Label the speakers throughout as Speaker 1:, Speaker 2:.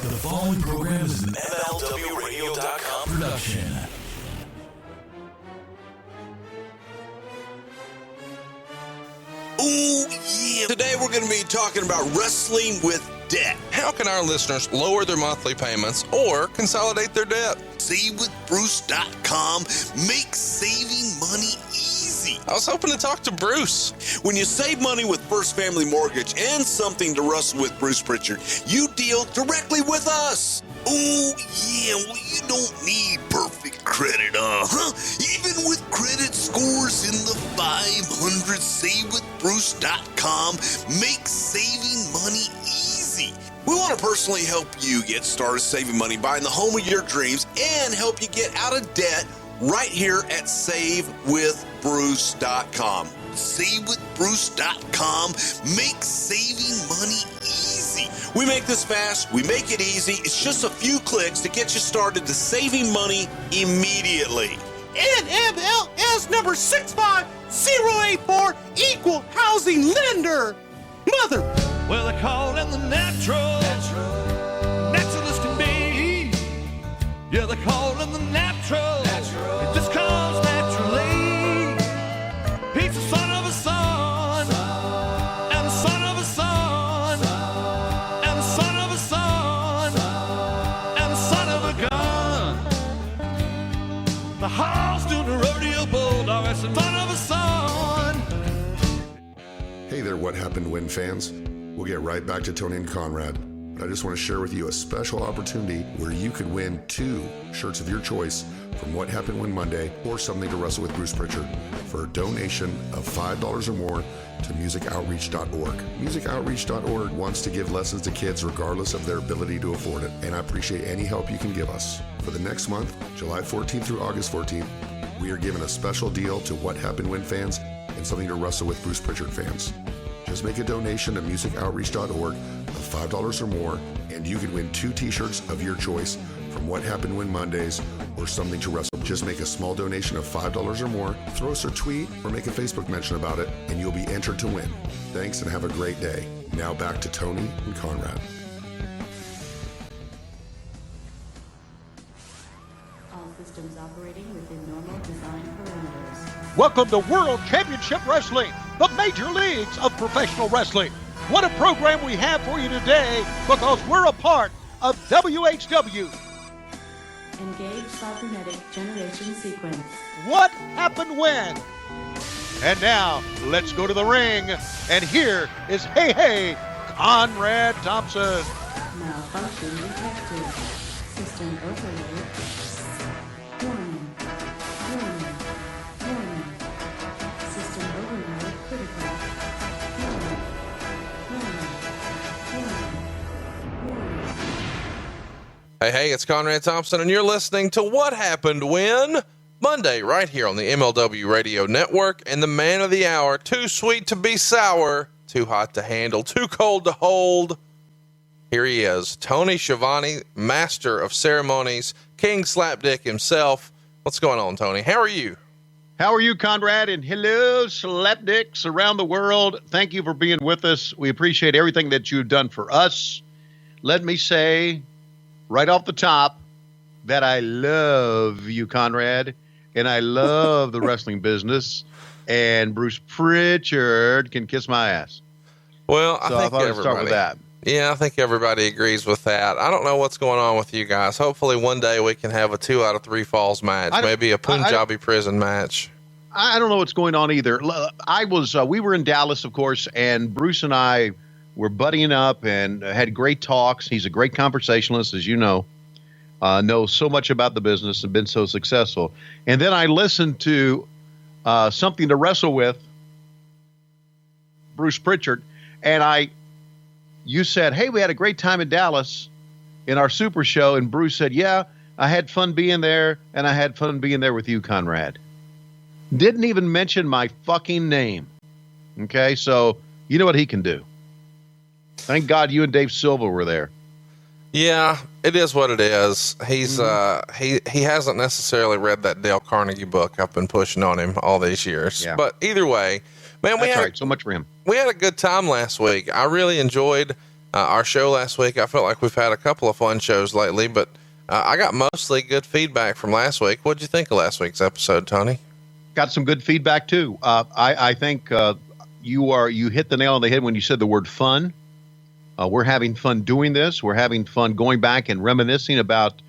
Speaker 1: The following program is an MLWRadio.com production.
Speaker 2: Oh, yeah. Today we're going to be talking about wrestling with debt.
Speaker 3: How can our listeners lower their monthly payments or consolidate their debt?
Speaker 2: SaveWithBruce.com makes saving money easy.
Speaker 3: I was hoping to talk to Bruce.
Speaker 2: When you save money with First Family Mortgage and Something to Wrestle with Bruce Pritchard, you deal directly with us. Oh, yeah, well, you don't need perfect credit, Even with credit scores in the 500, SaveWithBruce.com makes saving money easy. We want to personally help you get started saving money, buying the home of your dreams, and help you get out of debt right here at SaveWithBruce.com. SaveWithBruce.com makes saving money easy. We make this fast. We make it easy. It's just a few clicks to get you started to saving money immediately.
Speaker 4: NMLS number 65084, equal housing lender. Mother.
Speaker 5: Well, they call him the natural as can be. Yeah, they call him the natural. It just comes naturally. He's the son of a son, and the son of a son, and the son of a son, and the son of a gun. The horse doing the rodeo bulldog, that's the son of a son.
Speaker 6: Hey there, What Happened When fans. We'll get right back to Tony and Conrad, but I just want to share with you a special opportunity where you could win 2 shirts of your choice from What Happened When Monday or Something to Wrestle with Bruce Pritchard for a donation of $5 or more to musicoutreach.org. Musicoutreach.org wants to give lessons to kids regardless of their ability to afford it, and I appreciate any help you can give us. For the next month, July 14th through August 14th, we are giving a special deal to What Happened When fans and Something to Wrestle with Bruce Pritchard fans. Just make a donation to musicoutreach.org of $5 or more, and you can win 2 t-shirts of your choice from What Happened When Mondays or Something to Wrestle. Just make a small donation of $5 or more, throw us a tweet or make a Facebook mention about it, and you'll be entered to win. Thanks and have a great day. Now back to Tony and Conrad.
Speaker 7: All systems operating within normal design parameters.
Speaker 4: Welcome to World Championship Wrestling, the major leagues of professional wrestling. What a program we have for you today, because we're a part of WHW.
Speaker 7: Engage cybernetic generation sequence.
Speaker 4: What happened when? And now, let's go to the ring. And here is Hey Conrad Thompson.
Speaker 7: Malfunction detected. System overload. Warning. System overload critical. Warning.
Speaker 3: Hey, it's Conrad Thompson, and you're listening to What Happened When Monday, right here on the MLW Radio Network. And the man of the hour, too sweet to be sour, too hot to handle, too cold to hold. Here he is, Tony Schiavone, master of ceremonies, King Slapdick himself. What's going on, Tony? How are you?
Speaker 4: How are you, Conrad? And hello, slapdicks around the world. Thank you for being with us. We appreciate everything that you've done for us. Let me say right off the top that I love you, Conrad, and I love the wrestling business, and Bruce Pritchard can kiss my ass.
Speaker 3: Well, I think
Speaker 4: I'd start with that.
Speaker 3: Yeah, I think everybody agrees with that. I don't know what's going on with you guys. Hopefully one day we can have a 2 out of 3 falls match, maybe a Punjabi prison match.
Speaker 4: I don't know what's going on either. We were in Dallas, of course, and Bruce and I were buddying up and had great talks. He's a great conversationalist, as you know, knows so much about the business and been so successful. And then I listened to Something to Wrestle with, Bruce Pritchard, and you said, hey, we had a great time in Dallas in our super show. And Bruce said, yeah, I had fun being there, and I had fun being there with you, Conrad. Didn't even mention my fucking name. Okay, so you know what he can do. Thank God you and Dave Silva were there.
Speaker 3: Yeah, it is what it is. He's he hasn't necessarily read that Dale Carnegie book I've been pushing on him all these years. Yeah. But either way, man,
Speaker 4: That's right. So much for him.
Speaker 3: We had a good time last week. I really enjoyed our show last week. I felt like we've had a couple of fun shows lately, but I got mostly good feedback from last week. What'd you think of last week's episode, Tony?
Speaker 4: Got some good feedback too. I think you hit the nail on the head when you said the word fun. We're having fun doing this. We're having fun going back and reminiscing about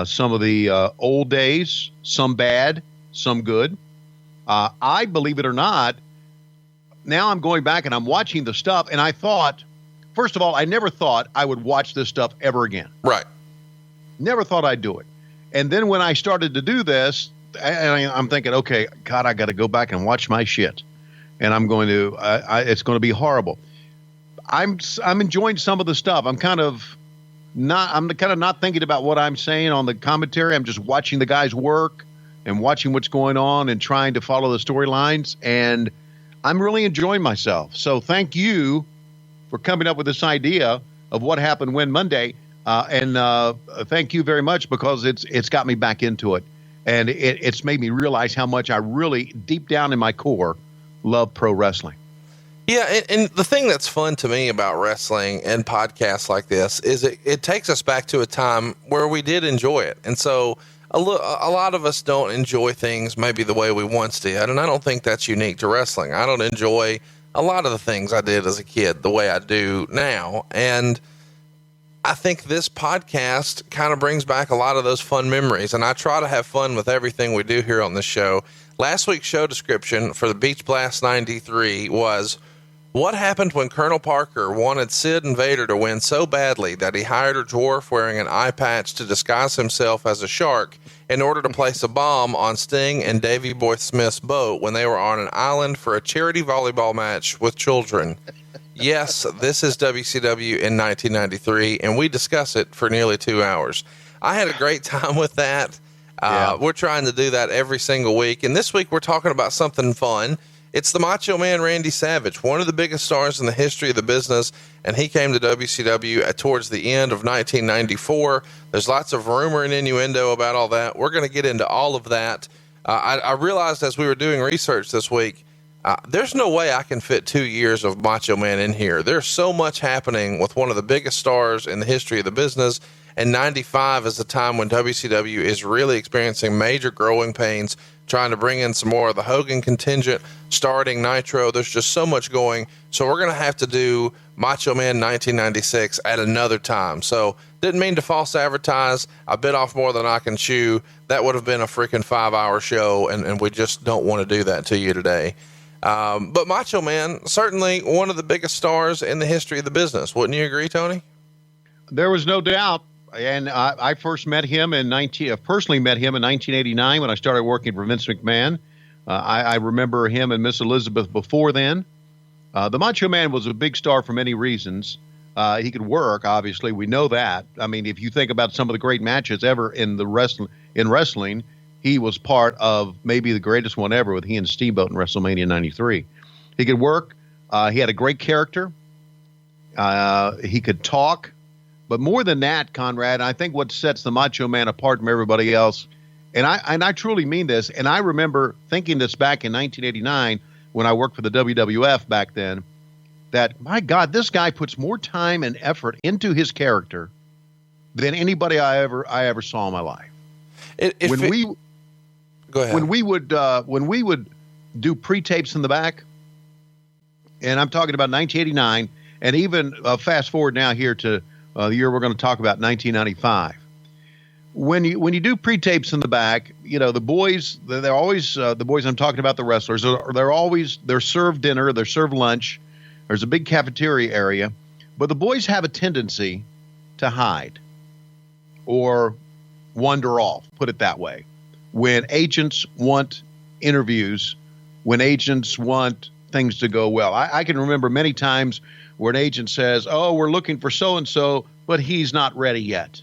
Speaker 4: some of the old days, some bad, some good. I, believe it or not, now I'm going back and I'm watching the stuff, and I thought, first of all, I never thought I would watch this stuff ever again.
Speaker 3: Right.
Speaker 4: Never thought I'd do it. And then when I started to do this, I'm thinking, okay, God, I got to go back and watch my shit. And I'm going to, it's going to be horrible. I'm enjoying some of the stuff. I'm kind of not thinking about what I'm saying on the commentary. I'm just watching the guys work and watching what's going on and trying to follow the storylines. And I'm really enjoying myself. So thank you for coming up with this idea of what happened when Monday. And thank you very much, because it's got me back into it. And it's made me realize how much I really, deep down in my core, love pro wrestling.
Speaker 3: Yeah, and the thing that's fun to me about wrestling and podcasts like this is it takes us back to a time where we did enjoy it. And so a lot of us don't enjoy things maybe the way we once did, and I don't think that's unique to wrestling. I don't enjoy a lot of the things I did as a kid the way I do now, and I think this podcast kind of brings back a lot of those fun memories, and I try to have fun with everything we do here on this show. Last week's show description for the Beach Blast 93 was, what happened when Colonel Parker wanted Sid and Vader to win so badly that he hired a dwarf wearing an eye patch to disguise himself as a shark in order to place a bomb on Sting and Davey Boy Smith's boat when they were on an island for a charity volleyball match with children? Yes, this is WCW in 1993, and we discuss it for nearly 2 hours. I had a great time with that. We're trying to do that every single week, and this week we're talking about something fun. It's the Macho Man Randy Savage, one of the biggest stars in the history of the business, and he came to WCW towards the end of 1994. There's lots of rumor and innuendo about all that. We're going to get into all of that. I realized as we were doing research this week, there's no way I can fit 2 years of Macho Man in here. There's so much happening with one of the biggest stars in the history of the business, and 95 is the time when WCW is really experiencing major growing pains, trying to bring in some more of the Hogan contingent, starting Nitro. There's just so much going. So we're going to have to do Macho Man 1996 at another time. So didn't mean to false advertise. I bit off more than I can chew. That would have been a freaking 5-hour show, and we just don't want to do that to you today. But Macho Man, certainly one of the biggest stars in the history of the business. Wouldn't you agree, Tony?
Speaker 4: There was no doubt. And I first met him personally met him in 1989 when I started working for Vince McMahon. I remember him and Miss Elizabeth before then. The Macho Man was a big star for many reasons. He could work, obviously. We know that. I mean, if you think about some of the great matches ever in wrestling, he was part of maybe the greatest one ever with he and Steamboat in WrestleMania 93. He could work. He had a great character. He could talk. But more than that, Conrad, I think what sets the Macho Man apart from everybody else, and I truly mean this, and I remember thinking this back in 1989 when I worked for the WWF back then, that, my God, this guy puts more time and effort into his character than anybody I ever saw in my life.
Speaker 3: Go ahead.
Speaker 4: When we would do pre-tapes in the back, and I'm talking about 1989, and even fast forward now here to the year we're going to talk about, 1995. When you do pre-tapes in the back, you know, the boys, they're always the boys I'm talking about, the wrestlers, they're served dinner, they're served lunch. There's a big cafeteria area, but the boys have a tendency to hide or wander off, put it that way. When agents want interviews, when agents want things to go well. I can remember many times where an agent says, "Oh, we're looking for so-and-so, but he's not ready yet."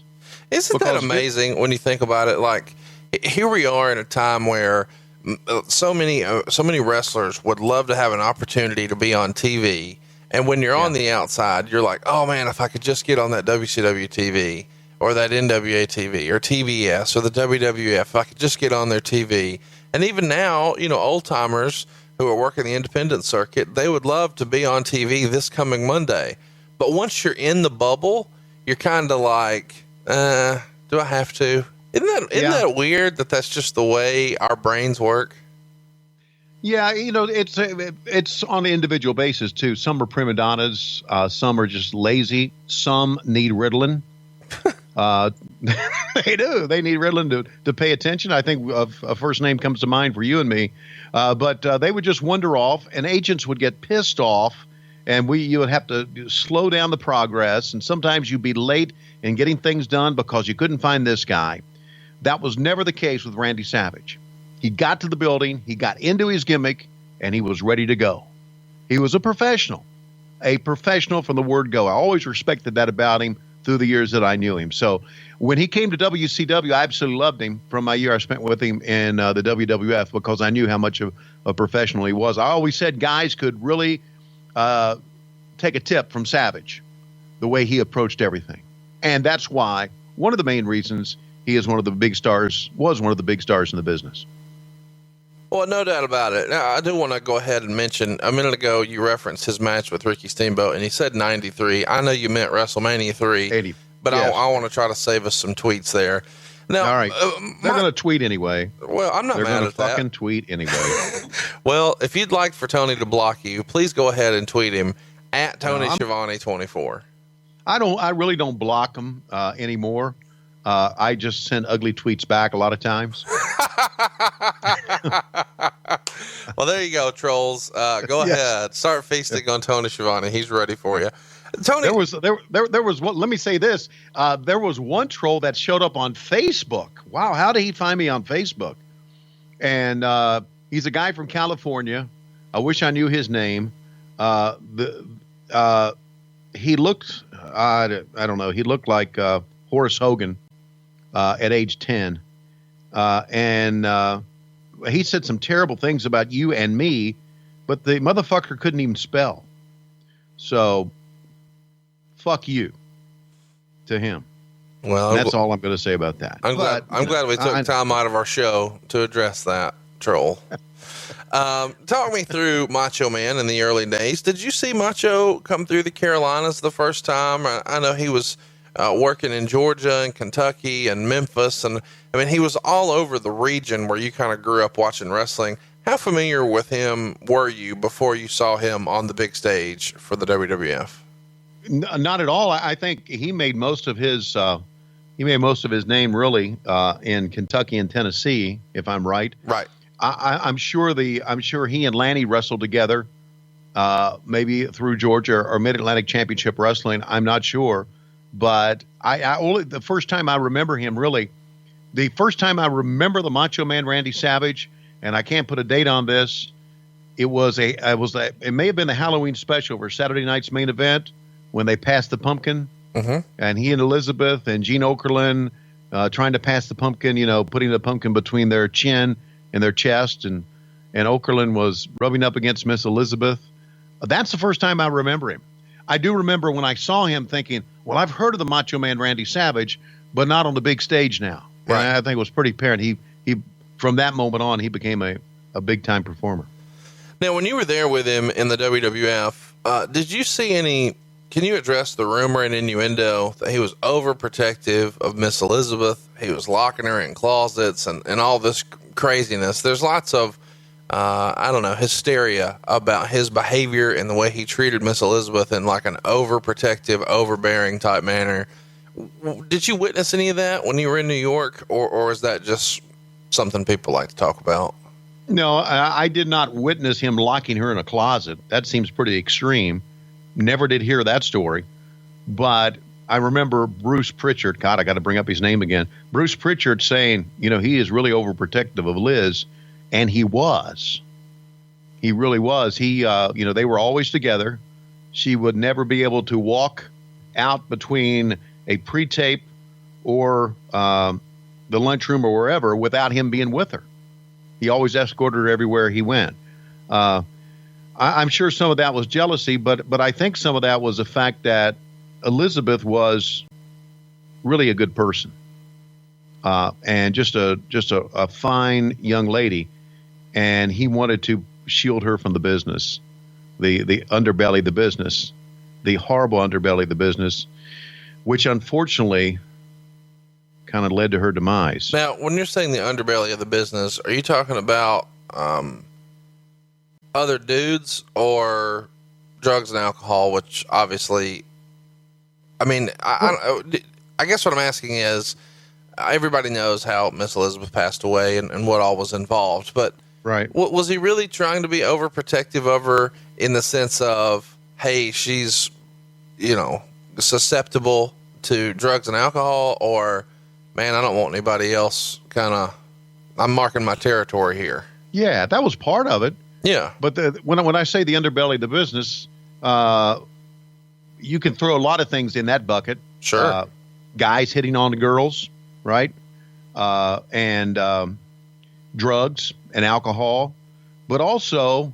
Speaker 3: Isn't that amazing when you think about it? Like, here we are in a time where so many wrestlers would love to have an opportunity to be on TV. And when you're on the outside, you're like, "Oh man, if I could just get on that WCW TV or that NWA TV or TBS or the WWF, if I could just get on their TV." And even now, you know, old timers who are working the independent circuit, they would love to be on TV this coming Monday. But once you're in the bubble, you're kind of like, do I have to? Isn't that weird that that's just the way our brains work?
Speaker 4: Yeah, it's on an individual basis too. Some are prima donnas, some are just lazy, some need Ritalin. They do. They need Ritalin to pay attention. I think a first name comes to mind for you and me, but they would just wander off, and agents would get pissed off, and you would have to slow down the progress, and sometimes you'd be late in getting things done because you couldn't find this guy. That was never the case with Randy Savage. He got to the building, he got into his gimmick, and he was ready to go. He was a professional from the word go. I always respected that about him through the years that I knew him. So when he came to WCW, I absolutely loved him from my year I spent with him in the WWF because I knew how much of a professional he was. I always said guys could really take a tip from Savage, the way he approached everything. And that's why, one of the main reasons, he is one of the big stars in the business.
Speaker 3: Well, no doubt about it. Now, I do want to go ahead and mention, a minute ago, you referenced his match with Ricky Steamboat, and he said 93. I know you meant WrestleMania 3,
Speaker 4: 80.
Speaker 3: But
Speaker 4: yes.
Speaker 3: I want to try to save us some tweets there. Now,
Speaker 4: all right. They're going to tweet anyway.
Speaker 3: Well, I'm not mad at that.
Speaker 4: They're going to fucking tweet anyway.
Speaker 3: Well, if you'd like for Tony to block you, please go ahead and tweet him at Tony Schiavone 24.
Speaker 4: I really don't block them anymore. I just send ugly tweets back a lot of times.
Speaker 3: Well, there you go, trolls. Go ahead. Start feasting on Tony Schiavone. He's ready for you. Tony,
Speaker 4: there was one. Let me say this. There was one troll that showed up on Facebook. Wow, how did he find me on Facebook? And he's a guy from California. I wish I knew his name. He looked. I don't know. He looked like Horace Hogan at age 10, and he said some terrible things about you and me, but the motherfucker couldn't even spell. So. Fuck you to him.
Speaker 3: Well,
Speaker 4: that's all I'm going to say about that.
Speaker 3: I'm glad we took time out of our show to address that troll. Talk me through Macho Man in the early days. Did you see Macho come through the Carolinas the first time? I know he was working in Georgia and Kentucky and Memphis, and I mean he was all over the region where you kind of grew up watching wrestling. How familiar with him were you before you saw him on the big stage for the WWF?
Speaker 4: Not at all. I think he made most of his name really in Kentucky and Tennessee, if I'm right.
Speaker 3: Right.
Speaker 4: I'm sure he and Lanny wrestled together, maybe through Georgia or Mid Atlantic Championship Wrestling. I'm not sure, but the first time I remember him the first time I remember the Macho Man Randy Savage, and I can't put a date on this. It may have been the Halloween special for Saturday night's main event. When they passed the pumpkin, and he and Elizabeth and Gene Okerlund trying to pass the pumpkin, putting the pumpkin between their chin and their chest, and Okerlund was rubbing up against Miss Elizabeth. That's the first time I remember him. I do remember when I saw him thinking, well, I've heard of the Macho Man Randy Savage, but not on the big stage now. Right. And I think it was pretty apparent. He from that moment on, he became a big-time performer.
Speaker 3: Now, when you were there with him in the WWF, did you see any... Can you address the rumor and innuendo that he was overprotective of Miss Elizabeth? He was locking her in closets and all this craziness. There's lots of, hysteria about his behavior and the way he treated Miss Elizabeth in like an overprotective, overbearing type manner. Did you witness any of that when you were in New York, or is that just something people like to talk about?
Speaker 4: No, I did not witness him locking her in a closet. That seems pretty extreme. Never did hear that story, but I remember Bruce Pritchard. God, I got to bring up his name again. Bruce Pritchard saying, he is really overprotective of Liz, and he was. He really was. He, they were always together. She would never be able to walk out between a pre-tape or the lunchroom or wherever without him being with her. He always escorted her everywhere he went. I'm sure some of that was jealousy, but I think some of that was the fact that Elizabeth was really a good person, and just a fine young lady, and he wanted to shield her from the business, the underbelly, the business, the horrible underbelly of the business, which unfortunately kind of led to her demise.
Speaker 3: Now, when you're saying the underbelly of the business, are you talking about other dudes or drugs and alcohol? Which obviously, I mean, I guess what I'm asking is, everybody knows how Miss Elizabeth passed away and what all was involved, but
Speaker 4: right.
Speaker 3: Was he really trying to be overprotective of her in the sense of, hey, she's, susceptible to drugs and alcohol, or, man, I don't want anybody else I'm marking my territory here?
Speaker 4: Yeah, that was part of it.
Speaker 3: Yeah.
Speaker 4: But when I say the underbelly of the business, you can throw a lot of things in that bucket.
Speaker 3: Sure.
Speaker 4: Guys hitting on the girls, right? And drugs and alcohol. But also,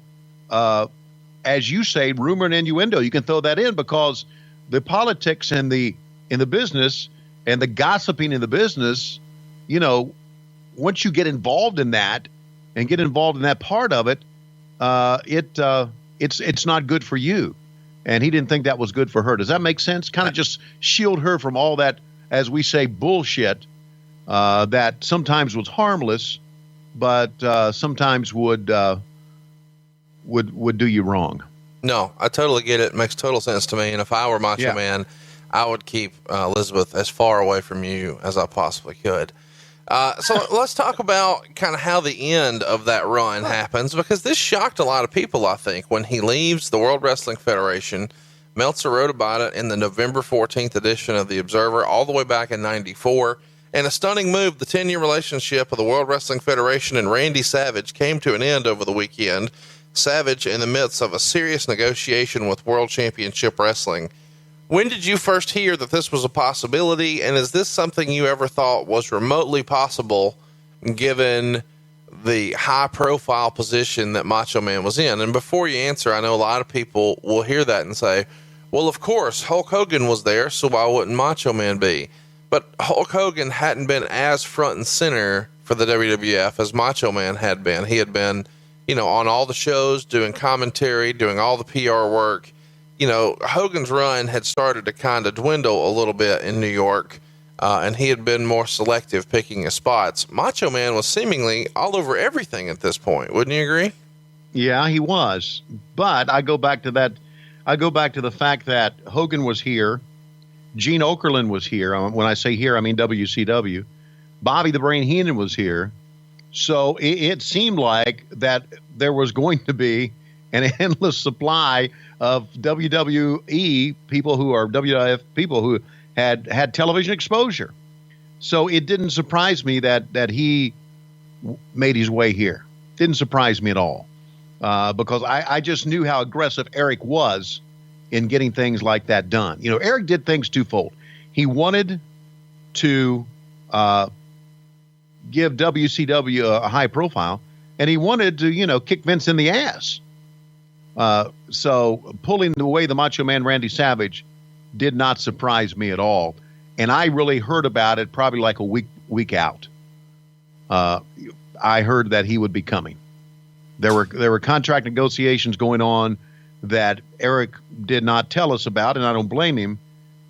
Speaker 4: as you say, rumor and innuendo, you can throw that in, because the politics in the business and the gossiping in the business, once you get involved in that and get involved in that part of it, it's not good for you. And he didn't think that was good for her. Does that make sense? Kind of just shield her from all that, as we say, bullshit that sometimes was harmless, but sometimes would do you wrong.
Speaker 3: No, I totally get it. It makes total sense to me. And if I were Macho Man, I would keep Elizabeth as far away from you as I possibly could. So let's talk about kind of how the end of that run happens, because this shocked a lot of people, I think, when he leaves the World Wrestling Federation. Meltzer wrote about it in the November 14th edition of the Observer, all the way back in 94. And a stunning move, the 10-year relationship of the World Wrestling Federation and Randy Savage came to an end over the weekend. Savage in the midst of a serious negotiation with World Championship Wrestling. When did you first hear that this was a possibility, and is this something you ever thought was remotely possible given the high-profile position that Macho Man was in? And before you answer, I know a lot of people will hear that and say, well, of course, Hulk Hogan was there, so why wouldn't Macho Man be? But Hulk Hogan hadn't been as front and center for the WWF as Macho Man had been. He had been, on all the shows, doing commentary, doing all the PR work. Hogan's run had started to kind of dwindle a little bit in New York, and he had been more selective picking his spots. Macho Man was seemingly all over everything at this point. Wouldn't you agree?
Speaker 4: Yeah, he was. But I go back to that. I go back to the fact that Hogan was here. Gene Okerlund was here. When I say here, I mean WCW. Bobby the Brain Heenan was here. So it seemed like that there was going to be an endless supply of WWE people who are WWF people who had television exposure. So it didn't surprise me that he made his way here. Didn't surprise me at all, because I just knew how aggressive Eric was in getting things like that done. Eric did things twofold. He wanted to give WCW a high profile, and he wanted to, kick Vince in the ass. So pulling away the Macho Man Randy Savage did not surprise me at all. And I really heard about it probably like a week out. I heard that he would be coming. There were contract negotiations going on that Eric did not tell us about, and I don't blame him.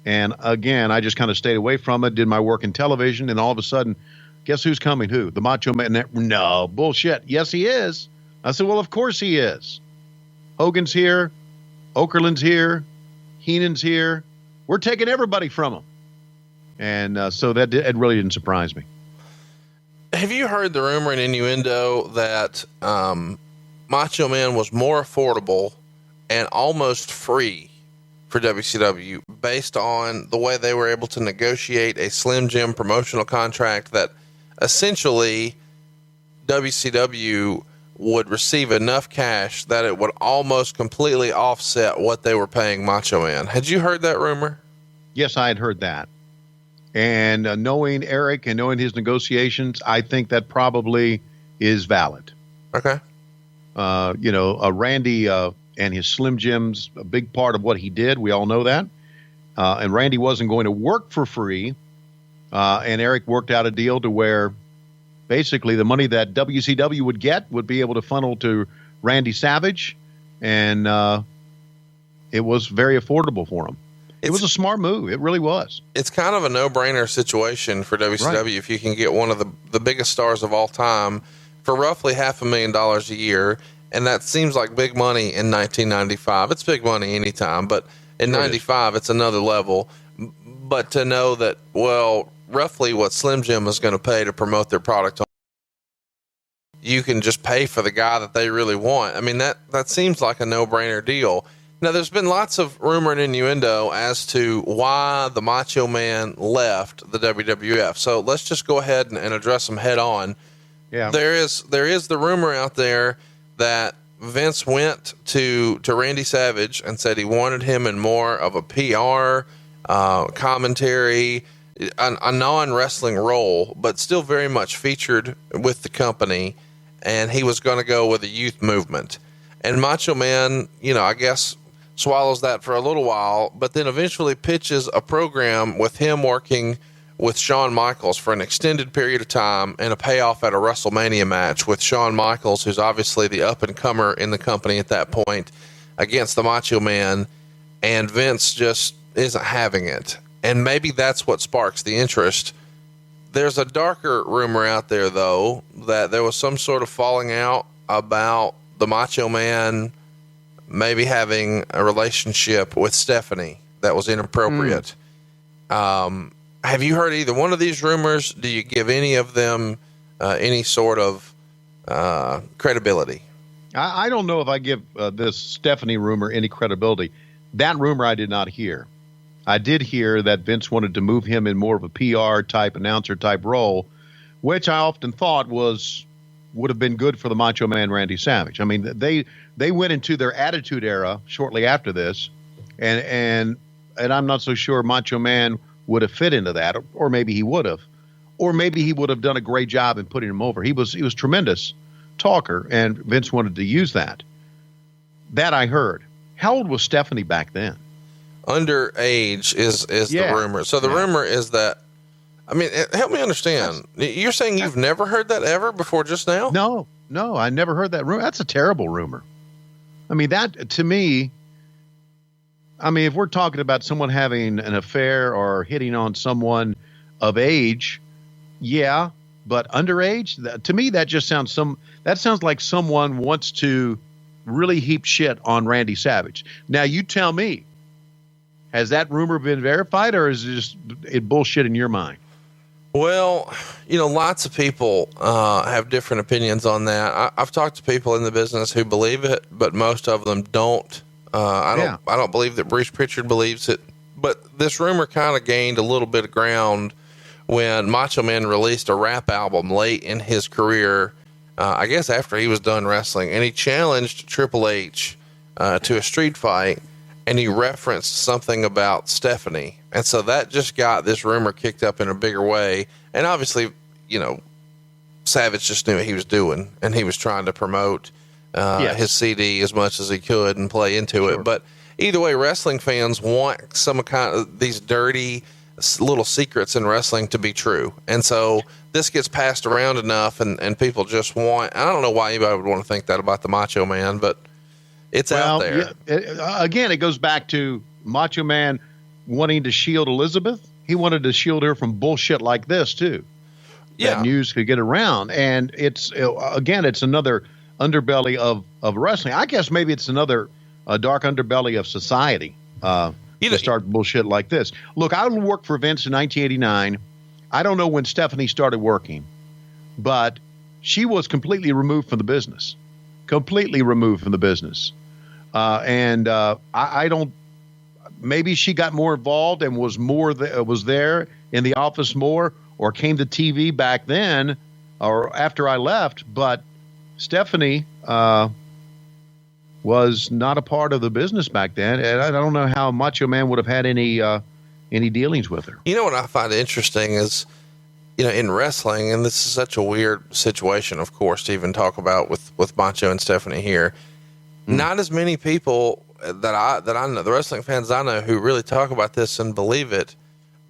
Speaker 4: And again, I just kind of stayed away from it, did my work in television, and all of a sudden, guess who's coming? Who? The Macho Man? No, bullshit. Yes, he is. I said, well, of course he is. Hogan's here. Okerlund's here. Heenan's here. We're taking everybody from him. And so it really didn't surprise me.
Speaker 3: Have you heard the rumor and innuendo that Macho Man was more affordable and almost free for WCW based on the way they were able to negotiate a Slim Jim promotional contract that essentially WCW would receive enough cash that it would almost completely offset what they were paying Macho Man? Had you heard that rumor?
Speaker 4: Yes, I had heard that. And knowing Eric and knowing his negotiations, I think that probably is valid.
Speaker 3: Okay.
Speaker 4: Randy and his Slim Jims, a big part of what he did. We all know that. And Randy wasn't going to work for free. And Eric worked out a deal to where basically the money that WCW would get would be able to funnel to Randy Savage. And it was very affordable for him. It was a smart move. It really was.
Speaker 3: It's kind of a no-brainer situation for WCW
Speaker 4: Right.
Speaker 3: if you can get one of the biggest stars of all time for roughly $500,000 a year, and that seems like big money in 1995. It's big money anytime, but in 95, it's another level. But to know that, well, roughly what Slim Jim is going to pay to promote their product, you can just pay for the guy that they really want. I mean, that seems like a no-brainer deal. Now, there's been lots of rumor and innuendo as to why the Macho Man left the WWF. So let's just go ahead and address them head on.
Speaker 4: Yeah.
Speaker 3: There is the rumor out there that Vince went to Randy Savage and said he wanted him in more of a PR, commentary, a non-wrestling role, but still very much featured with the company. And he was going to go with a youth movement. And Macho Man, I guess, swallows that for a little while, but then eventually pitches a program with him working with Shawn Michaels for an extended period of time and a payoff at a WrestleMania match with Shawn Michaels, who's obviously the up-and-comer in the company at that point, against the Macho Man, and Vince just isn't having it. And maybe that's what sparks the interest. There's a darker rumor out there, though, that there was some sort of falling out about the Macho Man maybe having a relationship with Stephanie that was inappropriate. Have you heard either one of these rumors? Do you give any of them any sort of credibility?
Speaker 4: I don't know if I give this Stephanie rumor any credibility. That rumor I did not hear. I did hear that Vince wanted to move him in more of a PR type, announcer type role, which I often thought would have been good for the Macho Man Randy Savage. I mean, they went into their Attitude Era shortly after this, and I'm not so sure Macho Man would have fit into that, or maybe he would have, or maybe he would have done a great job in putting him over. He was tremendous talker, and Vince wanted to use that. That I heard. How old was Stephanie back then?
Speaker 3: Underage is the rumor. So the rumor is that, I mean, help me understand. You're saying you've never heard that ever before just now?
Speaker 4: No, I never heard that rumor. That's a terrible rumor. I mean, that to me, if we're talking about someone having an affair or hitting on someone of age, yeah, but underage, to me, that just sounds like someone wants to really heap shit on Randy Savage. Now, you tell me, has that rumor been verified, or is it just bullshit in your mind?
Speaker 3: Well, lots of people have different opinions on that. I've talked to people in the business who believe it, but most of them don't. I don't believe that Bruce Pritchard believes it. But this rumor kind of gained a little bit of ground when Macho Man released a rap album late in his career, I guess after he was done wrestling, and he challenged Triple H to a street fight, and he referenced something about Stephanie. And so that just got this rumor kicked up in a bigger way. And obviously, Savage just knew what he was doing, and he was trying to promote his CD as much as he could and play into it. But either way, wrestling fans want some kind of these dirty little secrets in wrestling to be true. And so this gets passed around enough, and people just want, I don't know why anybody would want to think that about the Macho Man, but it's out there.
Speaker 4: Again, it goes back to Macho Man wanting to shield Elizabeth. He wanted to shield her from bullshit like this too. That news could get around. And it's another underbelly of wrestling. I guess maybe it's another dark underbelly of society to start bullshit like this. Look, I worked for Vince in 1989. I don't know when Stephanie started working, but she was completely removed from the business. I don't, maybe she got more involved and was there in the office more, or came to TV back then or after I left. But Stephanie was not a part of the business back then, and I don't know how Macho Man would have had any dealings with her.
Speaker 3: What I find interesting is, in wrestling, and this is such a weird situation, of course, to even talk about with Macho and Stephanie here. Not as many people that I know, the wrestling fans I know who really talk about this and believe it,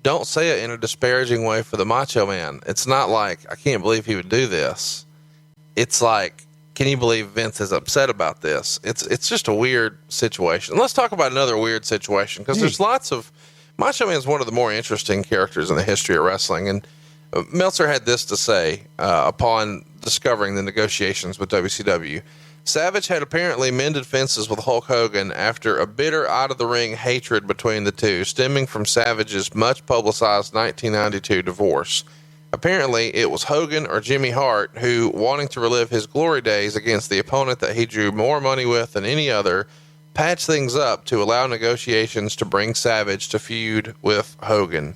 Speaker 3: don't say it in a disparaging way for the Macho Man. It's not like, I can't believe he would do this. It's like, can you believe Vince is upset about this? It's just a weird situation. Let's talk about another weird situation, because there's lots of Macho Man is one of the more interesting characters in the history of wrestling. And Meltzer had this to say upon discovering the negotiations with WCW. Savage had apparently mended fences with Hulk Hogan after a bitter out-of-the-ring hatred between the two, stemming from Savage's much-publicized 1992 divorce. Apparently, it was Hogan or Jimmy Hart who, wanting to relive his glory days against the opponent that he drew more money with than any other, patched things up to allow negotiations to bring Savage to feud with Hogan.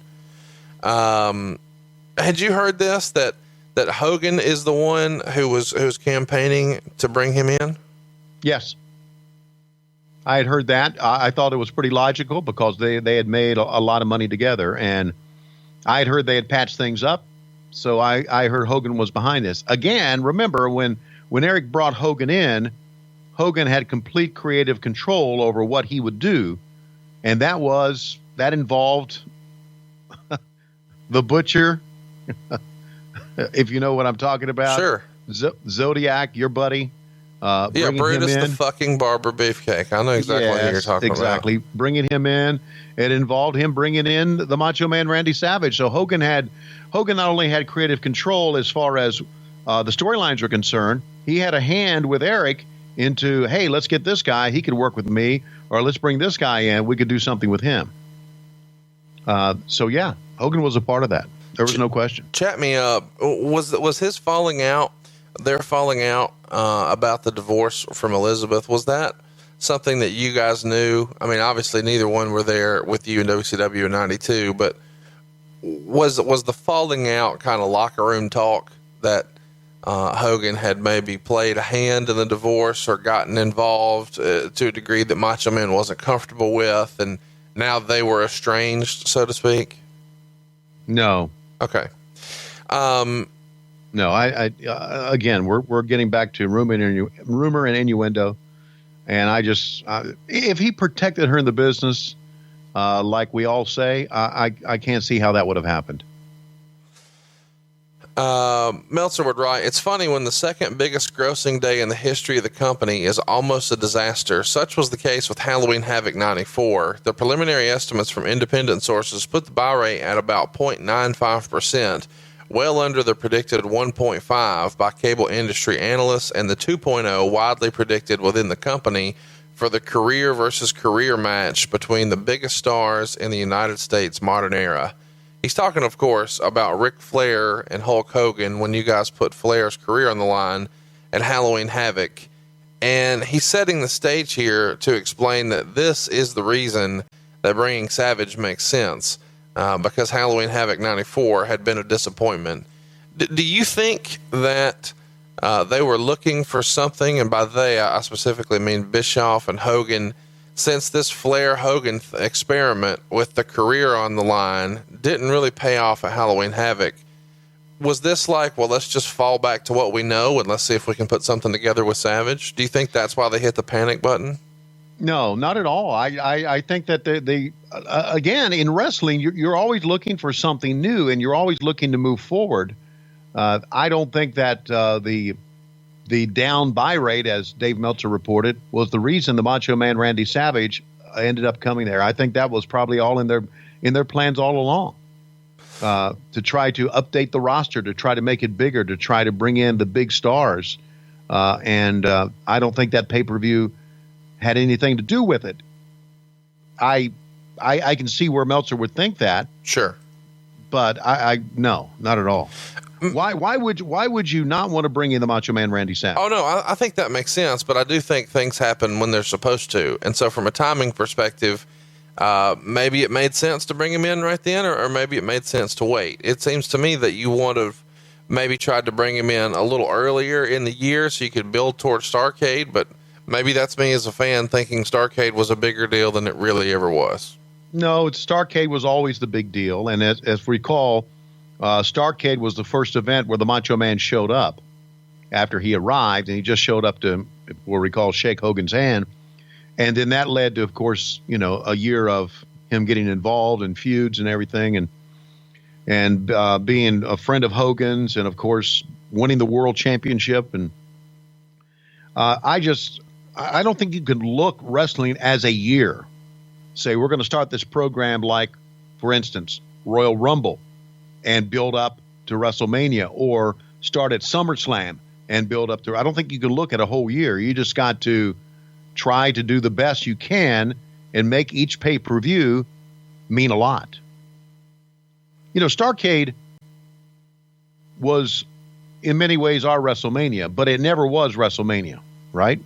Speaker 3: Had you heard this, that Hogan is the one who was campaigning to bring him in?
Speaker 4: Yes. I had heard that. I thought it was pretty logical because they had made a lot of money together, and I had heard they had patched things up. So I heard Hogan was behind this. Again, remember when Eric brought Hogan in, Hogan had complete creative control over what he would do. And that involved the Butcher, if you know what I'm talking about.
Speaker 3: Sure.
Speaker 4: Zodiac, your buddy.
Speaker 3: Brutus the fucking Barber Beefcake. I know exactly who you're talking about.
Speaker 4: Exactly. Bringing him in. It involved him bringing in the Macho Man Randy Savage. So Hogan not only had creative control as far as the storylines are concerned, he had a hand with Eric into, hey, let's get this guy. He could work with me, or let's bring this guy in. We could do something with him. So yeah, Hogan was a part of that. There was no question.
Speaker 3: Chat me up. Was his falling out about the divorce from Elizabeth? Was that something that you guys knew? I mean, obviously neither one were there with you in WCW in '92, but was the falling out kind of locker room talk that Hogan had maybe played a hand in the divorce or gotten involved to a degree that Macho Man wasn't comfortable with, and now they were estranged, so to speak?
Speaker 4: No.
Speaker 3: Okay.
Speaker 4: No, I again, we're getting back to rumor and innuendo, and I just if he protected her in the business, like we all say, I can't see how that would have happened.
Speaker 3: Meltzer would write, it's funny when the second biggest grossing day in the history of the company is almost a disaster. Such was the case with Halloween Havoc 94. The preliminary estimates from independent sources put the buy rate at about 0.95%, well under the predicted 1.5 by cable industry analysts, and the 2.0 widely predicted within the company for the career versus career match between the biggest stars in the United States modern era. He's talking, of course, about Ric Flair and Hulk Hogan when you guys put Flair's career on the line at Halloween Havoc. And he's setting the stage here to explain that this is the reason that bringing Savage makes sense, because Halloween Havoc 94 had been a disappointment. Do you think that they were looking for something, and by they, I specifically mean Bischoff and Hogan, since this Flair-Hogan experiment with the career on the line didn't really pay off at Halloween Havoc? Was this like, well, let's just fall back to what we know and let's see if we can put something together with Savage? Do you think that's why they hit the panic button?
Speaker 4: No, not at all. I think that they again, in wrestling, you're always looking for something new and you're always looking to move forward. I don't think that the down buy rate, as Dave Meltzer reported, was the reason the Macho Man Randy Savage ended up coming there. I think that was probably all in their plans all along, to try to update the roster, to try to make it bigger, to try to bring in the big stars. And I don't think that pay-per-view had anything to do with it. I can see where Meltzer would think that.
Speaker 3: Sure.
Speaker 4: But no, not at all. Why would you not want to bring in the Macho Man Randy Savage?
Speaker 3: Oh, no, I think that makes sense, but I do think things happen when they're supposed to. And so from a timing perspective, maybe it made sense to bring him in right then, or maybe it made sense to wait. It seems to me that you would have maybe tried to bring him in a little earlier in the year so you could build towards Starrcade, but maybe that's me as a fan thinking Starrcade was a bigger deal than it really ever was.
Speaker 4: No, Starrcade was always the big deal, and as we recall, Starrcade was the first event where the Macho Man showed up after he arrived, and he just showed up to, we'll recall, shake Hogan's hand. And then that led to, of course, a year of him getting involved in feuds and everything, and being a friend of Hogan's, and of course winning the world championship. I don't think you can look wrestling as a year. Say, we're going to start this program like, for instance, Royal Rumble and build up to WrestleMania, or start at SummerSlam and build up to. I don't think you can look at a whole year. You just got to try to do the best you can and make each pay-per-view mean a lot. Starrcade was in many ways our WrestleMania, but it never was WrestleMania, right?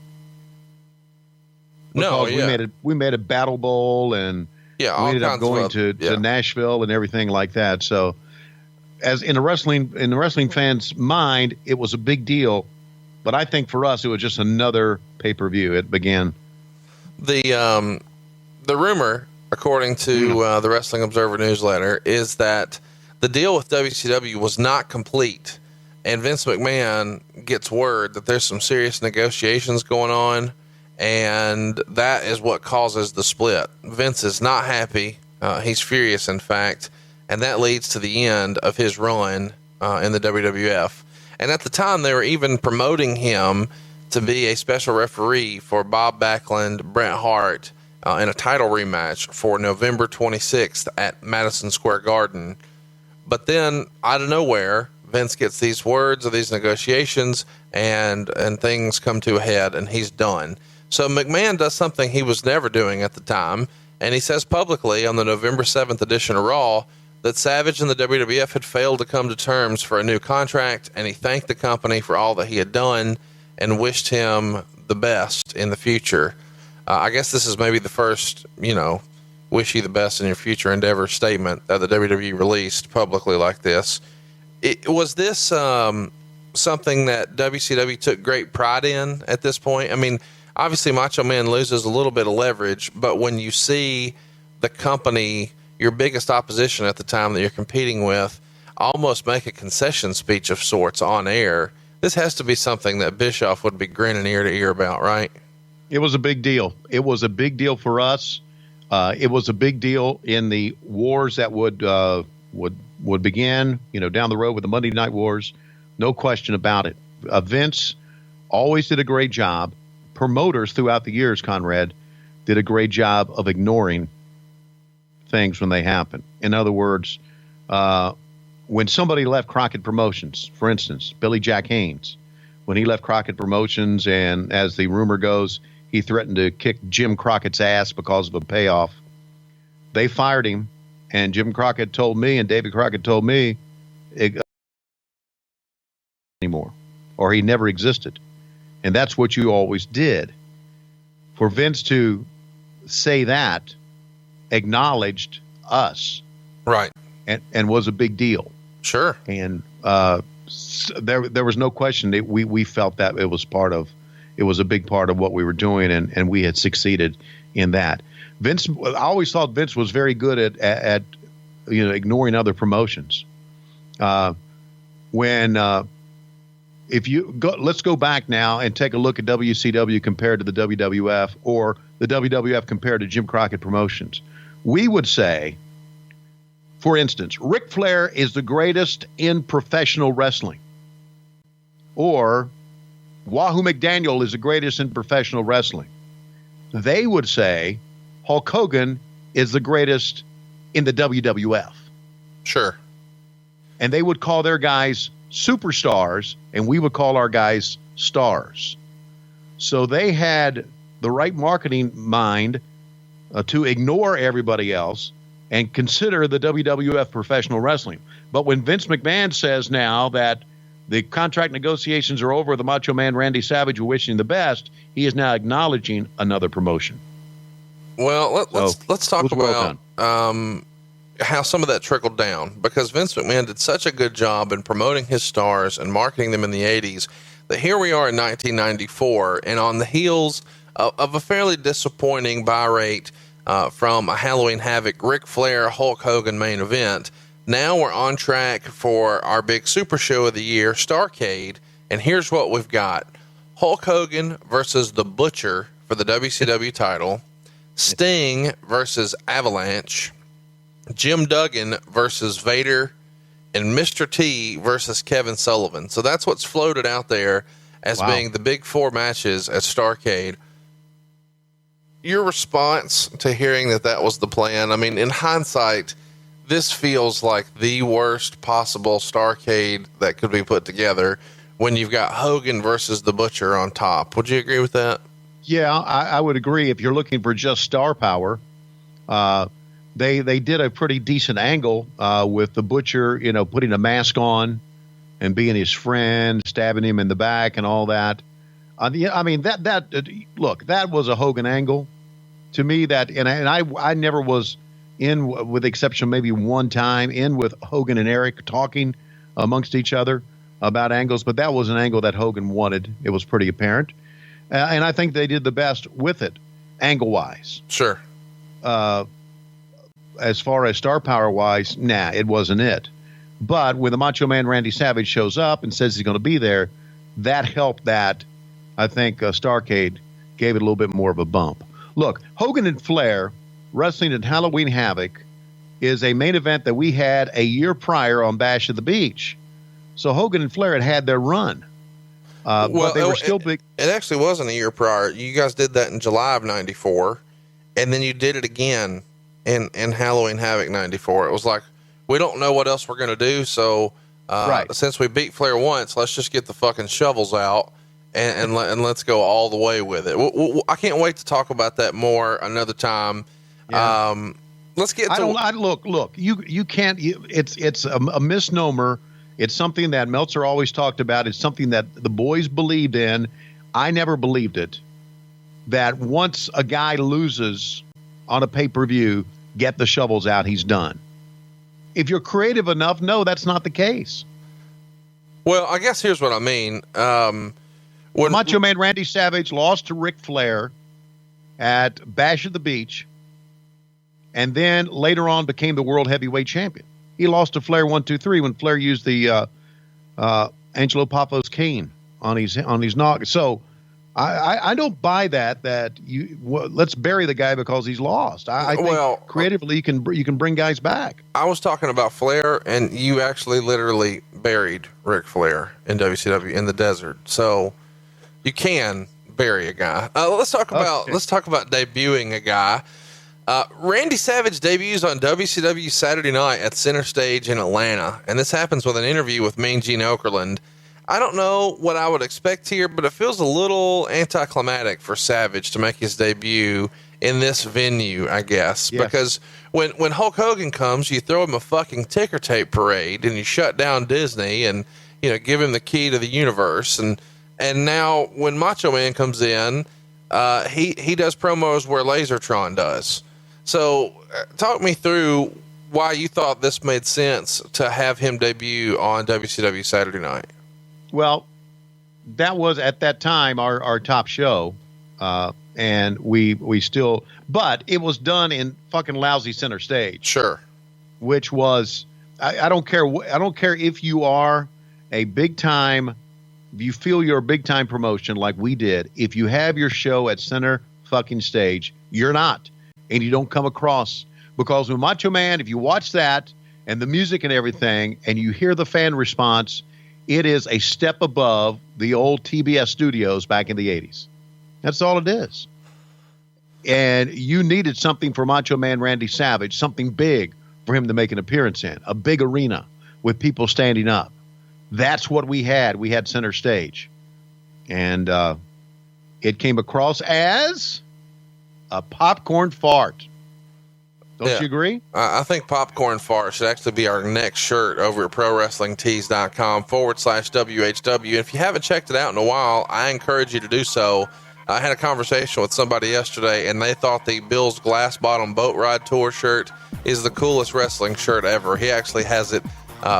Speaker 4: Because we made a Battle Bowl, and we ended up going to Nashville and everything like that. So, as in the wrestling fans' mind, it was a big deal, but I think for us it was just another pay-per-view. It began
Speaker 3: the rumor, according to the Wrestling Observer newsletter, is that the deal with WCW was not complete, and Vince McMahon gets word that there's some serious negotiations going on. And that is what causes the split. Vince is not happy. He's furious, in fact, and that leads to the end of his run in the WWF. And at the time, they were even promoting him to be a special referee for Bob Backlund, Bret Hart, in a title rematch for November 26th at Madison Square Garden. But then, out of nowhere, Vince gets these words of these negotiations, and things come to a head, and he's done. So McMahon does something he was never doing at the time, and he says publicly on the November 7th edition of Raw that Savage and the WWF had failed to come to terms for a new contract, and he thanked the company for all that he had done and wished him the best in the future. I guess this is maybe the first, wish you the best in your future endeavor statement that the WWE released publicly like this. Was this something that WCW took great pride in at this point? I mean, obviously, Macho Man loses a little bit of leverage, but when you see the company, your biggest opposition at the time that you're competing with, almost make a concession speech of sorts on air, this has to be something that Bischoff would be grinning ear to ear about, right?
Speaker 4: It was a big deal. It was a big deal for us. It was a big deal in the wars that would begin, down the road with the Monday Night Wars. No question about it. Vince always did a great job. Promoters throughout the years, Conrad, did a great job of ignoring things when they happen. In other words, when somebody left Crockett Promotions, for instance, Billy Jack Haynes, when he left Crockett Promotions, and as the rumor goes, he threatened to kick Jim Crockett's ass because of a payoff, they fired him, and Jim Crockett told me, and David Crockett told me, anymore, or he never existed. And that's what you always did. For Vince to say that acknowledged us.
Speaker 3: Right.
Speaker 4: And was a big deal.
Speaker 3: Sure.
Speaker 4: And there was no question that we felt that it was a big part of what we were doing, and we had succeeded in that. Vince, I always thought Vince was very good at ignoring other promotions. If you go, let's go back now and take a look at WCW compared to the WWF, or the WWF compared to Jim Crockett Promotions. We would say, for instance, Ric Flair is the greatest in professional wrestling, or Wahoo McDaniel is the greatest in professional wrestling. They would say Hulk Hogan is the greatest in the WWF.
Speaker 3: Sure.
Speaker 4: And they would call their guys superstars, and we would call our guys stars. So they had the right marketing mind to ignore everybody else and consider the WWF professional wrestling. But when Vince McMahon says now that the contract negotiations are over, the Macho Man Randy Savage will wish him the best, he is now acknowledging another promotion.
Speaker 3: Well, let's talk about how some of that trickled down, because Vince McMahon did such a good job in promoting his stars and marketing them in the 80s that here we are in 1994, and on the heels of a fairly disappointing buy rate from a Halloween Havoc Ric Flair Hulk Hogan main event, now we're on track for our big super show of the year, Starrcade, and here's what we've got. Hulk Hogan versus The Butcher for the WCW title, Sting versus Avalanche, Jim Duggan versus Vader, and Mr. T versus Kevin Sullivan. So that's what's floated out there as being the big 4 matches at Starrcade. Your response to hearing that was the plan? I mean, in hindsight, this feels like the worst possible Starrcade that could be put together when you've got Hogan versus the Butcher on top. Would you agree with that?
Speaker 4: Yeah, I would agree. If you're looking for just star power, they did a pretty decent angle with the Butcher, putting a mask on and being his friend, stabbing him in the back and all that. I mean, that was a Hogan angle to me. I never was in, with the exception maybe one time, in with Hogan and Eric talking amongst each other about angles, but that was an angle that Hogan wanted. It was pretty apparent. And I think they did the best with it, angle-wise.
Speaker 3: Sure.
Speaker 4: As far as star power-wise, it wasn't it. But when the Macho Man Randy Savage shows up and says he's going to be there, that helped that. I think Starrcade gave it a little bit more of a bump. Look, Hogan and Flair wrestling at Halloween Havoc is a main event that we had a year prior on Bash at the Beach. So Hogan and Flair had their run. But they were still big.
Speaker 3: It actually wasn't a year prior. You guys did that in July of 94, and then you did it again in Halloween Havoc 94. It was like, we don't know what else we're going to do, so since we beat Flair once, let's just get the fucking shovels out and let's go all the way with it. I can't wait to talk about that more another time. Yeah. Let's get to
Speaker 4: look. You can't. It's a misnomer. It's something that Meltzer always talked about. It's something that the boys believed in. I never believed it. That once a guy loses on a pay-per-view, get the shovels out, he's done. If you're creative enough, no, that's not the case.
Speaker 3: Well, I guess here's what I mean.
Speaker 4: When Macho Man Randy Savage lost to Ric Flair at Bash at the Beach, and then later on became the World Heavyweight Champion. He lost to Flair 1, 2, 3 when Flair used the Angelo Popo's cane on his noggin. So I don't buy that let's bury the guy because he's lost. I think creatively you can bring guys back.
Speaker 3: I was talking about Flair, and you actually literally buried Ric Flair in WCW in the desert. So you can bury a guy. Let's talk about debuting a guy. Randy Savage debuts on WCW Saturday night at Center Stage in Atlanta, and this happens with an interview with Mean Gene Okerlund. I don't know what I would expect here, but it feels a little anticlimactic for Savage to make his debut in this venue, I guess, because when Hulk Hogan comes, you throw him a fucking ticker tape parade and you shut down Disney and, give him the key to the universe. And now when Macho Man comes in, he does promos where Lasertron does. So talk me through why you thought this made sense to have him debut on WCW Saturday night.
Speaker 4: Well, that was at that time our top show, and we still, but it was done in fucking lousy Center Stage.
Speaker 3: Sure.
Speaker 4: Which was, I don't care if you are a big time, if you feel you're a big time promotion like we did. If you have your show at Center fucking Stage, you're not, and you don't come across, because with Macho Man, if you watch that and the music and everything, and you hear the fan response, it is a step above the old TBS studios back in the 80s. That's all it is. And you needed something for Macho Man Randy Savage, something big for him to make an appearance in, a big arena with people standing up. That's what we had. We had Center Stage. And it came across as a popcorn fart. Don't you agree?
Speaker 3: I think popcorn fart should actually be our next shirt over at ProWrestlingTees.com/WHW. If you haven't checked it out in a while, I encourage you to do so. I had a conversation with somebody yesterday, and they thought the Bill's Glass Bottom Boat Ride Tour shirt is the coolest wrestling shirt ever. He actually has it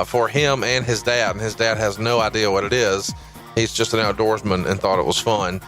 Speaker 3: for him and his dad has no idea what it is. He's just an outdoorsman and thought it was fun.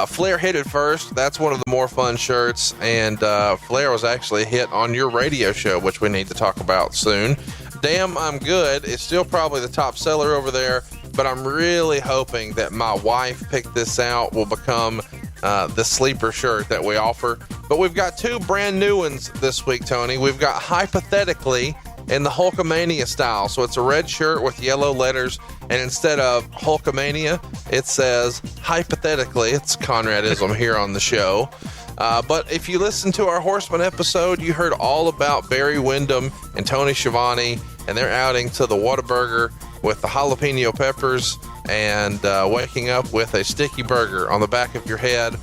Speaker 3: Flair hit it first. That's one of the more fun shirts. And Flair was actually hit on your radio show, which we need to talk about soon. Damn, I'm Good. It's still probably the top seller over there, but I'm really hoping that my wife picked this out will become the sleeper shirt that we offer. But we've got two brand new ones this week, Tony. We've got Hypothetically, in the Hulkamania style. So it's a red shirt with yellow letters, and instead of Hulkamania, it says, hypothetically, it's Conradism here on the show. But if you listen to our Horseman episode, you heard all about Barry Windham and Tony Schiavone and their outing to the Whataburger with the jalapeno peppers and waking up with a sticky burger on the back of your head.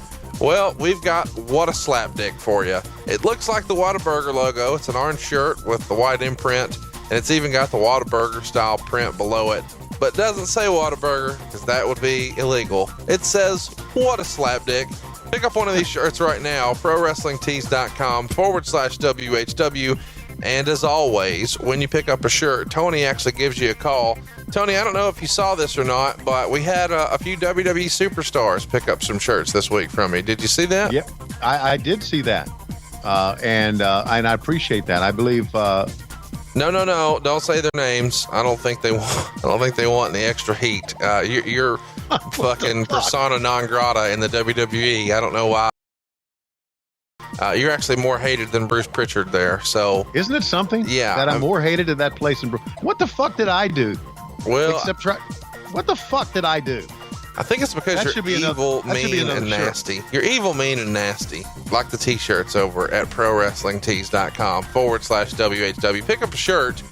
Speaker 3: Well, we've got What a Slapdick for you. It looks like the Whataburger logo. It's an orange shirt with the white imprint, and it's even got the Whataburger style print below it. But it doesn't say Whataburger, because that would be illegal. It says What a Slapdick. Pick up one of these shirts right now, ProWrestlingTees.com/WHW. And as always, when you pick up a shirt, Tony actually gives you a call. Tony, I don't know if you saw this or not, but we had a few WWE superstars pick up some shirts this week from me. Did you see that?
Speaker 4: Yep, I did see that, and I appreciate that. I believe.
Speaker 3: No, don't say their names. I don't think they want any extra heat. You're fucking persona non grata in the WWE. I don't know why. You're actually more hated than Bruce Pritchard there. So
Speaker 4: isn't it something?
Speaker 3: Yeah,
Speaker 4: that I'm more hated in that place than Bruce. What the fuck did I do?
Speaker 3: Well,
Speaker 4: what the fuck did I do?
Speaker 3: I think it's because you're evil, mean, and nasty. You're evil, mean, and nasty. Like the t-shirts over at ProWrestlingTees.com/WHW. Pick up a shirt.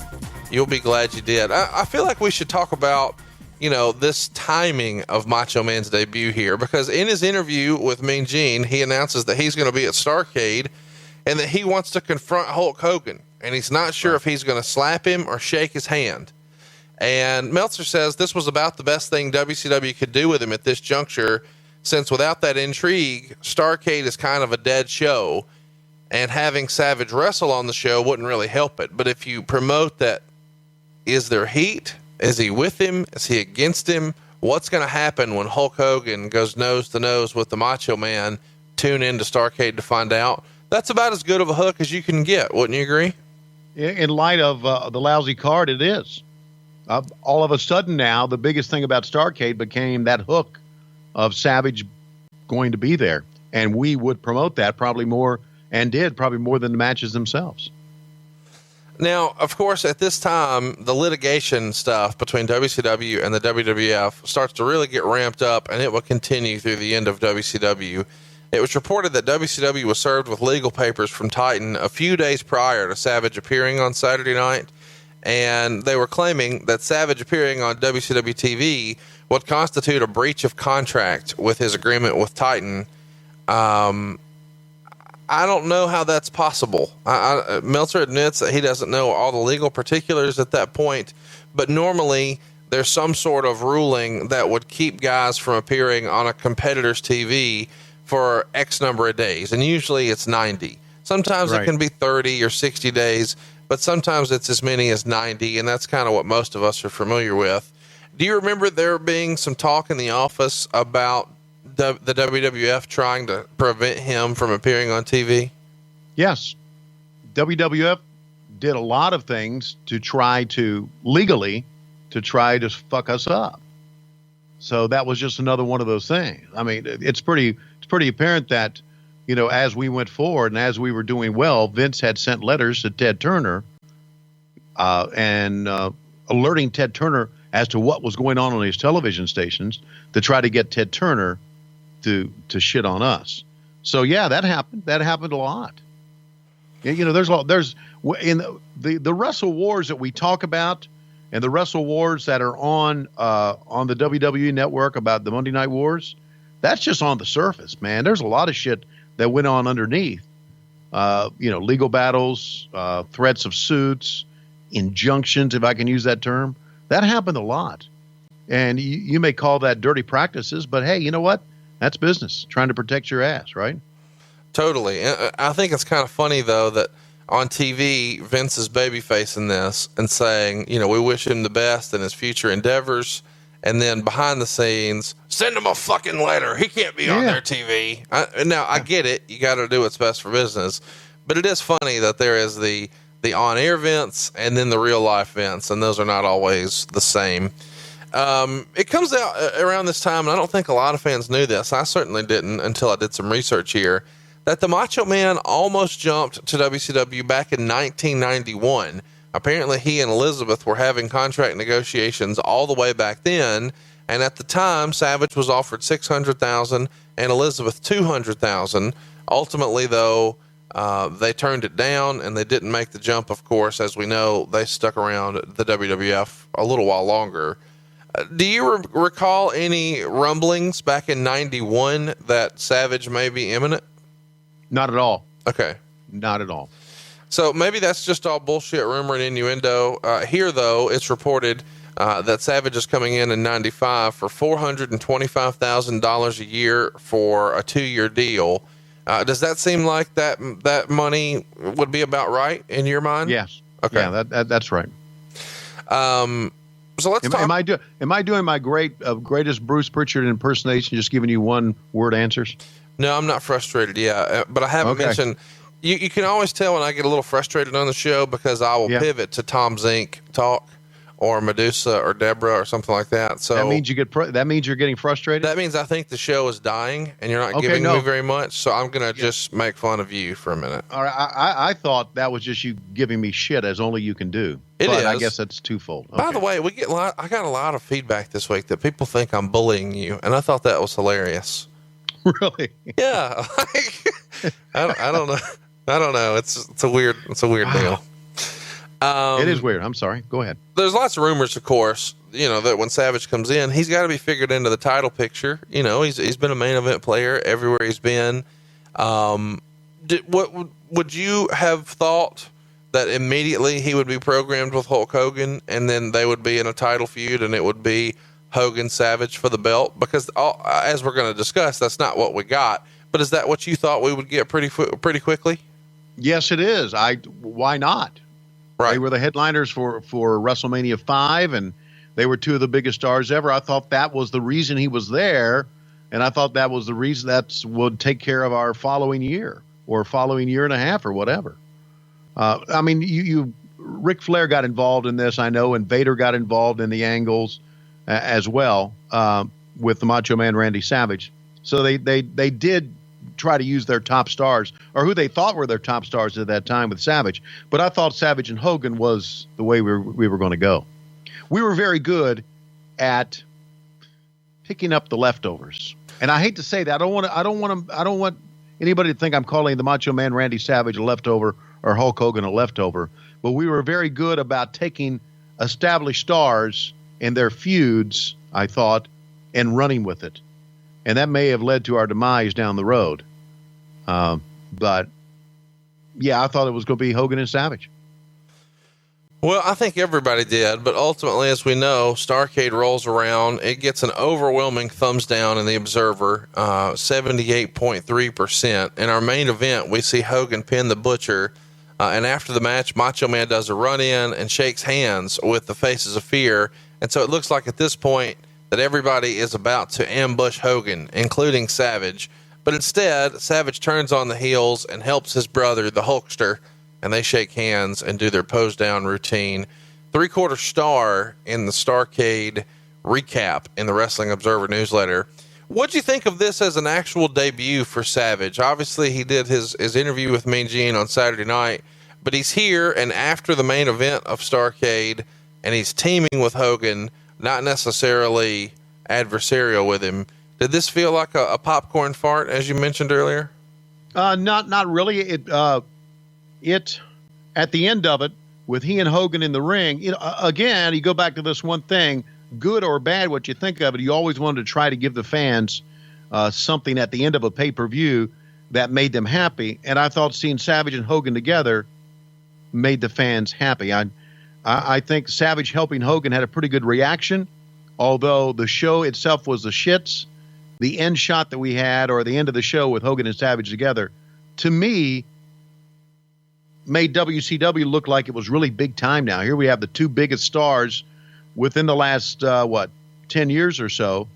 Speaker 3: You'll be glad you did. I feel like we should talk about, this timing of Macho Man's debut here, because in his interview with Mean Gene, he announces that he's going to be at Starrcade and that he wants to confront Hulk Hogan, and he's not sure if he's going to slap him or shake his hand. And Meltzer says this was about the best thing WCW could do with him at this juncture, since without that intrigue, Starrcade is kind of a dead show, and having Savage wrestle on the show wouldn't really help it. But if you promote that, is there heat? Is he with him? Is he against him? What's going to happen when Hulk Hogan goes nose to nose with the Macho Man? Tune in to Starrcade to find out. That's about as good of a hook as you can get. Wouldn't you agree?
Speaker 4: In light of the lousy card, it is. All of a sudden now, the biggest thing about Starrcade became that hook of Savage going to be there. And we would promote that probably more, and did probably more than the matches themselves.
Speaker 3: Now, of course, at this time, the litigation stuff between WCW and the WWF starts to really get ramped up, and it will continue through the end of WCW. It was reported that WCW was served with legal papers from Titan a few days prior to Savage appearing on Saturday night, and they were claiming that Savage appearing on WCW TV would constitute a breach of contract with his agreement with Titan. I don't know how that's possible. Meltzer admits that he doesn't know all the legal particulars at that point, but normally there's some sort of ruling that would keep guys from appearing on a competitor's TV for X number of days, and usually it's 90. Sometimes it can be 30 or 60 days, but sometimes it's as many as 90, and that's kind of what most of us are familiar with. Do you remember there being some talk in the office about the WWF trying to prevent him from appearing on TV?
Speaker 4: Yes. WWF did a lot of things to try to legally to try to fuck us up. So that was just another one of those things. I mean, it's pretty apparent that, as we went forward and as we were doing well, Vince had sent letters to Ted Turner and alerting Ted Turner as to what was going on his television stations to try to get Ted Turner to shit on us. So yeah, that happened. That happened a lot. There's in the Wrestle Wars that we talk about, and the Wrestle Wars that are on the WWE network about the Monday Night Wars. That's just on the surface, man. There's a lot of shit that went on underneath. Legal battles, threats of suits, injunctions, if I can use that term. That happened a lot. And you may call that dirty practices, but hey, you know what? That's business, trying to protect your ass, right?
Speaker 3: Totally. I think it's kind of funny, though, that on TV, Vince is babyfacing this and saying, we wish him the best in his future endeavors. And then behind the scenes, send him a fucking letter. He can't be on their TV. I get it. You got to do what's best for business. But it is funny that there is the on-air Vince and then the real-life Vince, and those are not always the same. It comes out around this time, and I don't think a lot of fans knew this. I certainly didn't until I did some research here, that the Macho Man almost jumped to WCW back in 1991 Apparently he and Elizabeth were having contract negotiations all the way back then. And at the time, Savage was offered $600,000 and Elizabeth $200,000. Ultimately, though, they turned it down and they didn't make the jump. Of course, as we know, they stuck around the WWF a little while longer. Do you recall any rumblings back in 91 that Savage may be imminent?
Speaker 4: Not at all.
Speaker 3: Okay.
Speaker 4: Not at all.
Speaker 3: So maybe that's just all bullshit, rumor, and innuendo. Here, though, it's reported that Savage is coming in 95 for $425,000 a year for a 2-year deal. Does that seem like that money would be about right in your mind?
Speaker 4: Yes.
Speaker 3: Okay.
Speaker 4: Yeah, that's right.
Speaker 3: So let's talk.
Speaker 4: Am I doing my greatest Bruce Pritchard impersonation, just giving you one word answers?
Speaker 3: No, I'm not frustrated. Yeah, but I haven't mentioned. You can always tell when I get a little frustrated on the show because I will pivot to Tom Zink talk or Medusa or Deborah or something like that. So
Speaker 4: that means that means you're getting frustrated.
Speaker 3: That means I think the show is dying and you're not giving me very much. So I'm gonna just make fun of you for a minute.
Speaker 4: All right, I thought that was just you giving me shit as only you can do.
Speaker 3: It
Speaker 4: but
Speaker 3: is.
Speaker 4: I guess that's twofold. Okay.
Speaker 3: By the way, I got a lot of feedback this week that people think I'm bullying you, and I thought that was hilarious.
Speaker 4: Really?
Speaker 3: Yeah. I don't know. I don't know. It's a weird deal.
Speaker 4: It is weird. I'm sorry. Go ahead.
Speaker 3: There's lots of rumors, of course, that when Savage comes in, he's got to be figured into the title picture. He's been a main event player everywhere he's been. Would you have thought that immediately he would be programmed with Hulk Hogan and then they would be in a title feud and it would be Hogan Savage for the belt? Because as we're going to discuss, that's not what we got. But is that what you thought we would get pretty quickly?
Speaker 4: Yes, it is. Why not?
Speaker 3: Right.
Speaker 4: They were the headliners for WrestleMania 5, and they were two of the biggest stars ever. I thought that was the reason he was there, and I thought that was the reason that would take care of our following year or following year and a half or whatever. I mean, Ric Flair got involved in this, I know, and Vader got involved in the angles as well with the Macho Man Randy Savage. So they did try to use their top stars, or who they thought were their top stars at that time with Savage. But I thought Savage and Hogan was the way we were going to go. We were very good at picking up the leftovers. And I hate to say that. I don't want anybody to think I'm calling the Macho Man Randy Savage a leftover or Hulk Hogan a leftover. But we were very good about taking established stars and their feuds, I thought, and running with it. And that may have led to our demise down the road. But, yeah, I thought it was going to be Hogan and Savage.
Speaker 3: Well, I think everybody did. But ultimately, as we know, Starrcade rolls around. It gets an overwhelming thumbs down in the Observer, 78.3%. In our main event, we see Hogan pin the Butcher. And after the match, Macho Man does a run-in and shakes hands with the Faces of Fear. And so it looks like at this point that everybody is about to ambush Hogan, including Savage. But instead, Savage turns on the heels and helps his brother, the Hulkster, and they shake hands and do their pose-down routine. 3/4 star in the Starrcade recap in the Wrestling Observer newsletter. What'd you think of this as an actual debut for Savage? Obviously, he did his interview with Mean Gene on Saturday night, but he's here and after the main event of Starrcade, and he's teaming with Hogan, not necessarily adversarial with him. Did this feel like a popcorn fart, as you mentioned earlier?
Speaker 4: Not really. It at the end of it, with he and Hogan in the ring, again, you go back to this one thing, good or bad, what you think of it, you always wanted to try to give the fans something at the end of a pay-per-view that made them happy. And I thought seeing Savage and Hogan together made the fans happy. I think Savage helping Hogan had a pretty good reaction, although the show itself was the shits. The end shot that we had, or the end of the show with Hogan and Savage together, to me, made WCW look like it was really big time now. Here we have the two biggest stars within the last, 10 years or so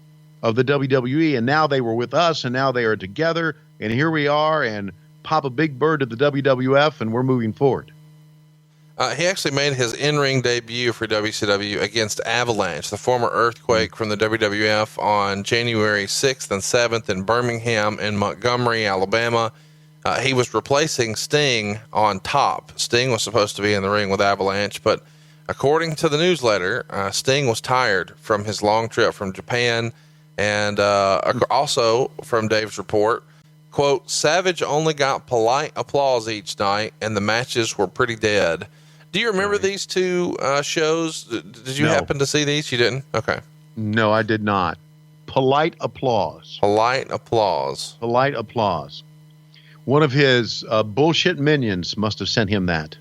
Speaker 4: of the WWE, and now they were with us, and now they are together, and here we are, and pop a big bird to the WWF, and we're moving forward.
Speaker 3: He actually made his in-ring debut for WCW against Avalanche, the former Earthquake from the WWF, on January 6th and 7th in Birmingham and Montgomery, Alabama. he was replacing Sting on top. Sting was supposed to be in the ring with Avalanche, but according to the newsletter, Sting was tired from his long trip from Japan, and also from Dave's report, quote, Savage only got polite applause each night, and the matches were pretty dead. Do you remember these two shows? Did you happen to see these? You didn't? Okay.
Speaker 4: No, I did not. Polite applause.
Speaker 3: Polite applause.
Speaker 4: Polite applause. One of his bullshit minions must have sent him that.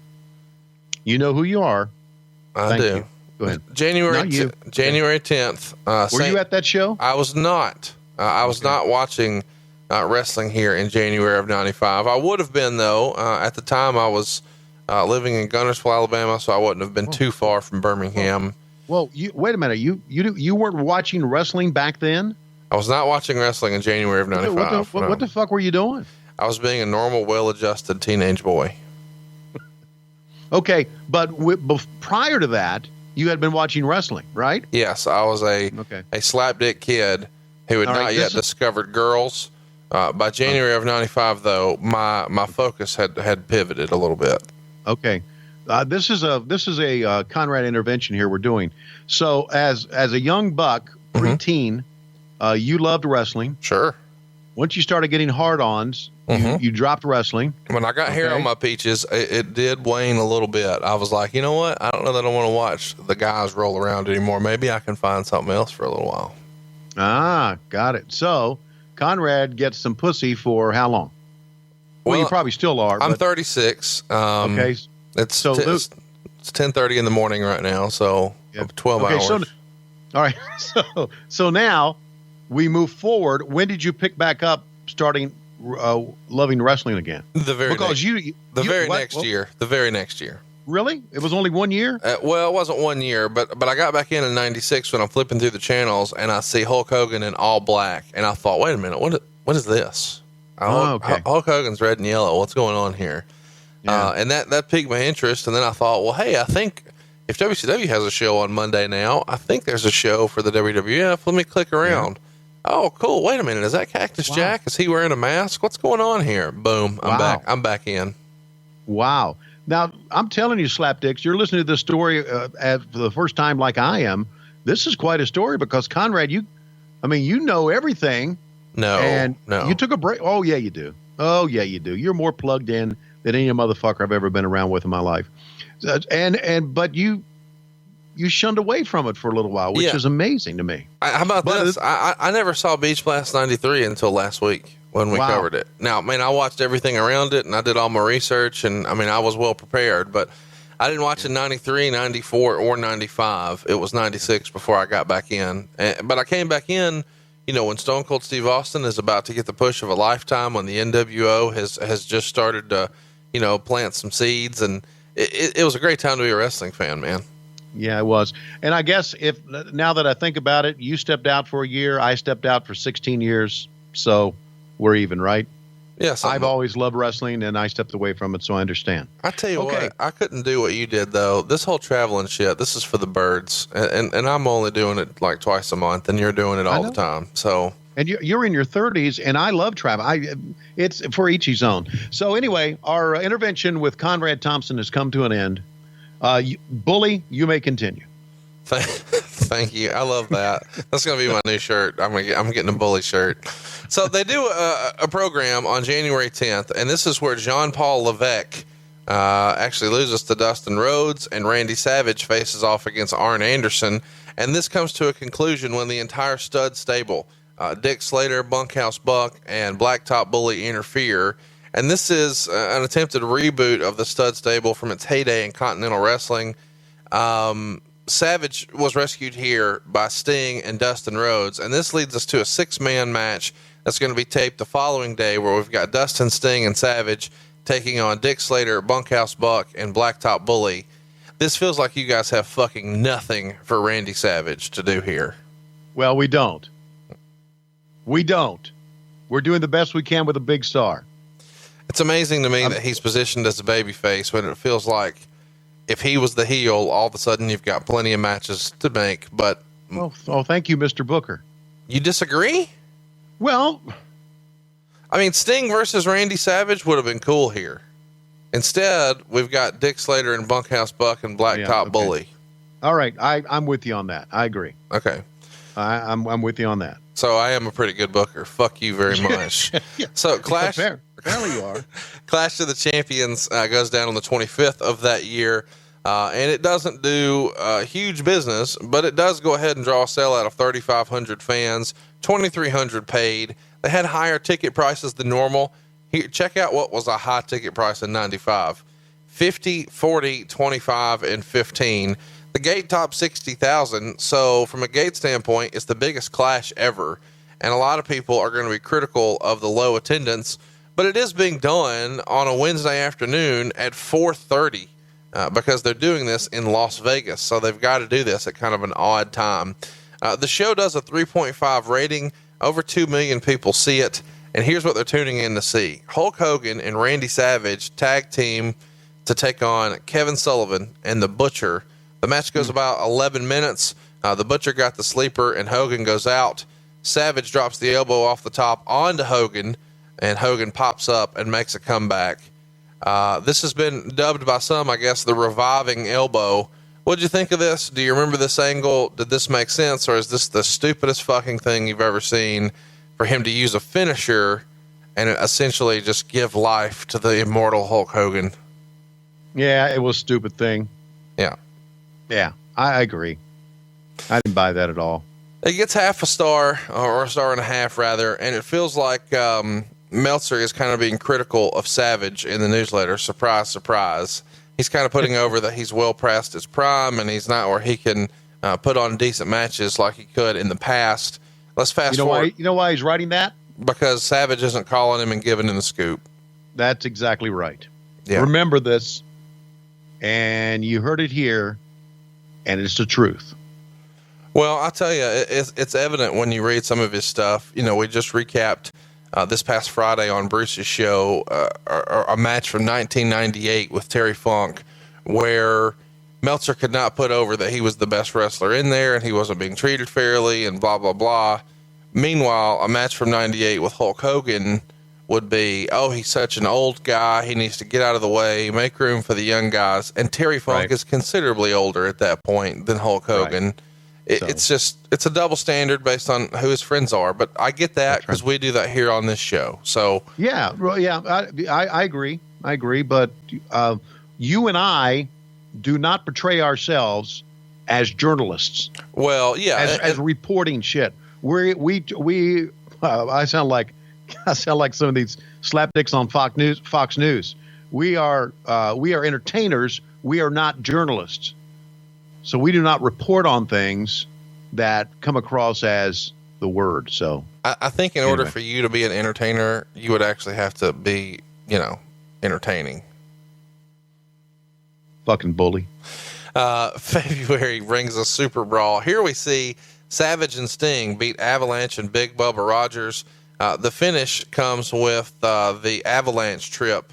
Speaker 4: You know who you are.
Speaker 3: I do.
Speaker 4: You. Go ahead.
Speaker 3: January 10th.
Speaker 4: Were you at that show?
Speaker 3: I was not. I was not watching wrestling here in January of 95. I would have been, though. At the time, I was living in Gunnersville, Alabama, so I wouldn't have been too far from Birmingham.
Speaker 4: Well, wait a minute. You weren't watching wrestling back then?
Speaker 3: I was not watching wrestling in January of 95.
Speaker 4: What the fuck were you doing?
Speaker 3: I was being a normal, well-adjusted teenage boy.
Speaker 4: Okay, but prior to that, you had been watching wrestling, right?
Speaker 3: Yes, I was a slapdick kid who had not yet discovered girls. By January of 95, though, my focus had pivoted a little bit.
Speaker 4: Okay. This is a Conrad intervention here we're doing. So as a young buck, preteen, you loved wrestling.
Speaker 3: Sure.
Speaker 4: Once you started getting hard-ons, you dropped wrestling.
Speaker 3: When I got hair on my peaches, it did wane a little bit. I was like, you know what? I don't know that I want to watch the guys roll around anymore. Maybe I can find something else for a little while. Ah,
Speaker 4: got it. So Conrad gets some pussy for how long? Well, you probably still are.
Speaker 3: I'm 36.
Speaker 4: Okay.
Speaker 3: It's 10:30 in the morning right now, so 12 hours.
Speaker 4: So, all right. So now we move forward. When did you pick back up starting loving wrestling again?
Speaker 3: The very next year.
Speaker 4: Really? It was only 1 year?
Speaker 3: Well, it wasn't 1 year, but I got back in 96 when I'm flipping through the channels and I see Hulk Hogan in all black, and I thought, wait a minute, what is this? Hulk Hogan's red and yellow. What's going on here? Yeah. And that piqued my interest. And then I thought, well, hey, I think if WCW has a show on Monday now, I think there's a show for the WWF. Let me click around. Yeah. Oh, cool. Wait a minute. Is that Cactus Jack? Is he wearing a mask? What's going on here? Boom. I'm back. I'm back in.
Speaker 4: Wow. Now, I'm telling you, Slapdicks, you're listening to this story for the first time like I am. This is quite a story because, Conrad, you know everything.
Speaker 3: No.
Speaker 4: You took a break. Oh, yeah, you do. You're more plugged in than any motherfucker I've ever been around with in my life. But you shunned away from it for a little while, which is amazing to me.
Speaker 3: How about this? I never saw Beach Blast 93 until last week when we covered it. Now, I watched everything around it and I did all my research and I was well prepared, but I didn't watch it 93, 94 or 95. It was 96 before I got back in. But I came back in, when Stone Cold Steve Austin is about to get the push of a lifetime, when the NWO has just started to, plant some seeds, and it was a great time to be a wrestling fan, man.
Speaker 4: Yeah, it was. And I guess now that I think about it, you stepped out for a year, I stepped out for 16 years, so we're even, right?
Speaker 3: Yes.
Speaker 4: I've always loved wrestling, and I stepped away from it, so I understand.
Speaker 3: I tell you what, I couldn't do what you did, though. This whole traveling shit, this is for the birds, and I'm only doing it like twice a month, and you're doing it all the time, so...
Speaker 4: And you're in your 30s, and I love travel. It's for each his own. So anyway, our intervention with Conrad Thompson has come to an end. Bully, you may continue.
Speaker 3: Thank you. I love that. That's going to be my new shirt. I'm getting a Bully shirt. So they do a program on January 10th, and this is where Jean-Paul Levesque actually loses to Dustin Rhodes, and Randy Savage faces off against Arn Anderson. And this comes to a conclusion when the entire stud stable, Dick Slater, Bunkhouse Buck, and Blacktop Bully interfere. And this is an attempted reboot of the stud stable from its heyday in Continental Wrestling. Savage was rescued here by Sting and Dustin Rhodes. And this leads us to a 6-man match that's going to be taped the following day, where we've got Dustin, Sting, and Savage taking on Dick Slater, Bunkhouse Buck, and Blacktop Bully. This feels like you guys have fucking nothing for Randy Savage to do here.
Speaker 4: Well, we don't. We're doing the best we can with a big star.
Speaker 3: It's amazing to me that he's positioned as a babyface when it feels like if he was the heel, all of a sudden you've got plenty of matches to make. But
Speaker 4: thank you, Mr. Booker.
Speaker 3: You disagree?
Speaker 4: Well,
Speaker 3: I mean, Sting versus Randy Savage would have been cool here. Instead, we've got Dick Slater and Bunkhouse Buck and Blacktop Bully.
Speaker 4: All right. I'm with you on that. I agree.
Speaker 3: Okay.
Speaker 4: I'm with you on that.
Speaker 3: So I am a pretty good booker. Fuck you very much. So Clash.
Speaker 4: Apparently you are.
Speaker 3: Clash of the Champions goes down on the 25th of that year. And it doesn't do huge business, but it does go ahead and draw a sellout of 3,500 fans, 2,300 paid. They had higher ticket prices than normal. Here, check out what was a high ticket price in 95. 50, 40, 25, and 15. The gate topped 60,000. So from a gate standpoint, it's the biggest Clash ever. And a lot of people are going to be critical of the low attendance, but it is being done on a Wednesday afternoon at 4:30. Because they're doing this in Las Vegas. So they've got to do this at kind of an odd time. The show does a 3.5 rating. Over 2 million people see it. And here's what they're tuning in to see. Hulk Hogan and Randy Savage tag team to take on Kevin Sullivan and the Butcher. The match goes about 11 minutes. The Butcher got the sleeper and Hogan goes out. Savage drops the elbow off the top onto Hogan, and Hogan pops up and makes a comeback. This has been dubbed by some, I guess, the reviving elbow. What'd you think of this? Do you remember this angle? Did this make sense? Or is this the stupidest fucking thing you've ever seen for him to use a finisher and essentially just give life to the immortal Hulk Hogan?
Speaker 4: Yeah, it was a stupid thing.
Speaker 3: Yeah.
Speaker 4: Yeah, I agree. I didn't buy that at all.
Speaker 3: It gets half a star, or a star and a half rather. And it feels like, Meltzer is kind of being critical of Savage in the newsletter. Surprise, surprise. He's kind of putting over that he's well past his prime and he's not where he can put on decent matches like he could in the past. Let's fast forward.
Speaker 4: You know why he's writing that?
Speaker 3: Because Savage isn't calling him and giving him the scoop.
Speaker 4: That's exactly right.
Speaker 3: Yeah.
Speaker 4: Remember this, and you heard it here, and it's the truth.
Speaker 3: Well, I'll tell you, it's evident when you read some of his stuff. You know, we just recapped this past Friday on Bruce's show, a match from 1998 with Terry Funk, where Meltzer could not put over that he was the best wrestler in there and he wasn't being treated fairly and blah, blah, blah. Meanwhile, a match from 98 with Hulk Hogan would be, oh, he's such an old guy. He needs to get out of the way, make room for the young guys. And Terry Funk is considerably older at that point than Hulk Hogan. Right. It's a double standard based on who his friends are, but I get that because we do that here on this show. So
Speaker 4: yeah, I agree. But you and I do not portray ourselves as journalists.
Speaker 3: Well, yeah,
Speaker 4: as reporting shit. I sound like some of these slapdicks on Fox News. We are entertainers. We are not journalists. So we do not report on things that come across as the word. So
Speaker 3: I think in order for you to be an entertainer, you would actually have to be, entertaining.
Speaker 4: Fucking bully.
Speaker 3: February brings a Super Brawl. Here we see Savage and Sting beat Avalanche and Big Bubba Rogers. The finish comes with the Avalanche trip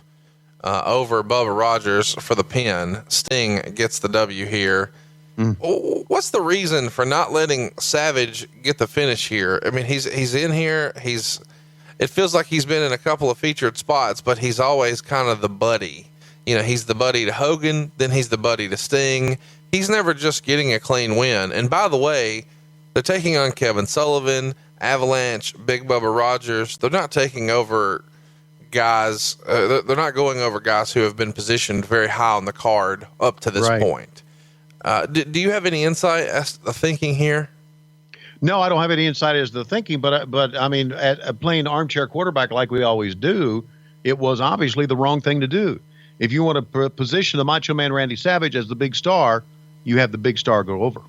Speaker 3: over Bubba Rogers for the pin. Sting gets the W here. What's the reason for not letting Savage get the finish here? I mean, he's in here. It feels like he's been in a couple of featured spots, but he's always kind of the buddy. He's the buddy to Hogan, then he's the buddy to Sting. He's never just getting a clean win. And by the way, they're taking on Kevin Sullivan, Avalanche, Big Bubba Rogers. They're not taking over guys. They're not going over guys who have been positioned very high on the card up to this point. Do you have any insight as to the thinking here?
Speaker 4: No, I don't have any insight as to the thinking, but I mean, at playing armchair quarterback like we always do, it was obviously the wrong thing to do. If you want to position the Macho Man Randy Savage as the big star, you have the big star go over,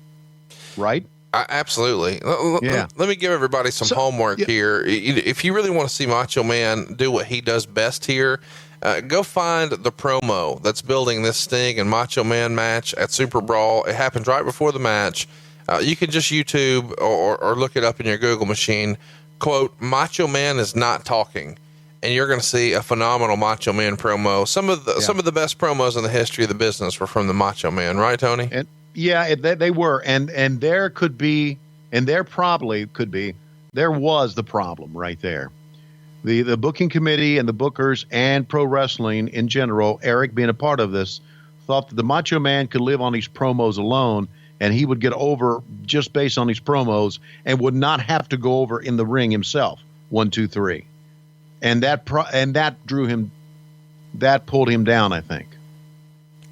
Speaker 4: right?
Speaker 3: Absolutely. Let me give everybody some homework here. If you really want to see Macho Man do what he does best here, go find the promo that's building this Sting and Macho Man match at Super Brawl. It happens right before the match. You can just YouTube or look it up in your Google machine. Quote, Macho Man is not talking. And you're going to see a phenomenal Macho Man promo. Some of the best promos in the history of the business were from the Macho Man, right, Tony?
Speaker 4: They were. And there could be, and there probably could be, there was the problem right there. The booking committee and the bookers and pro wrestling in general, Eric being a part of this, thought that the Macho Man could live on these promos alone, and he would get over just based on these promos and would not have to go over in the ring himself. 1, 2, 3. And that pulled him down, I think.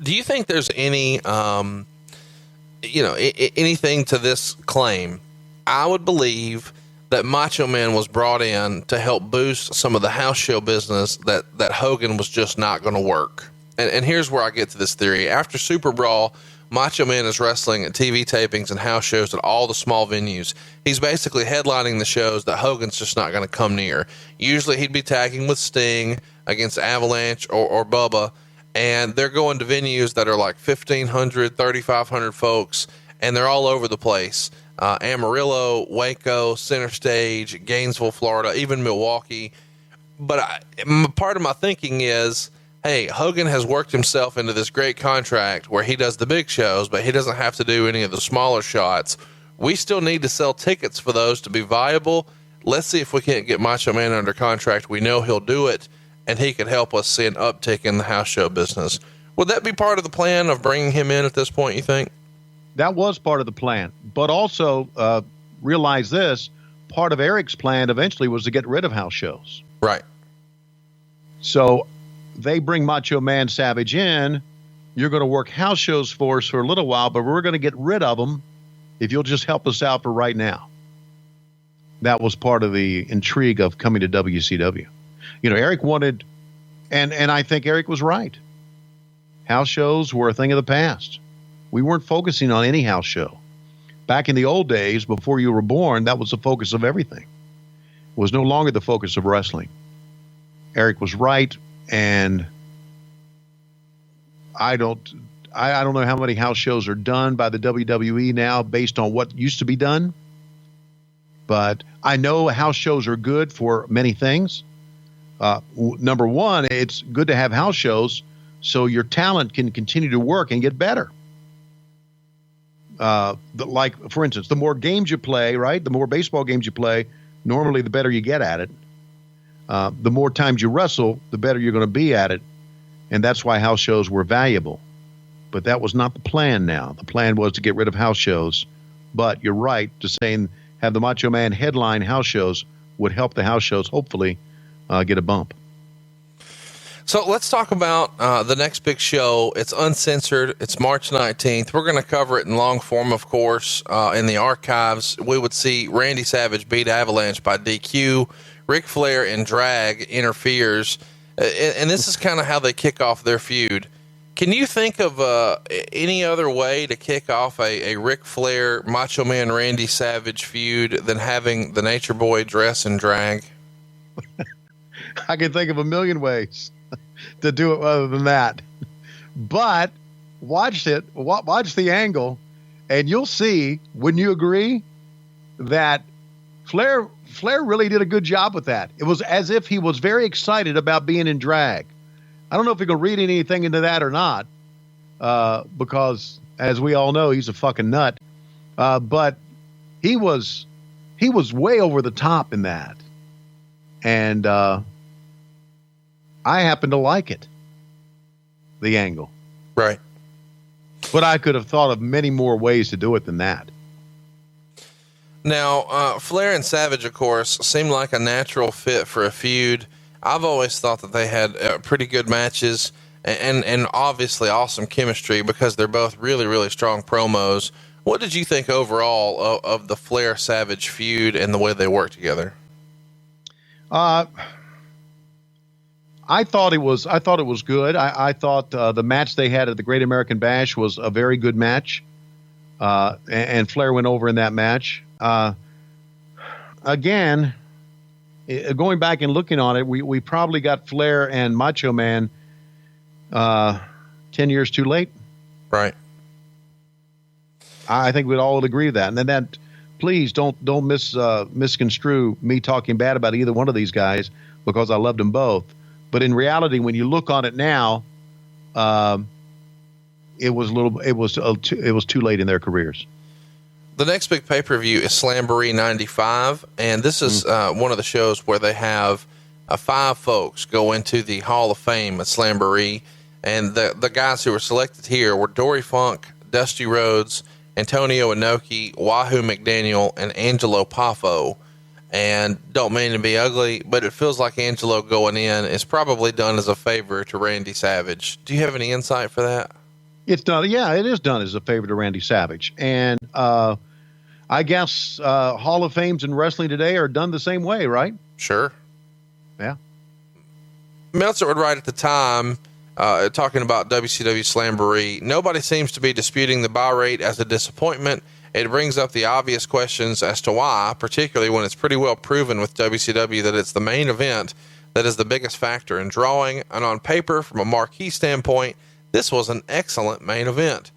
Speaker 3: Do you think there's any, anything to this claim? I would believe that Macho Man was brought in to help boost some of the house show business that Hogan was just not going to work. And here's where I get to this theory. After Super Brawl, Macho Man is wrestling at TV tapings and house shows at all the small venues. He's basically headlining the shows that Hogan's just not going to come near. Usually he'd be tagging with Sting against Avalanche or Bubba, and they're going to venues that are like 1,500, 3,500 folks, and they're all over the place. Amarillo, Waco, Center Stage, Gainesville, Florida, even Milwaukee. But part of my thinking is, hey, Hogan has worked himself into this great contract where he does the big shows, but he doesn't have to do any of the smaller shots. We still need to sell tickets for those to be viable. Let's see if we can't get Macho Man under contract. We know he'll do it, and he could help us see an uptick in the house show business. Would that be part of the plan of bringing him in at this point, you think?
Speaker 4: That was part of the plan. But also realize this, part of Eric's plan eventually was to get rid of house shows.
Speaker 3: Right.
Speaker 4: So they bring Macho Man Savage in. You're going to work house shows for us for a little while, but we're going to get rid of them if you'll just help us out for right now. That was part of the intrigue of coming to WCW. Eric wanted, and I think Eric was right. House shows were a thing of the past. We weren't focusing on any house show. Back in the old days, before you were born, that was the focus of everything. It was no longer the focus of wrestling. Eric was right, and I don't know how many house shows are done by the WWE now based on what used to be done. But I know house shows are good for many things. Number one, it's good to have house shows so your talent can continue to work and get better. Like, for instance, the more games you play, right? The more baseball games you play, normally the better you get at it. The more times you wrestle, the better you're going to be at it. And that's why house shows were valuable. But that was not the plan now. The plan was to get rid of house shows. But you're right to saying have the Macho Man headline house shows would help the house shows hopefully get a bump.
Speaker 3: So let's talk about the next big show. It's uncensored. It's March 19th. We're going to cover it in long form, of course, in the archives. We would see Randy Savage beat Avalanche by DQ. Ric Flair in drag interferes. And this is kind of how they kick off their feud. Can you think of any other way to kick off a Ric Flair, Macho Man, Randy Savage feud than having the Nature Boy dress and drag?
Speaker 4: I can think of a million ways to do it other than that. But watch the angle, and you'll see, wouldn't you agree, that Flair really did a good job with that. It was as if he was very excited about being in drag. I don't know if you can read anything into that or not, because as we all know, he's a fucking nut. But he was way over the top in that. And I happen to like it, the angle.
Speaker 3: Right.
Speaker 4: But I could have thought of many more ways to do it than that.
Speaker 3: Now, Flair and Savage, of course, seemed like a natural fit for a feud. I've always thought that they had pretty good matches and obviously awesome chemistry because they're both really, really strong promos. What did you think overall of the Flair Savage feud and the way they work together?
Speaker 4: I thought it was good. I thought the match they had at the Great American Bash was a very good match. And Flair went over in that match. Again, going back and looking on it, we probably got Flair and Macho Man 10 years too late.
Speaker 3: Right.
Speaker 4: I think we'd all agree with that. And then that, please don't misconstrue me talking bad about either one of these guys because I loved them both. But in reality, when you look on it now, it was too late in their careers.
Speaker 3: The next big pay-per-view is Slamboree 95, and this is one of the shows where they have 5 folks go into the Hall of Fame at Slamboree, and the guys who were selected here were Dory Funk, Dusty Rhodes, Antonio Inoki, Wahoo McDaniel, and Angelo Poffo. And don't mean to be ugly, but it feels like Angelo going in is probably done as a favor to Randy Savage. Do you have any insight for that?
Speaker 4: It's done. Yeah, it is done as a favor to Randy Savage. And I guess Hall of Fames in wrestling today are done the same way, right?
Speaker 3: Sure.
Speaker 4: Yeah.
Speaker 3: Meltzer would write at the time, talking about WCW Slamboree, nobody seems to be disputing the buy rate as a disappointment. It brings up the obvious questions as to why, particularly when it's pretty well proven with WCW that it's the main event that is the biggest factor in drawing. And on paper, from a marquee standpoint, this was an excellent main event.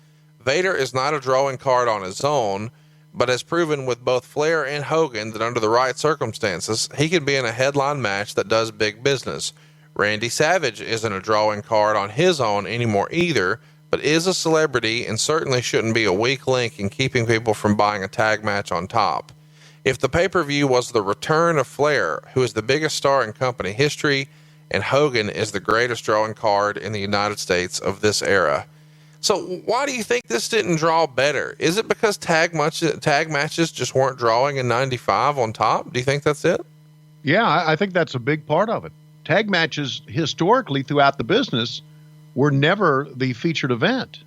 Speaker 3: Vader is not a drawing card on his own, but has proven with both Flair and Hogan that under the right circumstances, he can be in a headline match that does big business. Randy Savage isn't a drawing card on his own anymore either, but is a celebrity and certainly shouldn't be a weak link in keeping people from buying a tag match on top. If the pay-per-view was the return of Flair, who is the biggest star in company history, and Hogan is the greatest drawing card in the United States of this era. So why do you think this didn't draw better? Is it because tag matches just weren't drawing in 95 on top? Do you think that's it?
Speaker 4: Yeah, I think that's a big part of it. Tag matches historically throughout the business were never the featured event.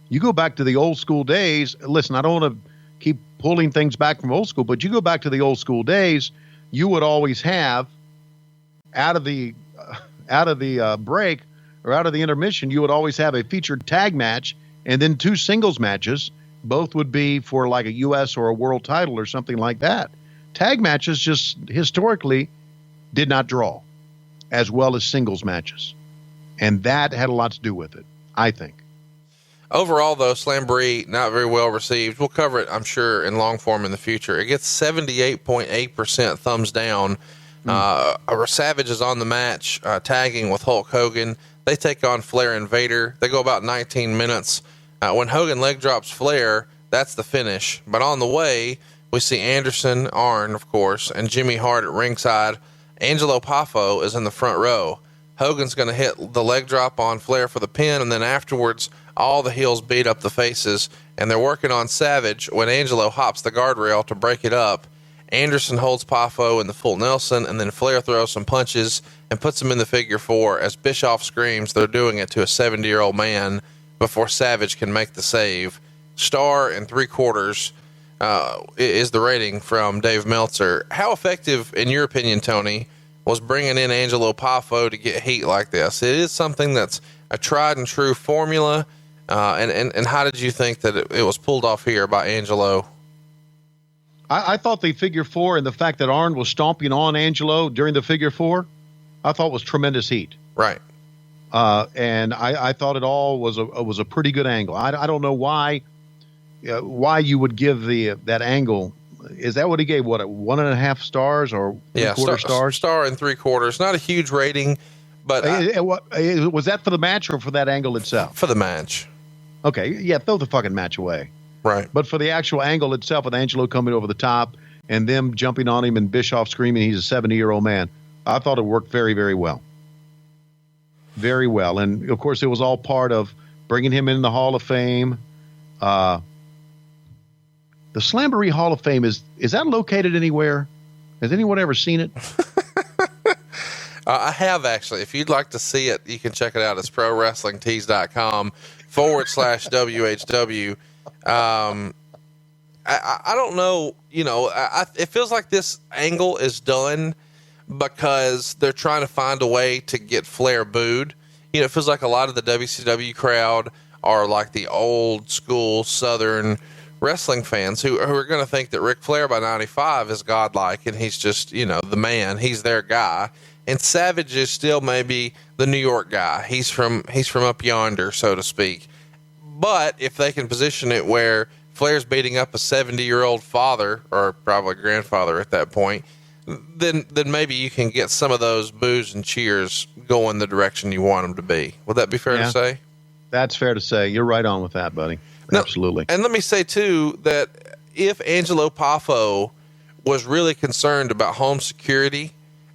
Speaker 4: You go back to the old school days. Listen, I don't want to keep pulling things back from old school, but you go back to the old school days, you would always have out of the break or out of the intermission, you would always have a featured tag match and then 2 singles matches. Both would be for like a U.S. or a world title or something like that. Tag matches just historically did not draw as well as singles matches. And that had a lot to do with it, I think.
Speaker 3: Overall, though, Slamboree, not very well received. We'll cover it, I'm sure, in long form in the future. It gets 78.8% thumbs down. Savage is on the match, tagging with Hulk Hogan. They take on Flair and Vader. They go about 19 minutes. When Hogan leg drops Flair, that's the finish. But on the way, we see Anderson, Arn, of course, and Jimmy Hart at ringside. Angelo Poffo is in the front row. Hogan's going to hit the leg drop on Flair for the pin, and then afterwards, all the heels beat up the faces, and they're working on Savage when Angelo hops the guardrail to break it up. Anderson holds Poffo in the full Nelson, and then Flair throws some punches and puts him in the figure 4 as Bischoff screams they're doing it to a 70-year-old man before Savage can make the save. Star and 3/4 is the rating from Dave Meltzer. How effective, in your opinion, Tony, was bringing in Angelo Poffo to get heat like this? It is something that's a tried and true formula. And how did you think that it was pulled off here by Angelo?
Speaker 4: I thought the figure 4 and the fact that Arn was stomping on Angelo during the figure 4, I thought was tremendous heat.
Speaker 3: Right.
Speaker 4: And I thought it all was a pretty good angle. I don't know why you would give that angle. Is that what he gave? What, 1.5 stars or 3/4 stars?
Speaker 3: Star and 3/4. Not a huge rating, but
Speaker 4: was that for the match or for that angle itself?
Speaker 3: For the match.
Speaker 4: Okay, yeah, throw the fucking match away.
Speaker 3: Right.
Speaker 4: But for the actual angle itself, with Angelo coming over the top and them jumping on him and Bischoff screaming he's a 70-year-old man, I thought it worked very, very well. Very well. And, of course, it was all part of bringing him in the Hall of Fame. The Slamboree Hall of Fame, is that located anywhere? Has anyone ever seen it?
Speaker 3: I have, actually. If you'd like to see it, you can check it out. It's prowrestlingtees.com/WHW. I don't know, it feels like this angle is done because they're trying to find a way to get Flair booed. It feels like a lot of the WCW crowd are like the old school Southern wrestling fans who are going to think that Ric Flair by 95 is godlike and he's just, the man. He's their guy. And Savage is still maybe the New York guy. He's from up yonder, so to speak. But if they can position it where Flair's beating up a 70-year-old father, or probably grandfather at that point, then maybe you can get some of those boos and cheers going the direction you want them to be. Would that be fair to say?
Speaker 4: That's fair to say. You're right on with that, buddy.
Speaker 3: Now,
Speaker 4: absolutely.
Speaker 3: And let me say, too, that if Angelo Poffo was really concerned about home security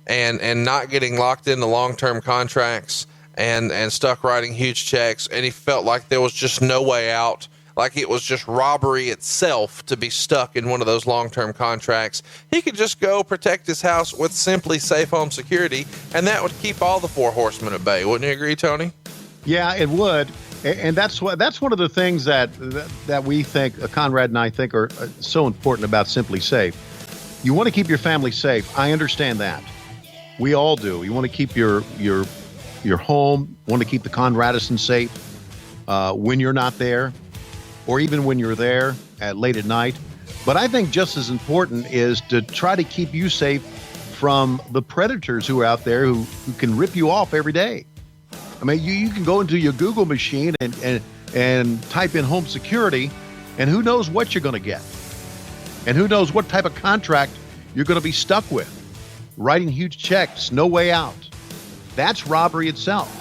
Speaker 3: and not getting locked into long-term contracts and stuck writing huge checks. And he felt like there was just no way out. Like it was just robbery itself to be stuck in one of those long-term contracts. He could just go protect his house with Simply Safe Home Security, and that would keep all the four horsemen at bay. Wouldn't you agree, Tony?
Speaker 4: Yeah, it would. And that's one of the things that we think, Conrad and I think, are so important about Simply Safe. You want to keep your family safe. I understand that. We all do. You want to keep your home, want to keep the Conradison safe when you're not there, or even when you're there late at night. But I think just as important is to try to keep you safe from the predators who are out there who can rip you off every day. I mean, you can go into your Google machine and type in home security, and who knows what you're going to get. And who knows what type of contract you're going to be stuck with. Writing huge checks, no way out. That's robbery itself.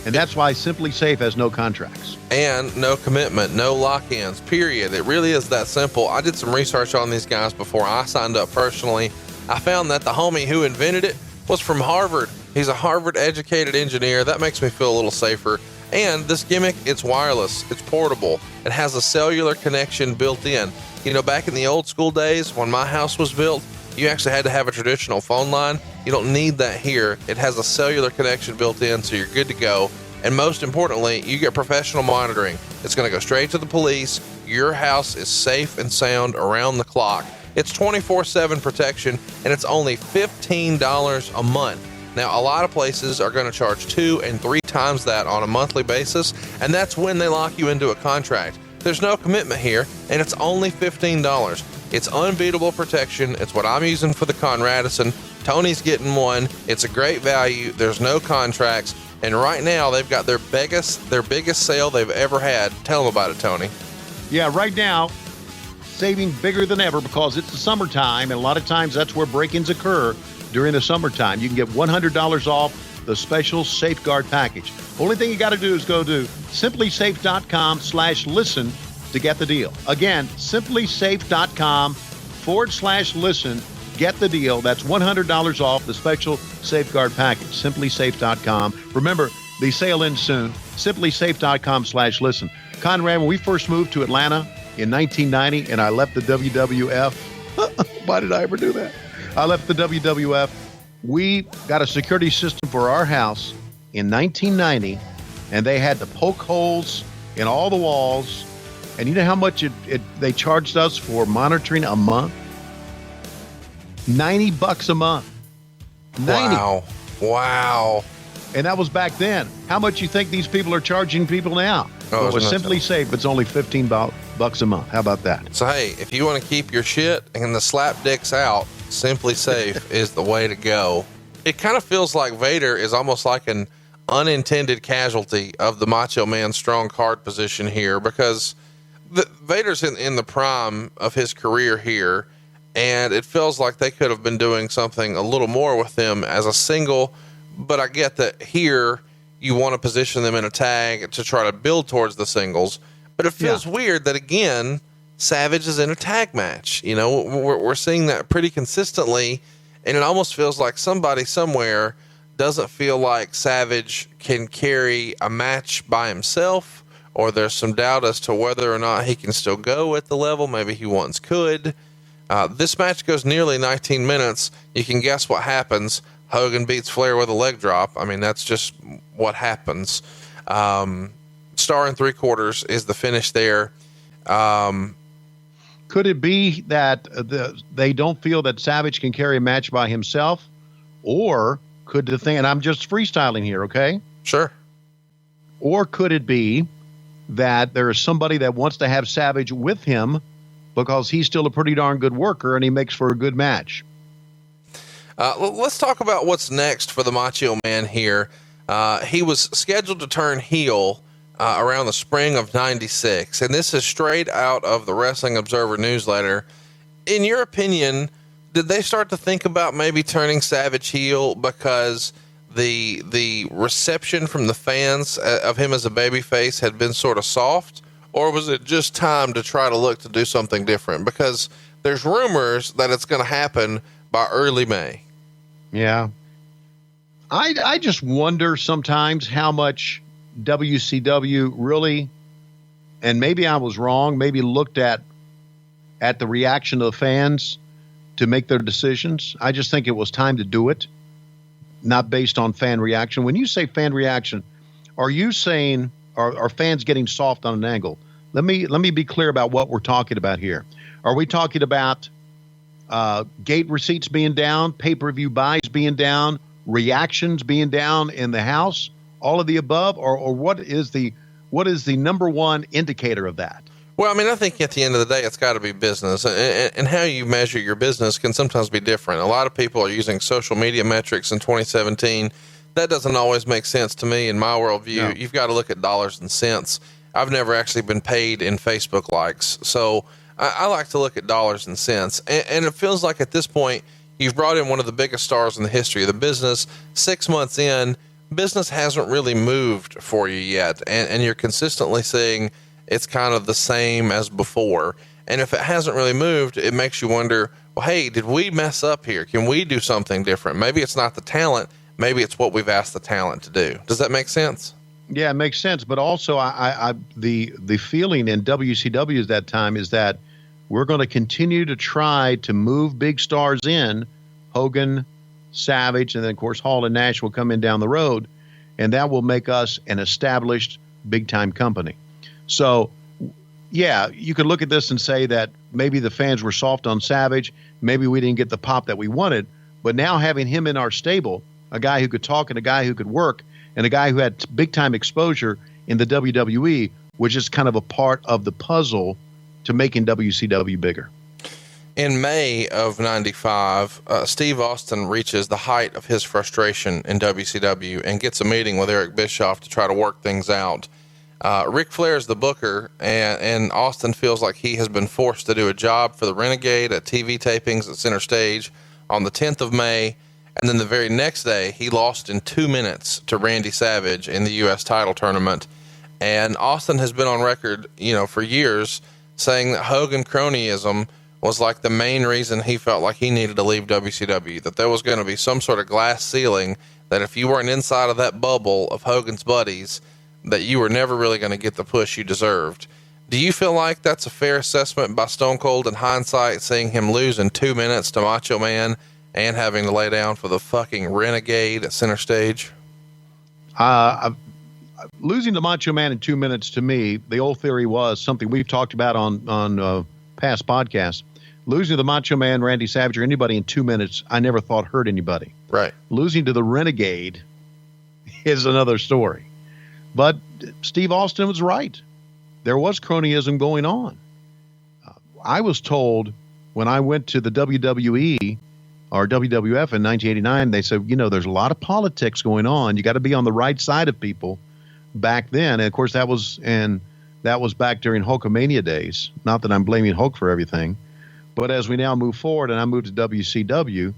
Speaker 4: And that's why Simply Safe has no contracts.
Speaker 3: And no commitment, no lock-ins, period. It really is that simple. I did some research on these guys before I signed up personally. I found that the homie who invented it was from Harvard. He's a Harvard-educated engineer. That makes me feel a little safer. And this gimmick, it's wireless. It's portable. It has a cellular connection built in. You know, back in the old school days when my house was built, you actually had to have a traditional phone line. You don't need that here. It has a cellular connection built in, so you're good to go. And most importantly, you get professional monitoring. It's going to go straight to the police. Your house is safe and sound around the clock. It's 24/7 protection, and it's only $15 a month. Now, a lot of places are going to charge 2 and 3 times that on a monthly basis, and that's when they lock you into a contract. There's no commitment here, and it's only $15. It's unbeatable protection. It's what I'm using for the Conradison. Tony's getting one. It's a great value. There's no contracts. And right now, they've got their biggest sale they've ever had. Tell them about it, Tony.
Speaker 4: Yeah, right now, saving bigger than ever because it's the summertime, and a lot of times that's where break-ins occur during the summertime. You can get $100 off the special Safeguard package. Only thing you got to do is go to simplysafe.com/listen to get the deal. Again, simplysafe.com/listen. Get the deal. That's $100 off the special Safeguard package. Simplysafe.com. Remember, the sale ends soon. Simplysafe.com/listen. Conrad, when we first moved to Atlanta in 1990 and I left the WWF, why did I ever do that? I left the WWF. We got a security system for our house in 1990, and they had to poke holes in all the walls. And you know how much they charged us for monitoring a month? $90 a month. 90.
Speaker 3: Wow.
Speaker 4: And that was back then. How much you think these people are charging people now?
Speaker 3: Oh,
Speaker 4: well, with Simply Safe, it's only $15 a month. How about that?
Speaker 3: So, hey, if you want to keep your shit and the slap dicks out, Simply Safe is the way to go. It kind of feels like Vader is almost like an unintended casualty of the Macho Man strong card position here, because Vader's in the prime of his career here, and it feels like they could have been doing something a little more with him as a single. But I get that here you want to position them in a tag to try to build towards the singles. But it feels weird that, again, Savage is in a tag match. You know, we're seeing that pretty consistently, and it almost feels like somebody somewhere doesn't feel like Savage can carry a match by himself, or there's some doubt as to whether or not he can still go at the level maybe he once could. This match goes nearly 19 minutes. You can guess what happens. Hogan beats Flair with a leg drop. I mean, that's just what happens. Star and 3/4 is the finish there.
Speaker 4: Could it be that they don't feel that Savage can carry a match by himself? Or could the thing, and I'm just freestyling here, okay?
Speaker 3: Sure.
Speaker 4: Or could it be that there is somebody that wants to have Savage with him because he's still a pretty darn good worker and he makes for a good match?
Speaker 3: Let's talk about what's next for the Macho Man here. He was scheduled to turn heel around the spring of '96, and this is straight out of the Wrestling Observer newsletter. In your opinion, did they start to think about maybe turning Savage heel because the reception from the fans of him as a babyface had been sort of soft, or was it just time to try to look to do something different? Because there's rumors that it's going to happen by early May.
Speaker 4: Yeah. I just wonder sometimes how much WCW really, and maybe I was wrong, maybe looked at the reaction of the fans to make their decisions. I just think it was time to do it, not based on fan reaction. When you say fan reaction, are you saying are fans getting soft on an angle? Let me be clear about what we're talking about here. Are we talking about gate receipts being down, pay-per-view buys being down, reactions being down in the house, all of the above, or what is the number one indicator of that?
Speaker 3: Well, I mean, I think at the end of the day, it's got to be business, and how you measure your business can sometimes be different. A lot of people are using social media metrics in 2017. That doesn't always make sense to me in my worldview. No. You've got to look at dollars and cents. I've never actually been paid in Facebook likes, so I like to look at dollars and cents. And it feels like at this point, you've brought in one of the biggest stars in the history of the business. 6 months in, business hasn't really moved for you yet, and you're consistently seeing it's kind of the same as before. And if it hasn't really moved, it makes you wonder, well, hey, did we mess up here? Can we do something different? Maybe it's not the talent. Maybe it's what we've asked the talent to do. Does that make sense?
Speaker 4: Yeah, it makes sense. But also, the feeling in WCW at that time is that we're going to continue to try to move big stars in, Hogan, Savage, and then, of course, Hall and Nash will come in down the road, and that will make us an established big-time company. So, yeah, you could look at this and say that maybe the fans were soft on Savage, maybe we didn't get the pop that we wanted, but now having him in our stable, a guy who could talk and a guy who could work and a guy who had big-time exposure in the WWE, which is kind of a part of the puzzle to making WCW bigger.
Speaker 3: In May of 95, Steve Austin reaches the height of his frustration in WCW and gets a meeting with Eric Bischoff to try to work things out. Ric Flair is the booker, and Austin feels like he has been forced to do a job for the Renegade at TV tapings at Center Stage on the 10th of May, and then the very next day, he lost in 2 minutes to Randy Savage in the U.S. title tournament. And Austin has been on record, for years, saying that Hogan cronyism was like the main reason he felt like he needed to leave WCW, that there was going to be some sort of glass ceiling, that if you weren't inside of that bubble of Hogan's buddies, that you were never really going to get the push you deserved. Do you feel like that's a fair assessment by Stone Cold in hindsight, seeing him lose in 2 minutes to Macho Man and having to lay down for the fucking Renegade at Center Stage?
Speaker 4: Losing to Macho Man in 2 minutes, to me, the old theory was something we've talked about on past podcasts. Losing to the Macho Man, Randy Savage, or anybody in 2 minutes, I never thought hurt anybody.
Speaker 3: Right.
Speaker 4: Losing to the Renegade is another story. But Steve Austin was right. There was cronyism going on. I was told when I went to the WWE or WWF in 1989, they said, there's a lot of politics going on. You got to be on the right side of people back then. And of course, that was back during Hulkamania days. Not that I'm blaming Hulk for everything, but as we now move forward and I move to WCW,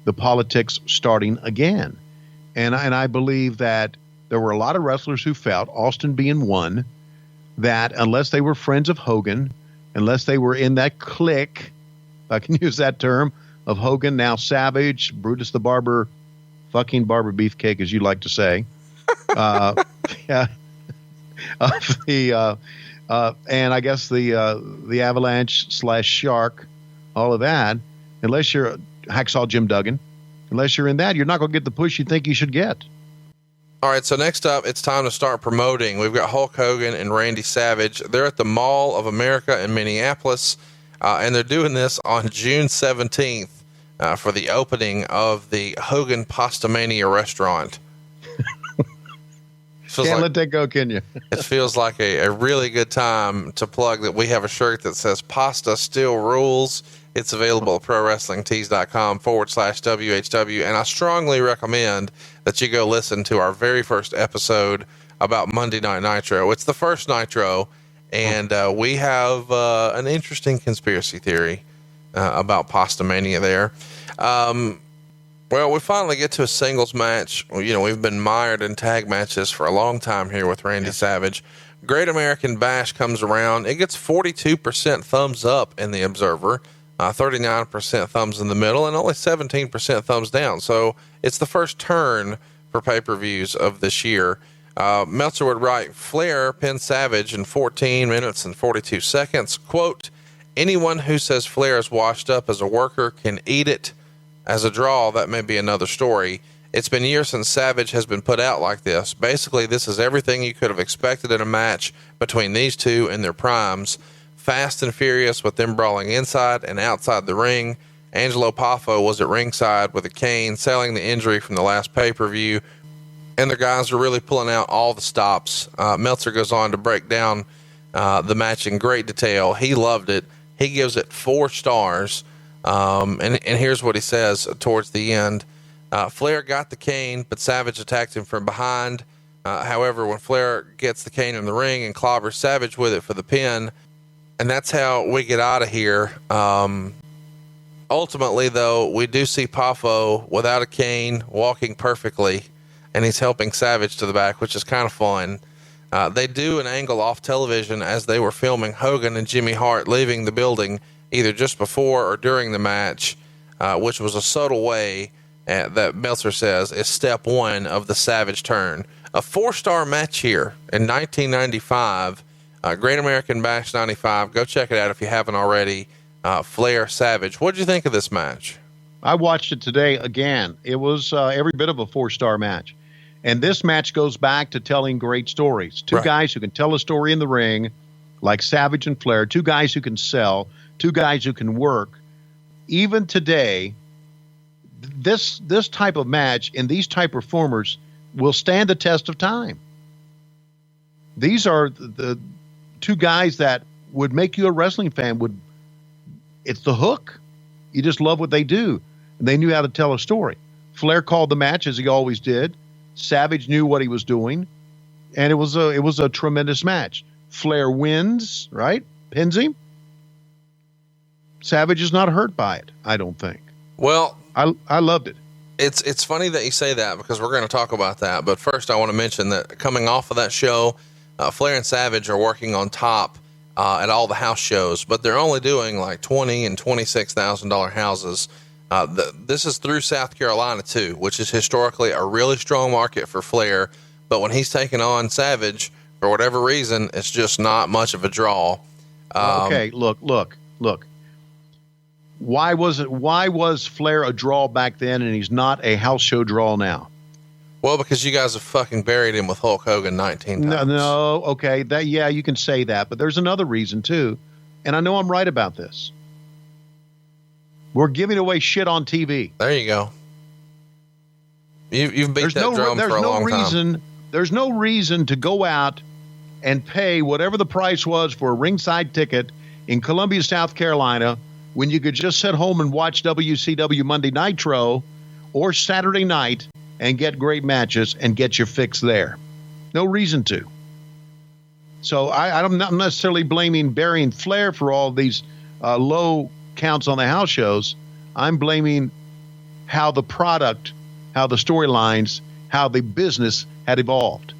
Speaker 4: the politics starting again. And I believe that there were a lot of wrestlers who felt, Austin being one, that unless they were friends of Hogan, unless they were in that clique, if I can use that term, of Hogan, now Savage, Brutus the Barber, fucking Barber Beefcake, as you like to say, and I guess the Avalanche / Shark, all of that, unless you're Hacksaw Jim Duggan, unless you're in that, you're not going to get the push you think you should get.
Speaker 3: All right, so next up, it's time to start promoting. We've got Hulk Hogan and Randy Savage. They're at the Mall of America in Minneapolis, and they're doing this on June 17th for the opening of the Hogan Pastamania restaurant.
Speaker 4: Can't let that go, can you?
Speaker 3: It feels like a really good time to plug that we have a shirt that says Pasta Still Rules. It's available at ProWrestlingTees.com/WHW. And I strongly recommend that you go listen to our very first episode about Monday Night Nitro. It's the first Nitro, and we have an interesting conspiracy theory about Pastamania there. Well, we finally get to a singles match. We've been mired in tag matches for a long time here with Randy Savage. Great American Bash comes around. It gets 42% thumbs up in the Observer. 39% thumbs in the middle, and only 17% thumbs down. So it's the first turn for pay-per-views of this year. Meltzer would write, Flair pinned Savage in 14 minutes and 42 seconds. Quote, anyone who says Flair is washed up as a worker can eat it. As a draw, that may be another story. It's been years since Savage has been put out like this. Basically, this is everything you could have expected in a match between these two in their primes. Fast and furious with them brawling inside and outside the ring. Angelo Poffo was at ringside with a cane, selling the injury from the last pay-per-view. And the guys are really pulling out all the stops. Meltzer goes on to break down the match in great detail. He loved it. He gives it 4 stars. And here's what he says towards the end. Flair got the cane, but Savage attacked him from behind. However, when Flair gets the cane in the ring and clobbers Savage with it for the pin, and that's how we get out of here. Ultimately, though, we do see Poffo without a cane walking perfectly, and he's helping Savage to the back, which is kind of fun. They do an angle off television as they were filming Hogan and Jimmy Hart leaving the building either just before or during the match, which was a subtle way that Meltzer says is step 1 of the Savage turn. A 4-star match here in 1995, Great American Bash 95. Go check it out if you haven't already. Flair Savage. What did you think of this match?
Speaker 4: I watched it today again. It was every bit of a 4-star match. And this match goes back to telling great stories. Two guys who can tell a story in the ring, like Savage and Flair, 2 guys who can sell, 2 guys who can work. Even today, this type of match and these type of performers will stand the test of time. These are the 2 guys that would make you a wrestling fan. It's the hook. You just love what they do. And they knew how to tell a story. Flair called the match, as he always did. Savage knew what he was doing, and it was a tremendous match. Flair wins, right? Pins him. Savage is not hurt by it, I don't think.
Speaker 3: Well,
Speaker 4: I loved it.
Speaker 3: It's funny that you say that, because we're going to talk about that. But first, I want to mention that coming off of that show, Flair and Savage are working on top at all the house shows, but they're only doing like $20,000 and $26,000 houses. This is through South Carolina too, which is historically a really strong market for Flair. But when he's taking on Savage, for whatever reason, it's just not much of a draw.
Speaker 4: Okay, look. Why was Flair a draw back then and he's not a house show draw now?
Speaker 3: Well, because you guys have fucking buried him with Hulk Hogan 19 times.
Speaker 4: No, okay, yeah, you can say that, but there's another reason too, and I know I'm right about this. We're giving away shit on TV.
Speaker 3: There you go. You've beat that drum for a long time.
Speaker 4: There's no reason to go out and pay whatever the price was for a ringside ticket in Columbia, South Carolina, when you could just sit home and watch WCW Monday Nitro or Saturday night and get great matches and get your fix there. No reason to. So I'm not necessarily blaming burying Flair for all these low counts on the house shows. I'm blaming how the product, how the storylines, how the business had evolved.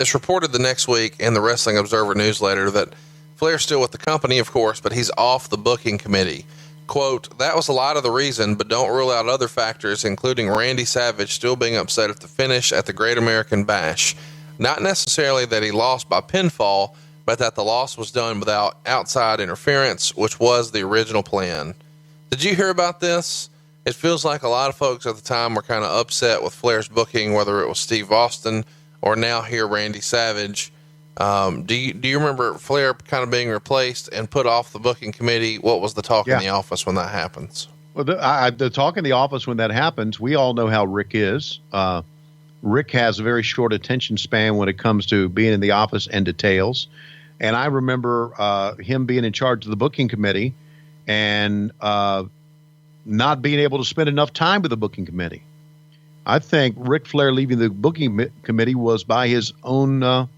Speaker 3: It's reported the next week in the Wrestling Observer newsletter that Flair's still with the company, of course, but he's off the booking committee. Quote, that was a lot of the reason, but don't rule out other factors, including Randy Savage still being upset at the finish at the Great American Bash. Not necessarily that he lost by pinfall, but that the loss was done without outside interference, which was the original plan. Did you hear about this? It feels like a lot of folks at the time were kind of upset with Flair's booking, whether it was Steve Austin or now here Randy Savage. Do you remember Flair kind of being replaced and put off the booking committee? What was the talk in the office when that happens?
Speaker 4: Well, the talk in the office when that happens, we all know how Rick is. Rick has a very short attention span when it comes to being in the office and details. And I remember him being in charge of the booking committee and not being able to spend enough time with the booking committee. I think Ric Flair leaving the booking committee was by his own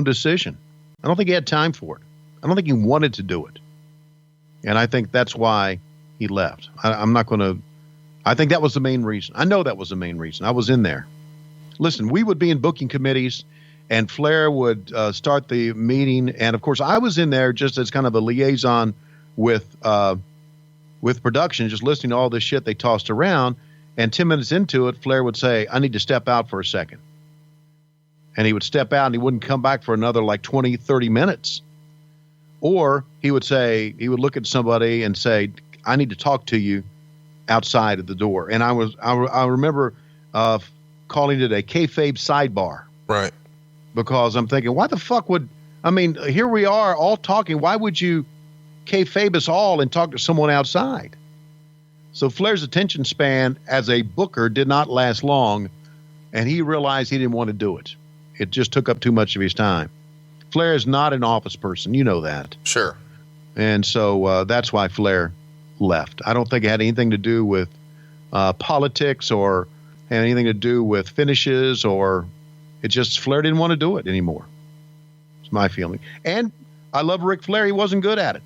Speaker 4: decision. I don't think he had time for it. I don't think he wanted to do it. And I think that's why he left. I'm not going to, I think that was the main reason. I know that was the main reason. I was in there. Listen, we would be in booking committees and Flair would start the meeting. And of course I was in there just as kind of a liaison with production, just listening to all this shit they tossed around. And 10 minutes into it, Flair would say, I need to step out for a second. And he would step out and he wouldn't come back for another like 20, 30 minutes. Or he would look at somebody and say, I need to talk to you outside of the door. And I remember calling it a kayfabe sidebar.
Speaker 3: Right.
Speaker 4: Because I'm thinking, why the fuck here we are all talking. Why would you kayfabe us all and talk to someone outside? So Flair's attention span as a booker did not last long, and he realized he didn't want to do it. It just took up too much of his time. Flair is not an office person. You know that.
Speaker 3: Sure.
Speaker 4: And so that's why Flair left. I don't think it had anything to do with politics or had anything to do with finishes, or it just Flair didn't want to do it anymore. It's my feeling. And I love Ric Flair. He wasn't good at it.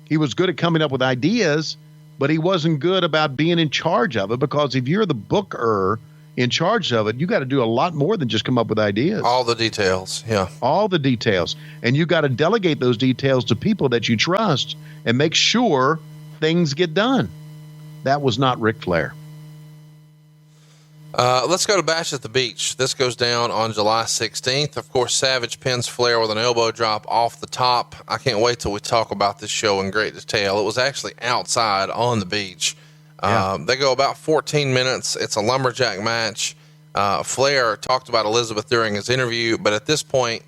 Speaker 4: He was good at coming up with ideas, but he wasn't good about being in charge of it, because if you're the booker in charge of it, you got to do a lot more than just come up with ideas.
Speaker 3: All the details. Yeah.
Speaker 4: All the details. And you got to delegate those details to people that you trust and make sure things get done. That was not Ric Flair.
Speaker 3: Let's go to Bash at the Beach. This goes down on July 16th. Of course, Savage pins Flair with an elbow drop off the top. I can't wait till we talk about this show in great detail. It was actually outside on the beach.
Speaker 4: Yeah.
Speaker 3: They go about 14 minutes. It's a lumberjack match. Flair talked about Elizabeth during his interview, but at this point,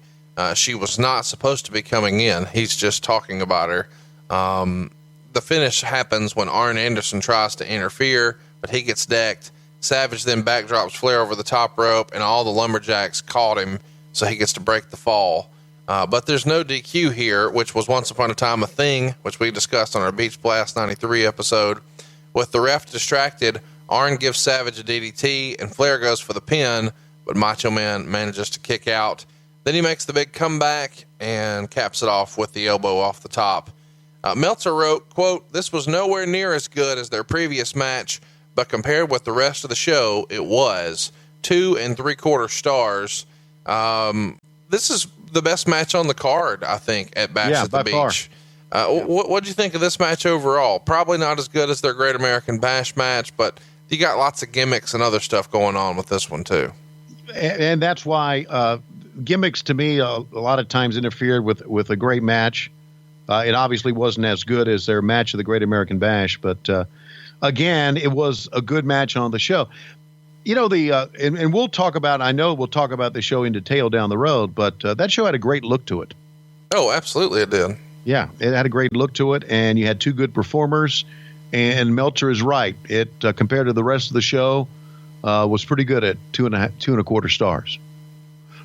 Speaker 3: she was not supposed to be coming in. He's just talking about her. The finish happens when Arn Anderson tries to interfere, but he gets decked. Savage then backdrops Flair over the top rope, and all the lumberjacks caught him, so he gets to break the fall. But there's no DQ here, which was once upon a time a thing, which we discussed on our Beach Blast 93 episode. With the ref distracted, Arn gives Savage a DDT, and Flair goes for the pin, but Macho Man manages to kick out. Then he makes the big comeback and caps it off with the elbow off the top. Meltzer wrote, quote, "This was nowhere near as good as their previous match, but compared with the rest of the show, it was 2 3/4 stars. This is the best match on the card, I think, at Bash at the Beach. What do you think of this match overall? Probably not as good as their Great American Bash match, but you got lots of gimmicks and other stuff going on with this one too.
Speaker 4: And that's why gimmicks to me a lot of times interfered with a great match. It obviously wasn't as good as their match of the Great American Bash, but again, it was a good match on the show. You know, and we'll talk about, I know we'll talk about the show in detail down the road, but that show had a great look to it.
Speaker 3: Oh, absolutely it did.
Speaker 4: Yeah, it had a great look to it, and you had two good performers, and Meltzer is right. It, compared to the rest of the show, was pretty good at 2 1/4 stars.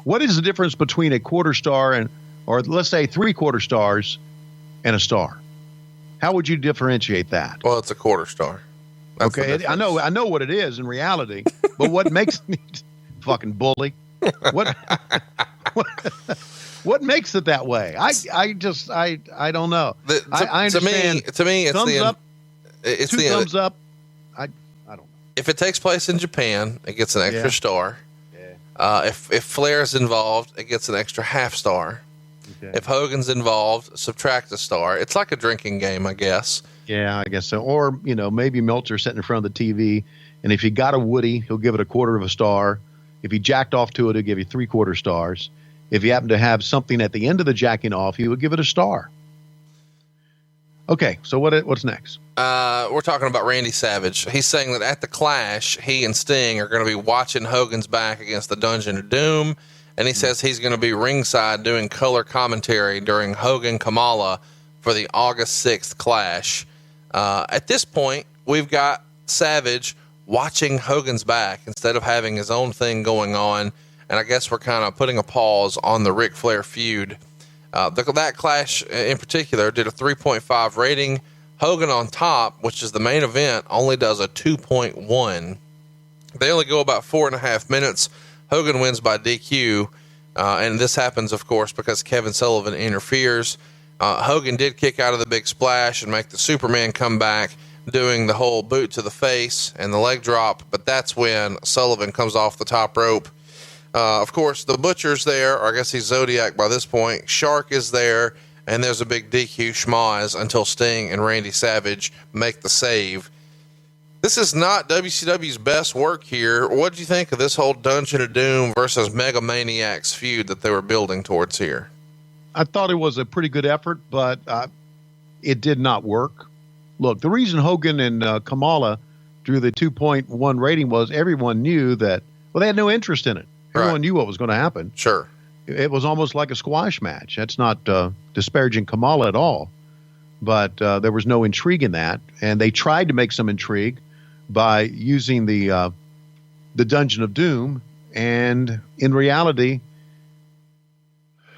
Speaker 4: What is the difference between a quarter star or let's say 3/4 stars and a star? How would you differentiate that?
Speaker 3: Well, it's a quarter star. That's
Speaker 4: okay, I know what it is in reality, but what makes me fucking bully? What makes it that way? I don't know. I understand.
Speaker 3: To me, it's
Speaker 4: thumbs
Speaker 3: the
Speaker 4: up.
Speaker 3: It's
Speaker 4: two
Speaker 3: the
Speaker 4: thumbs up. I don't know.
Speaker 3: If it takes place in Japan, it gets an extra star.
Speaker 4: Yeah.
Speaker 3: If Flair's involved, it gets an extra half star.
Speaker 4: Okay.
Speaker 3: If Hogan's involved, subtract a star. It's like a drinking game, I guess.
Speaker 4: Yeah, I guess so. Or, maybe Meltzer sitting in front of the TV, and if he got a Woody, he'll give it 1/4 of a star. If he jacked off to it, he'll give you 3/4 stars. If he happened to have something at the end of the jacking off, he would give it a star. Okay, so what's next?
Speaker 3: We're talking about Randy Savage. He's saying that at the Clash, he and Sting are going to be watching Hogan's back against the Dungeon of Doom, and he says he's going to be ringside doing color commentary during Hogan Kamala for the August 6th Clash. At this point, we've got Savage watching Hogan's back instead of having his own thing going on, and I guess we're kind of putting a pause on the Ric Flair feud. That Clash in particular did a 3.5 rating. Hogan on top, which is the main event, only does a 2.1. They only go about 4.5 minutes. Hogan wins by DQ, and this happens, of course, because Kevin Sullivan interferes. Hogan did kick out of the big splash and make the Superman come back, doing the whole boot to the face and the leg drop, but that's when Sullivan comes off the top rope. Of course, the Butcher's there, or I guess he's Zodiac by this point. Shark is there, and there's a big DQ schmoz until Sting and Randy Savage make the save. This is not WCW's best work here. What do you think of this whole Dungeon of Doom versus Mega Maniacs feud that they were building towards here?
Speaker 4: I thought it was a pretty good effort, but it did not work. Look, the reason Hogan and Kamala drew the 2.1 rating was everyone knew that, well, they had no interest in it. Everyone knew what was going to happen.
Speaker 3: Sure.
Speaker 4: It was almost like a squash match. That's not disparaging Kamala at all, but there was no intrigue in that. And they tried to make some intrigue by using the Dungeon of Doom. And in reality,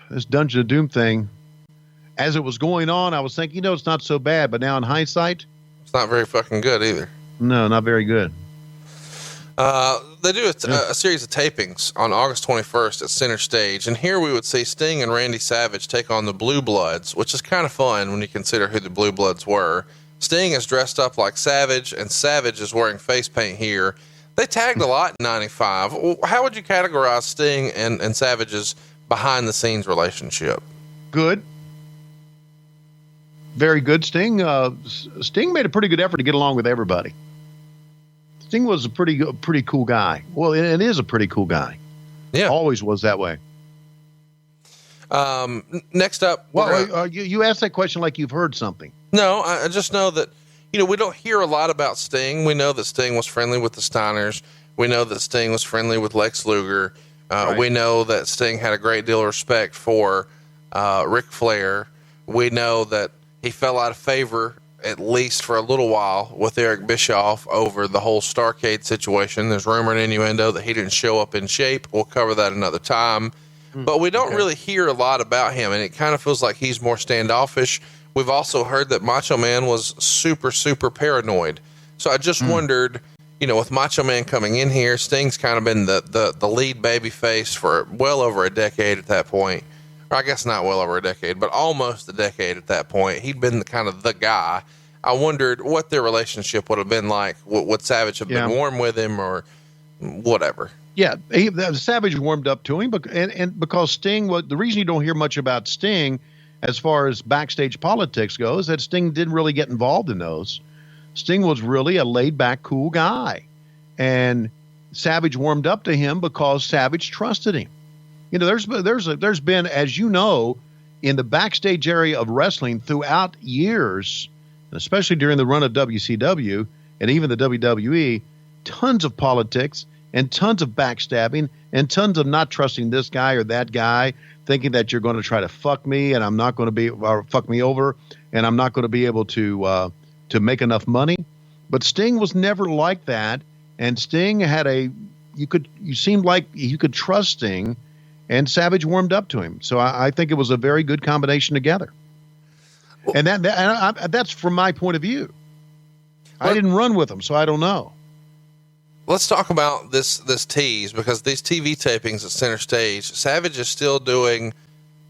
Speaker 4: this Dungeon of Doom thing, as it was going on, I was thinking, it's not so bad. But now in hindsight,
Speaker 3: it's not very fucking good either.
Speaker 4: No, not very good.
Speaker 3: They do a series of tapings on August 21st at Center Stage. And here we would see Sting and Randy Savage take on the Blue Bloods, which is kind of fun when you consider who the Blue Bloods were. Sting is dressed up like Savage, and Savage is wearing face paint here. They tagged a lot in 95. How would you categorize Sting and Savage's behind-the-scenes relationship?
Speaker 4: Good. Very good. Sting made a pretty good effort to get along with everybody. Sting was a pretty cool guy. Well, it is a pretty cool guy.
Speaker 3: Yeah.
Speaker 4: Always was that way.
Speaker 3: Next up.
Speaker 4: Well, you asked that question like you've heard something.
Speaker 3: No, I just know that, we don't hear a lot about Sting. We know that Sting was friendly with the Steiners. We know that Sting was friendly with Lex Luger.
Speaker 4: Right.
Speaker 3: We know that Sting had a great deal of respect for Ric Flair. We know that he fell out of favor, at least for a little while, with Eric Bischoff over the whole Starrcade situation. There's rumor and innuendo that he didn't show up in shape. We'll cover that another time. But we don't really hear a lot about him, and it kind of feels like he's more standoffish. We've also heard that Macho Man was super, super paranoid. So I just wondered, with Macho Man coming in here, Sting's kind of been the lead baby face for well over a decade at that point. Or I guess not well over a decade, but almost a decade at that point. He'd been kind of the guy. I wondered what their relationship would have been like. Would Savage have been warm with him or whatever? Yeah,
Speaker 4: Savage warmed up to him, and because Sting, the reason you don't hear much about Sting as far as backstage politics goes, that Sting didn't really get involved in those. Sting was really a laid-back, cool guy, and Savage warmed up to him because Savage trusted him. There's been, as you know, in the backstage area of wrestling throughout years, especially during the run of WCW and even the WWE, tons of politics and tons of backstabbing and tons of not trusting this guy or that guy, thinking that you're going to try to fuck me and I'm not going to be, or fuck me over, and I'm not going to be able to make enough money. But Sting was never like that, and Sting had you seemed like you could trust Sting, and Savage warmed up to him. So I think it was a very good combination together. And that's from my point of view. I didn't run with them, so I don't know.
Speaker 3: Let's talk about this tease, because these TV tapings at Center Stage, Savage is still doing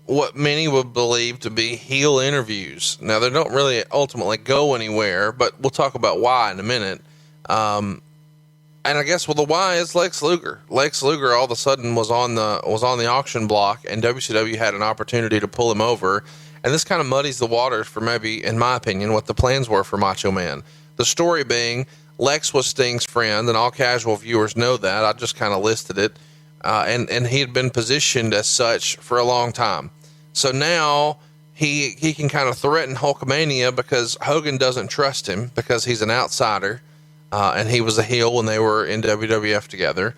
Speaker 3: what many would believe to be heel interviews. Now, they don't really ultimately go anywhere, but we'll talk about why in a minute. And I guess, the why is Lex Luger. Lex Luger all of a sudden was on the auction block, and WCW had an opportunity to pull him over. And this kind of muddies the waters for maybe, in my opinion, what the plans were for Macho Man. The story being, Lex was Sting's friend, and all casual viewers know that. I just kind of listed it. And he had been positioned as such for a long time. So now he can kind of threaten Hulkamania because Hogan doesn't trust him because he's an outsider. And he was a heel when they were in WWF together.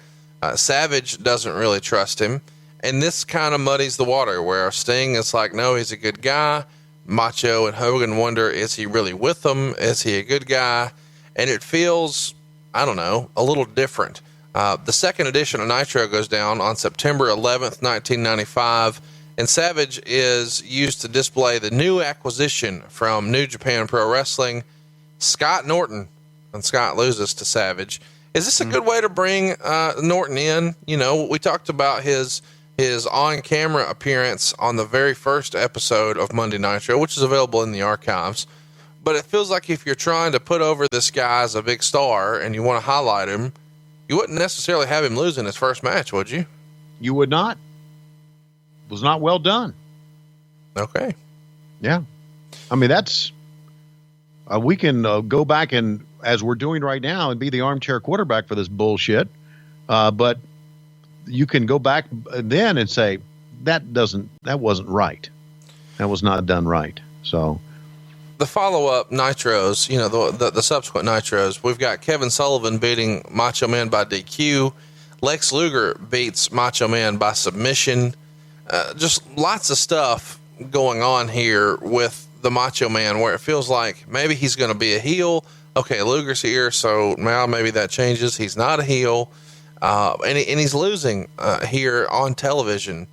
Speaker 3: Savage doesn't really trust him. And this kind of muddies the water where Sting is like, no, he's a good guy. Macho and Hogan wonder, is he really with them? Is he a good guy? And it feels, I don't know, a little different. The second edition of Nitro goes down on September 11th, 1995. And Savage is used to display the new acquisition from New Japan Pro Wrestling, Scott Norton. And Scott loses to Savage. Is this a good way to bring Norton in? We talked about his on-camera appearance on the very first episode of Monday Nitro, which is available in the archives. But it feels like if you're trying to put over this guy as a big star and you want to highlight him, you wouldn't necessarily have him lose in his first match, would you?
Speaker 4: You would not. It was not well done.
Speaker 3: Okay.
Speaker 4: Yeah. I mean, that's, we can go back and, as we're doing right now, and be the armchair quarterback for this bullshit. But you can go back then and say, that wasn't right. That was not done right. So
Speaker 3: the follow-up Nitros, the subsequent Nitros, we've got Kevin Sullivan beating Macho Man by DQ. Lex Luger beats Macho Man by submission. Just lots of stuff going on here with the Macho Man where it feels like maybe he's going to be a heel. Okay, Luger's here, so now maybe that changes. He's not a heel. And he's losing here on television.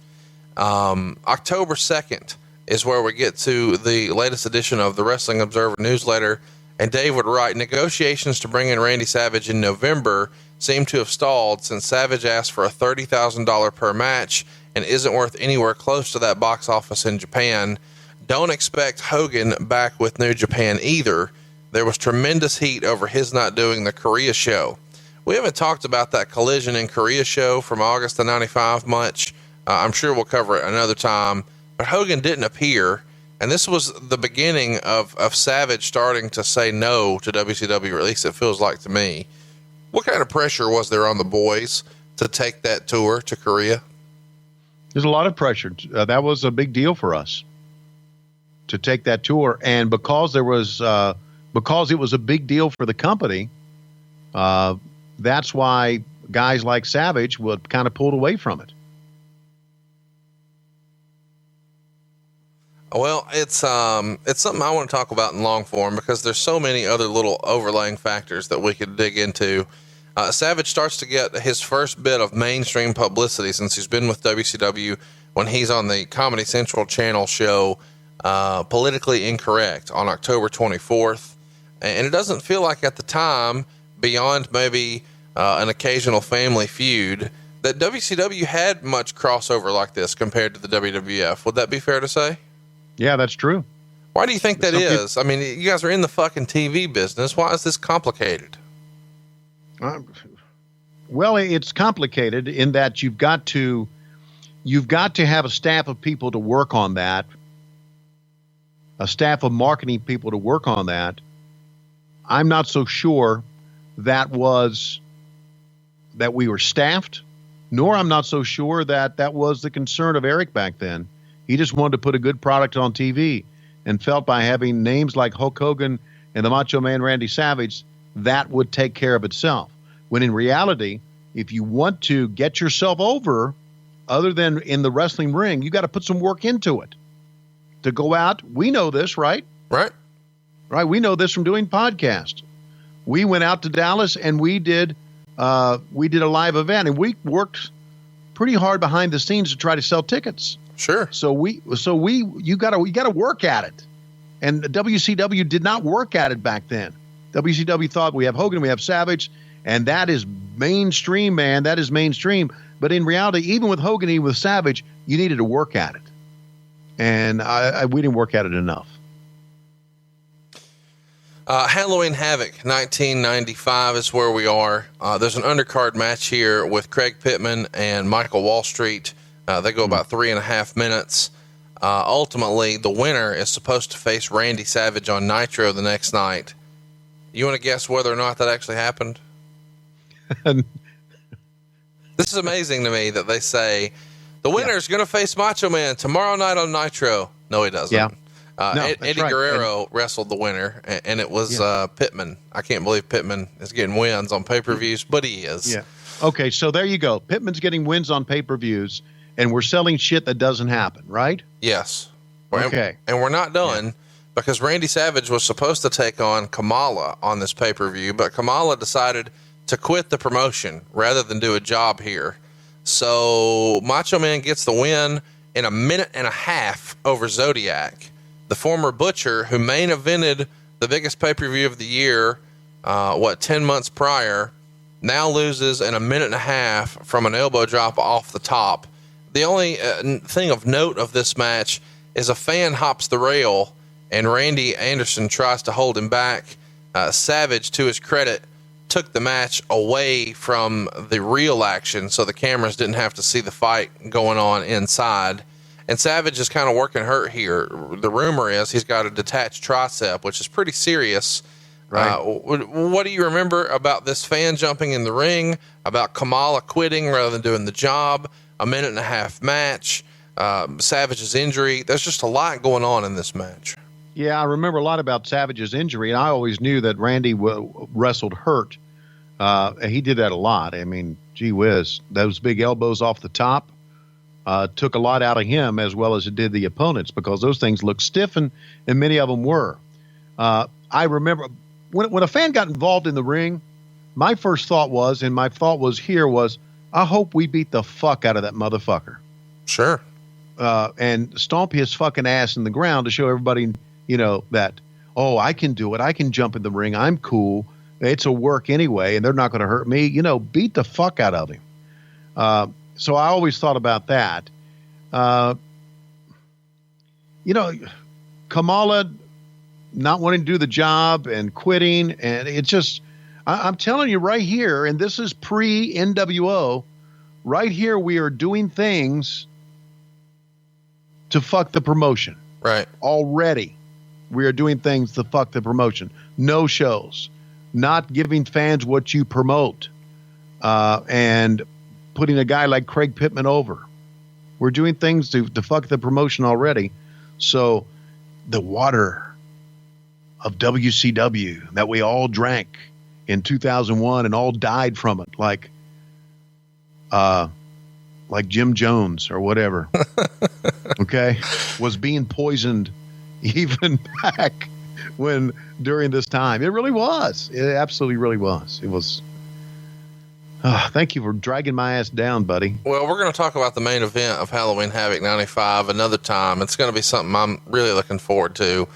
Speaker 3: October 2nd is where we get to the latest edition of the Wrestling Observer newsletter. And Dave would write, negotiations to bring in Randy Savage in November seem to have stalled since Savage asked for a $30,000 per match and isn't worth anywhere close to that box office in Japan. Don't expect Hogan back with New Japan either. There was tremendous heat over his not doing the Korea show. We haven't talked about that Collision in Korea show from August of 95 much. I'm sure we'll cover it another time, but Hogan didn't appear. And this was the beginning of Savage starting to say no to WCW, or at least it feels like to me. What kind of pressure was there on the boys to take that tour to Korea?
Speaker 4: There's a lot of pressure. That was a big deal for us to take that tour. And because it was a big deal for the company, that's why guys like Savage would kind of pulled away from it.
Speaker 3: Well, it's something I want to talk about in long form because there's so many other little overlaying factors that we could dig into. Savage starts to get his first bit of mainstream publicity since he's been with WCW when he's on the Comedy Central channel show, Politically Incorrect, on October 24th. And it doesn't feel like at the time, beyond maybe an occasional family feud, that WCW had much crossover like this compared to the WWF. Would that be fair to say?
Speaker 4: Yeah, that's true.
Speaker 3: Why do you think that is? I mean, you guys are in the fucking TV business. Why is this complicated?
Speaker 4: Well, it's complicated in that you've got to have a staff of people to work on that, a staff of marketing people to work on that. I'm not so sure that we were staffed, nor I'm not so sure that was the concern of Eric back then. He just wanted to put a good product on TV and felt by having names like Hulk Hogan and the Macho Man Randy Savage, that would take care of itself. When in reality, if you want to get yourself over, other than in the wrestling ring, you got to put some work into it. To go out, we know this, right?
Speaker 3: Right.
Speaker 4: We know this from doing podcasts. We went out to Dallas and we did a live event, and we worked pretty hard behind the scenes to try to sell tickets.
Speaker 3: Sure.
Speaker 4: You got to work at it. And WCW did not work at it back then. WCW thought we have Hogan, we have Savage, and that is mainstream, man. That is mainstream. But in reality, even with Hogan, even with Savage, you needed to work at it. And we didn't work at it enough.
Speaker 3: Halloween Havoc 1995 is where we are. There's an undercard match here with Craig Pittman and Michael Wall Street. They go about 3.5 minutes. Ultimately, the winner is supposed to face Randy Savage on Nitro the next night. You want to guess whether or not that actually happened? This is amazing to me that they say the winner is going to face Macho Man tomorrow night on Nitro. No, he doesn't.
Speaker 4: Yeah.
Speaker 3: Eddie Guerrero wrestled the winner, and it was Pittman. I can't believe Pittman is getting wins on pay-per-views, but he is.
Speaker 4: Yeah. Okay, so there you go. Pittman's getting wins on pay-per-views, and we're selling shit that doesn't happen, right?
Speaker 3: Yes.
Speaker 4: Okay.
Speaker 3: And we're not done because Randy Savage was supposed to take on Kamala on this pay-per-view, but Kamala decided to quit the promotion rather than do a job here. So Macho Man gets the win in 1.5 minutes over Zodiac. The former Butcher, who main evented the biggest pay-per-view of the year, 10 months prior, now loses in 1.5 minutes from an elbow drop off the top. The only thing of note of this match is a fan hops the rail, and Randy Anderson tries to hold him back. Savage, to his credit, took the match away from the real action, so the cameras didn't have to see the fight going on inside. And Savage is kind of working hurt here. The rumor is he's got a detached tricep, which is pretty serious.
Speaker 4: Right.
Speaker 3: What do you remember about this fan jumping in the ring, about Kamala quitting rather than doing the job, a 1.5-minute match, Savage's injury? There's just a lot going on in this match.
Speaker 4: Yeah, I remember a lot about Savage's injury, and I always knew that Randy wrestled hurt. He did that a lot. I mean, gee whiz, those big elbows off the top took a lot out of him as well as it did the opponents, because those things looked stiff, and many of them were. I remember when a fan got involved in the ring, my first thought was, and my thought was here was, I hope we beat the fuck out of that motherfucker.
Speaker 3: Sure.
Speaker 4: And stomp his fucking ass in the ground to show everybody, that, oh, I can do it. I can jump in the ring. I'm cool. It's a work anyway, and they're not going to hurt me. Beat the fuck out of him. So I always thought about that. Kamala not wanting to do the job and quitting, and it's just, I'm telling you right here, and this is pre-NWO, right here we are doing things to fuck the promotion.
Speaker 3: Right.
Speaker 4: Already, we are doing things to fuck the promotion. No shows, not giving fans what you promote, and putting a guy like Craig Pittman over. We're doing things to fuck the promotion already. So the water of WCW that we all drank in 2001 and all died from it, like Jim Jones or whatever, okay, was being poisoned even back during this time. It really was. It absolutely really was. It was. Thank you for dragging my ass down, buddy.
Speaker 3: Well, we're going to talk about the main event of Halloween Havoc 95 another time. It's going to be something I'm really looking forward to.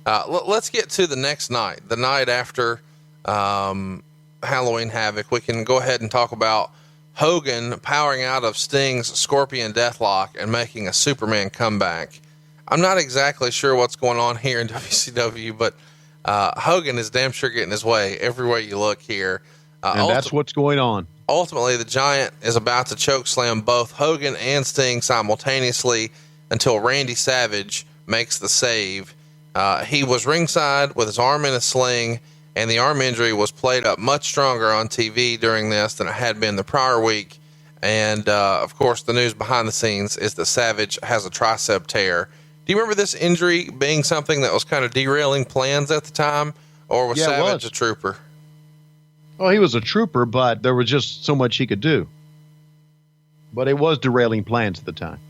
Speaker 3: Let's get to the next night, the night after Halloween Havoc. We can go ahead and talk about Hogan powering out of Sting's Scorpion Deathlock and making a Superman comeback. I'm not exactly sure what's going on here in WCW, but Hogan is damn sure getting his way everywhere you look here.
Speaker 4: And that's what's going on.
Speaker 3: Ultimately, the Giant is about to choke slam both Hogan and Sting simultaneously until Randy Savage makes the save. He was ringside with his arm in a sling, and the arm injury was played up much stronger on TV during this than it had been the prior week. And, of course, the news behind the scenes is that Savage has a tricep tear. Do you remember this injury being something that was kind of derailing plans at the time, or was Savage a trooper?
Speaker 4: Well, he was a trooper, but there was just so much he could do. But it was derailing plans at the time.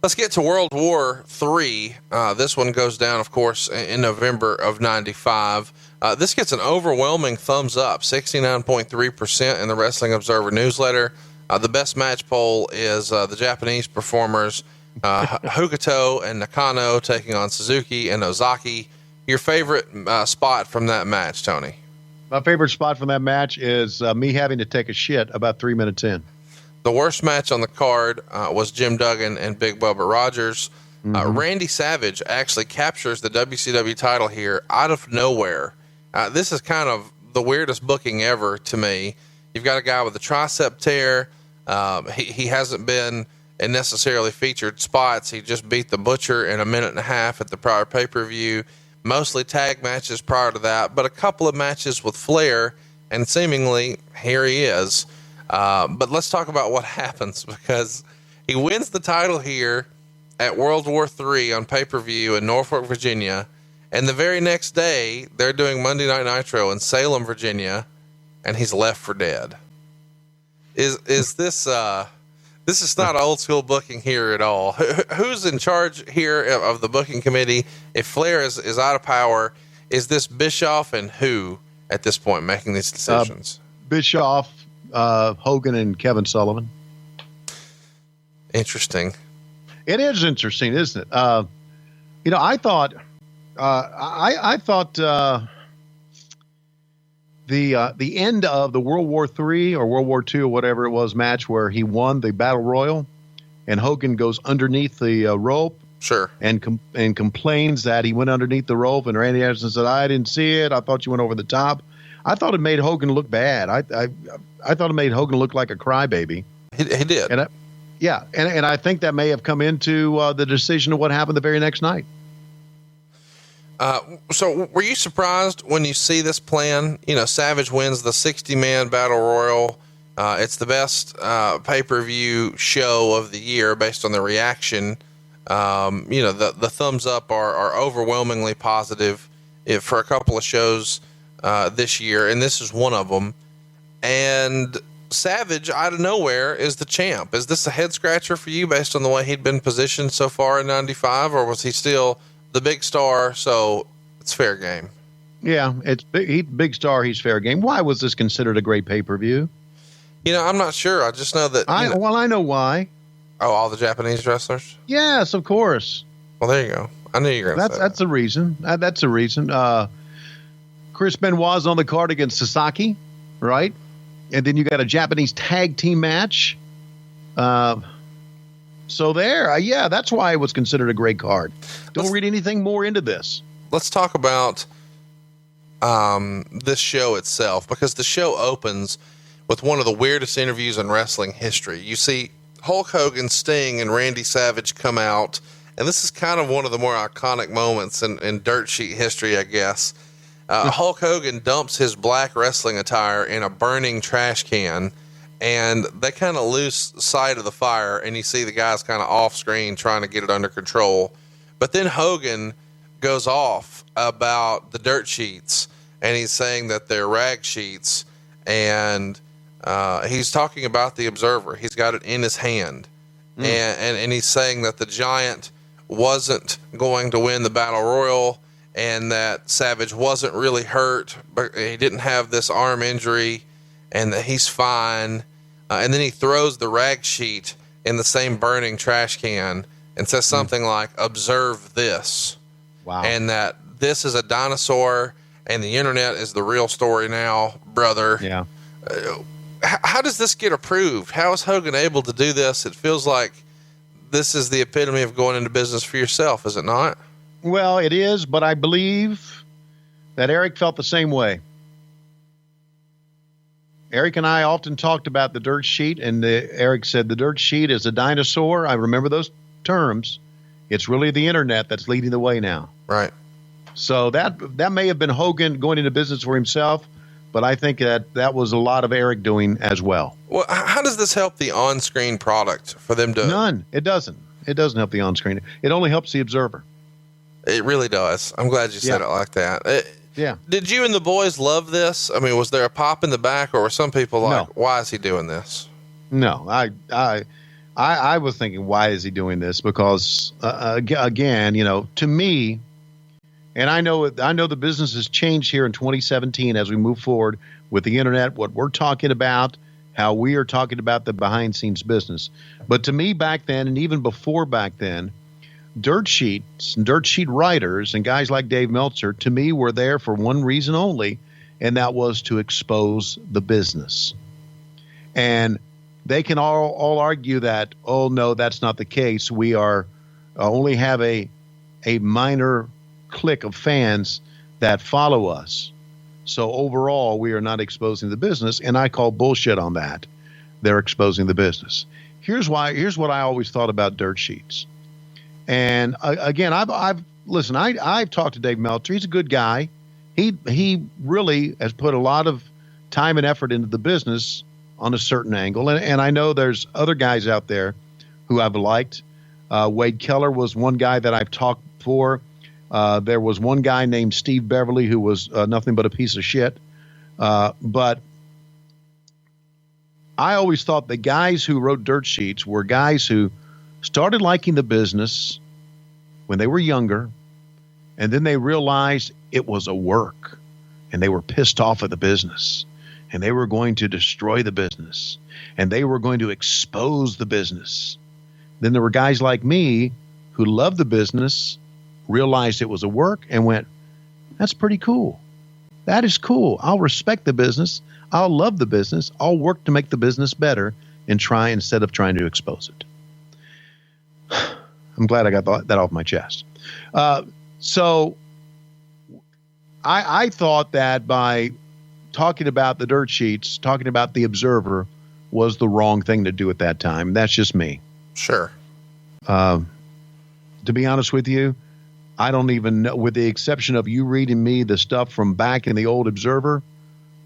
Speaker 3: Let's get to World War III. This one goes down, of course, in November of 95. This gets an overwhelming thumbs up, 69.3% in the Wrestling Observer newsletter. The best match poll is the Japanese performers, Hokuto and Nakano taking on Suzuki and Ozaki. Your favorite spot from that match, Tony?
Speaker 4: My favorite spot from that match is me having to take a shit about 3 minutes in.
Speaker 3: The worst match on the card was Jim Duggan and Big Bubba Rogers. Randy Savage actually captures the WCW title here out of nowhere. This is kind of the weirdest booking ever to me. You've got a guy with a tricep tear. He hasn't been in necessarily featured spots. He just beat the Butcher in a 1.5 minutes at the prior pay-per-view. Mostly tag matches prior to that, but a couple of matches with Flair, and seemingly here he is. But let's talk about what happens, because he wins the title here at World War III on pay-per-view in Norfolk, Virginia. And the very next day, they're doing Monday Night Nitro in Salem, Virginia, and he's left for dead. Is this, this is not old school booking here at all. Who's in charge here of the booking committee? If Flair is out of power, is this Bischoff and who at this point making these decisions?
Speaker 4: Bischoff, Hogan, and Kevin Sullivan.
Speaker 3: Interesting.
Speaker 4: It is interesting, isn't it? I thought, I thought the end of the World War III or World War II or whatever it was match where he won the Battle Royal, and Hogan goes underneath the rope.
Speaker 3: Sure.
Speaker 4: And complains that he went underneath the rope, and Randy Anderson said, "I didn't see it. I thought you went over the top." I thought it made Hogan look bad. I thought it made Hogan look like a crybaby.
Speaker 3: He did.
Speaker 4: And Yeah, and I think that may have come into the decision of what happened the very next night.
Speaker 3: So were you surprised when you see this plan? You know, Savage wins the 60-man battle royal. It's the best pay-per-view show of the year based on the reaction. You know, the thumbs up are overwhelmingly positive for a couple of shows this year, and this is one of them. And Savage, out of nowhere, is the champ. Is this a head scratcher for you based on the way he'd been positioned so far in 95, or was he still the big star, so it's fair game?
Speaker 4: Yeah, it's big star. He's fair game. Why was this considered a great pay-per-view?
Speaker 3: You know, I'm not sure. I just know that.
Speaker 4: I know why.
Speaker 3: Oh, all the Japanese wrestlers?
Speaker 4: Yes, of course.
Speaker 3: Well, there you go. I knew you were going to say
Speaker 4: that's the reason. That's the reason. Chris Benoit's on the card against Sasaki, right? And then you got a Japanese tag team match. So there, yeah, that's why it was considered a great card. Don't read anything more into this.
Speaker 3: Let's talk about this show itself, because the show opens with one of the weirdest interviews in wrestling history. You see Hulk Hogan, Sting, and Randy Savage come out, and this is kind of one of the more iconic moments in dirt sheet history, I guess. Hulk Hogan dumps his black wrestling attire in a burning trash can, and they kind of lose sight of the fire, and you see the guys kind of off screen trying to get it under control. But then Hogan goes off about the dirt sheets, and he's saying that they're rag sheets, and he's talking about the Observer. He's got it in his hand, and he's saying that the Giant wasn't going to win the Battle Royal, and that Savage wasn't really hurt, but he didn't have this arm injury, and that he's fine. And then he throws the rag sheet in the same burning trash can and says something like, "Observe this."
Speaker 4: Wow.
Speaker 3: And that this is a dinosaur and the internet is the real story now, brother.
Speaker 4: Yeah.
Speaker 3: How does this get approved? How is Hogan able to do this? It feels like this is the epitome of going into business for yourself, is it not?
Speaker 4: Well, it is, but I believe that Eric felt the same way. Eric and I often talked about the dirt sheet, and Eric said the dirt sheet is a dinosaur. I remember those terms. It's really the internet that's leading the way now.
Speaker 3: Right.
Speaker 4: So that may have been Hogan going into business for himself, but I think that was a lot of Eric doing as well.
Speaker 3: Well, how does this help the on-screen product for them to?
Speaker 4: None. It doesn't. It doesn't help the on-screen. It only helps the Observer.
Speaker 3: It really does. I'm glad you said it like that.
Speaker 4: Yeah.
Speaker 3: Did you and the boys love this? I mean, was there a pop in the back, or were some people like,
Speaker 4: No.
Speaker 3: why is he doing this?
Speaker 4: No, I was thinking, why is he doing this? Because again, you know, to me, and I know the business has changed here in 2017 as we move forward with the internet, what we're talking about, how we are talking about the behind scenes business. But to me back then, and even before back then, dirt sheets and dirt sheet writers and guys like Dave Meltzer, to me, were there for one reason only, and that was to expose the business. And they can all argue that, oh, no, that's not the case. We are only have a minor clique of fans that follow us. So overall, we are not exposing the business, and I call bullshit on that. They're exposing the business. Here's what I always thought about dirt sheets. And again, I've talked to Dave Meltzer. He's a good guy. He really has put a lot of time and effort into the business on a certain angle. And I know there's other guys out there who I've liked. Wade Keller was one guy that I've talked for. There was one guy named Steve Beverly who was nothing but a piece of shit. But I always thought the guys who wrote dirt sheets were guys who started liking the business when they were younger, and then they realized it was a work, and they were pissed off at the business, and they were going to destroy the business, and they were going to expose the business. Then there were guys like me who loved the business, realized it was a work, and went, that's pretty cool. That is cool. I'll respect the business. I'll love the business. I'll work to make the business better and try instead of trying to expose it. I'm glad I got that off my chest. So I thought that by talking about the dirt sheets, talking about the Observer was the wrong thing to do at that time. That's just me.
Speaker 3: Sure.
Speaker 4: To be honest with you, I don't even know, with the exception of you reading me the stuff from back in the old Observer,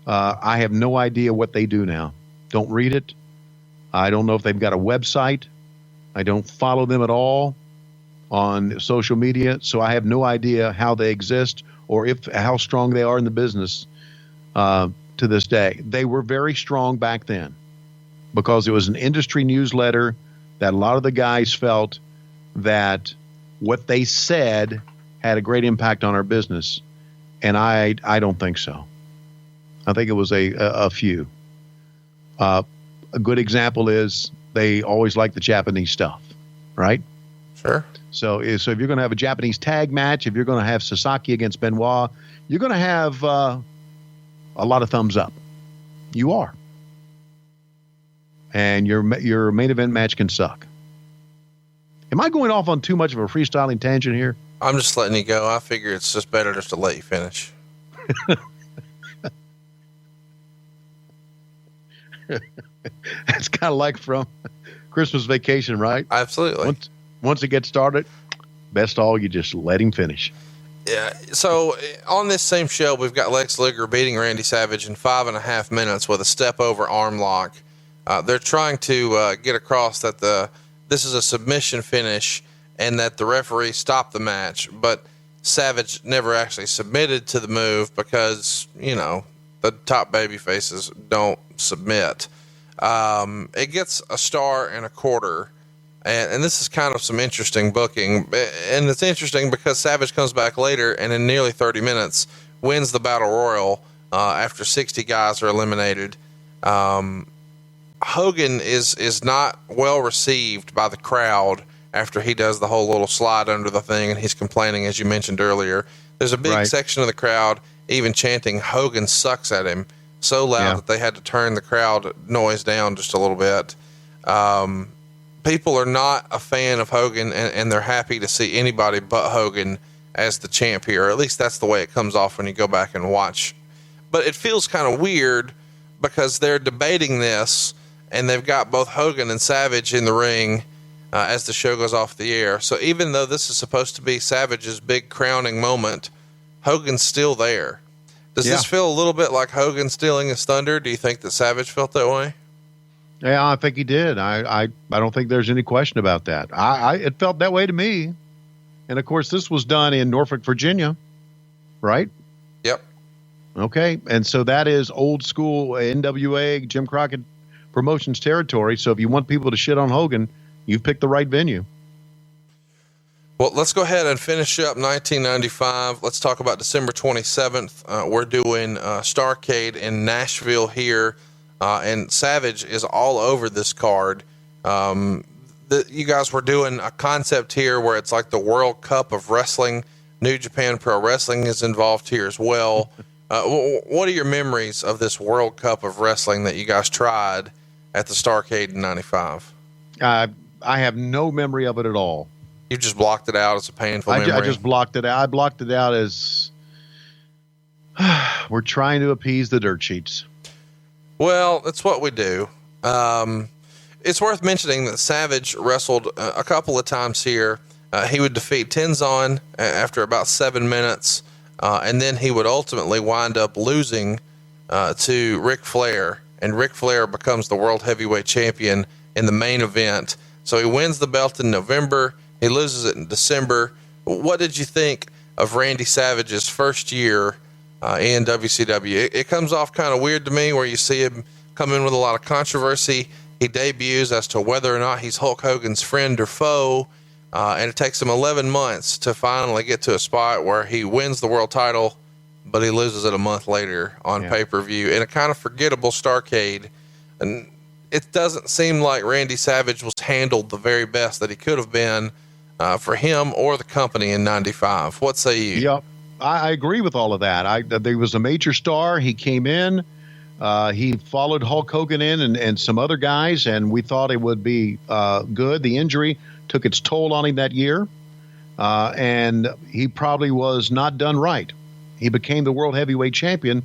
Speaker 4: I have no idea what they do now. Don't read it. I don't know if they've got a website. I don't follow them at all on social media, so I have no idea how they exist or how strong they are in the business to this day. They were very strong back then because it was an industry newsletter that a lot of the guys felt that what they said had a great impact on our business, and I don't think so. I think it was a few. A good example is they always like the Japanese stuff, right?
Speaker 3: Sure.
Speaker 4: So if you're going to have a Japanese tag match, if you're going to have Sasaki against Benoit, you're going to have a lot of thumbs up. You are. And your main event match can suck. Am I going off on too much of a freestyling tangent here?
Speaker 3: I'm just letting you go. I figure it's just better just to let you finish.
Speaker 4: It's kind of like from Christmas Vacation, right?
Speaker 3: Absolutely.
Speaker 4: Once it gets started, best all you just let him finish.
Speaker 3: Yeah. So on this same show, we've got Lex Luger beating Randy Savage in 5.5 minutes with a step over arm lock. They're trying to get across that this is a submission finish and that the referee stopped the match, but Savage never actually submitted to the move because, the top baby faces don't submit. It gets a 1.25 stars. And this is kind of some interesting booking. And it's interesting because Savage comes back later and in nearly 30 minutes wins the Battle Royal after 60 guys are eliminated. Hogan is not well received by the crowd after he does the whole little slide under the thing, and he's complaining, as you mentioned earlier. There's a big section of the crowd even chanting Hogan sucks at him so loud that they had to turn the crowd noise down just a little bit. People are not a fan of Hogan, and they're happy to see anybody but Hogan as the champ here. Or at least that's the way it comes off when you go back and watch. But it feels kind of weird because they're debating this, and they've got both Hogan and Savage in the ring as the show goes off the air. So even though this is supposed to be Savage's big crowning moment, Hogan's still there. Does this feel a little bit like Hogan stealing his thunder? Do you think that Savage felt that way?
Speaker 4: Yeah, I think he did. I don't think there's any question about that. It felt that way to me. And of course, this was done in Norfolk, Virginia, right?
Speaker 3: Yep.
Speaker 4: Okay. And so that is old school NWA, Jim Crockett Promotions territory. So if you want people to shit on Hogan, you've picked the right venue.
Speaker 3: Well, let's go ahead and finish up 1995. Let's talk about December 27th. We're doing Starrcade in Nashville here. And Savage is all over this card. You guys were doing a concept here where it's like the World Cup of Wrestling. New Japan Pro Wrestling is involved here as well. What are your memories of this World Cup of Wrestling that you guys tried at the Starrcade in 95?
Speaker 4: I have no memory of it at all.
Speaker 3: You just blocked it out as a painful memory?
Speaker 4: I just blocked it out. I blocked it out as we're trying to appease the dirt sheets.
Speaker 3: Well, that's what we do. It's worth mentioning that Savage wrestled a couple of times here. He would defeat Tenzan after about 7 minutes, and then he would ultimately wind up losing to Ric Flair, and Ric Flair becomes the World Heavyweight Champion in the main event. So he wins the belt in November. He loses it in December. What did you think of Randy Savage's first year in WCW? It comes off kind of weird to me where you see him come in with a lot of controversy. He debuts as to whether or not he's Hulk Hogan's friend or foe, and it takes him 11 months to finally get to a spot where he wins the world title, but he loses it a month later on pay-per-view in a kind of forgettable Starrcade. And it doesn't seem like Randy Savage was handled the very best that he could have been for him or the company in 95. What say you?
Speaker 4: Yep. I agree with all of that. There was a major star. He came in. He followed Hulk Hogan in and some other guys, and we thought it would be good. The injury took its toll on him that year, and he probably was not done right. He became the World Heavyweight Champion,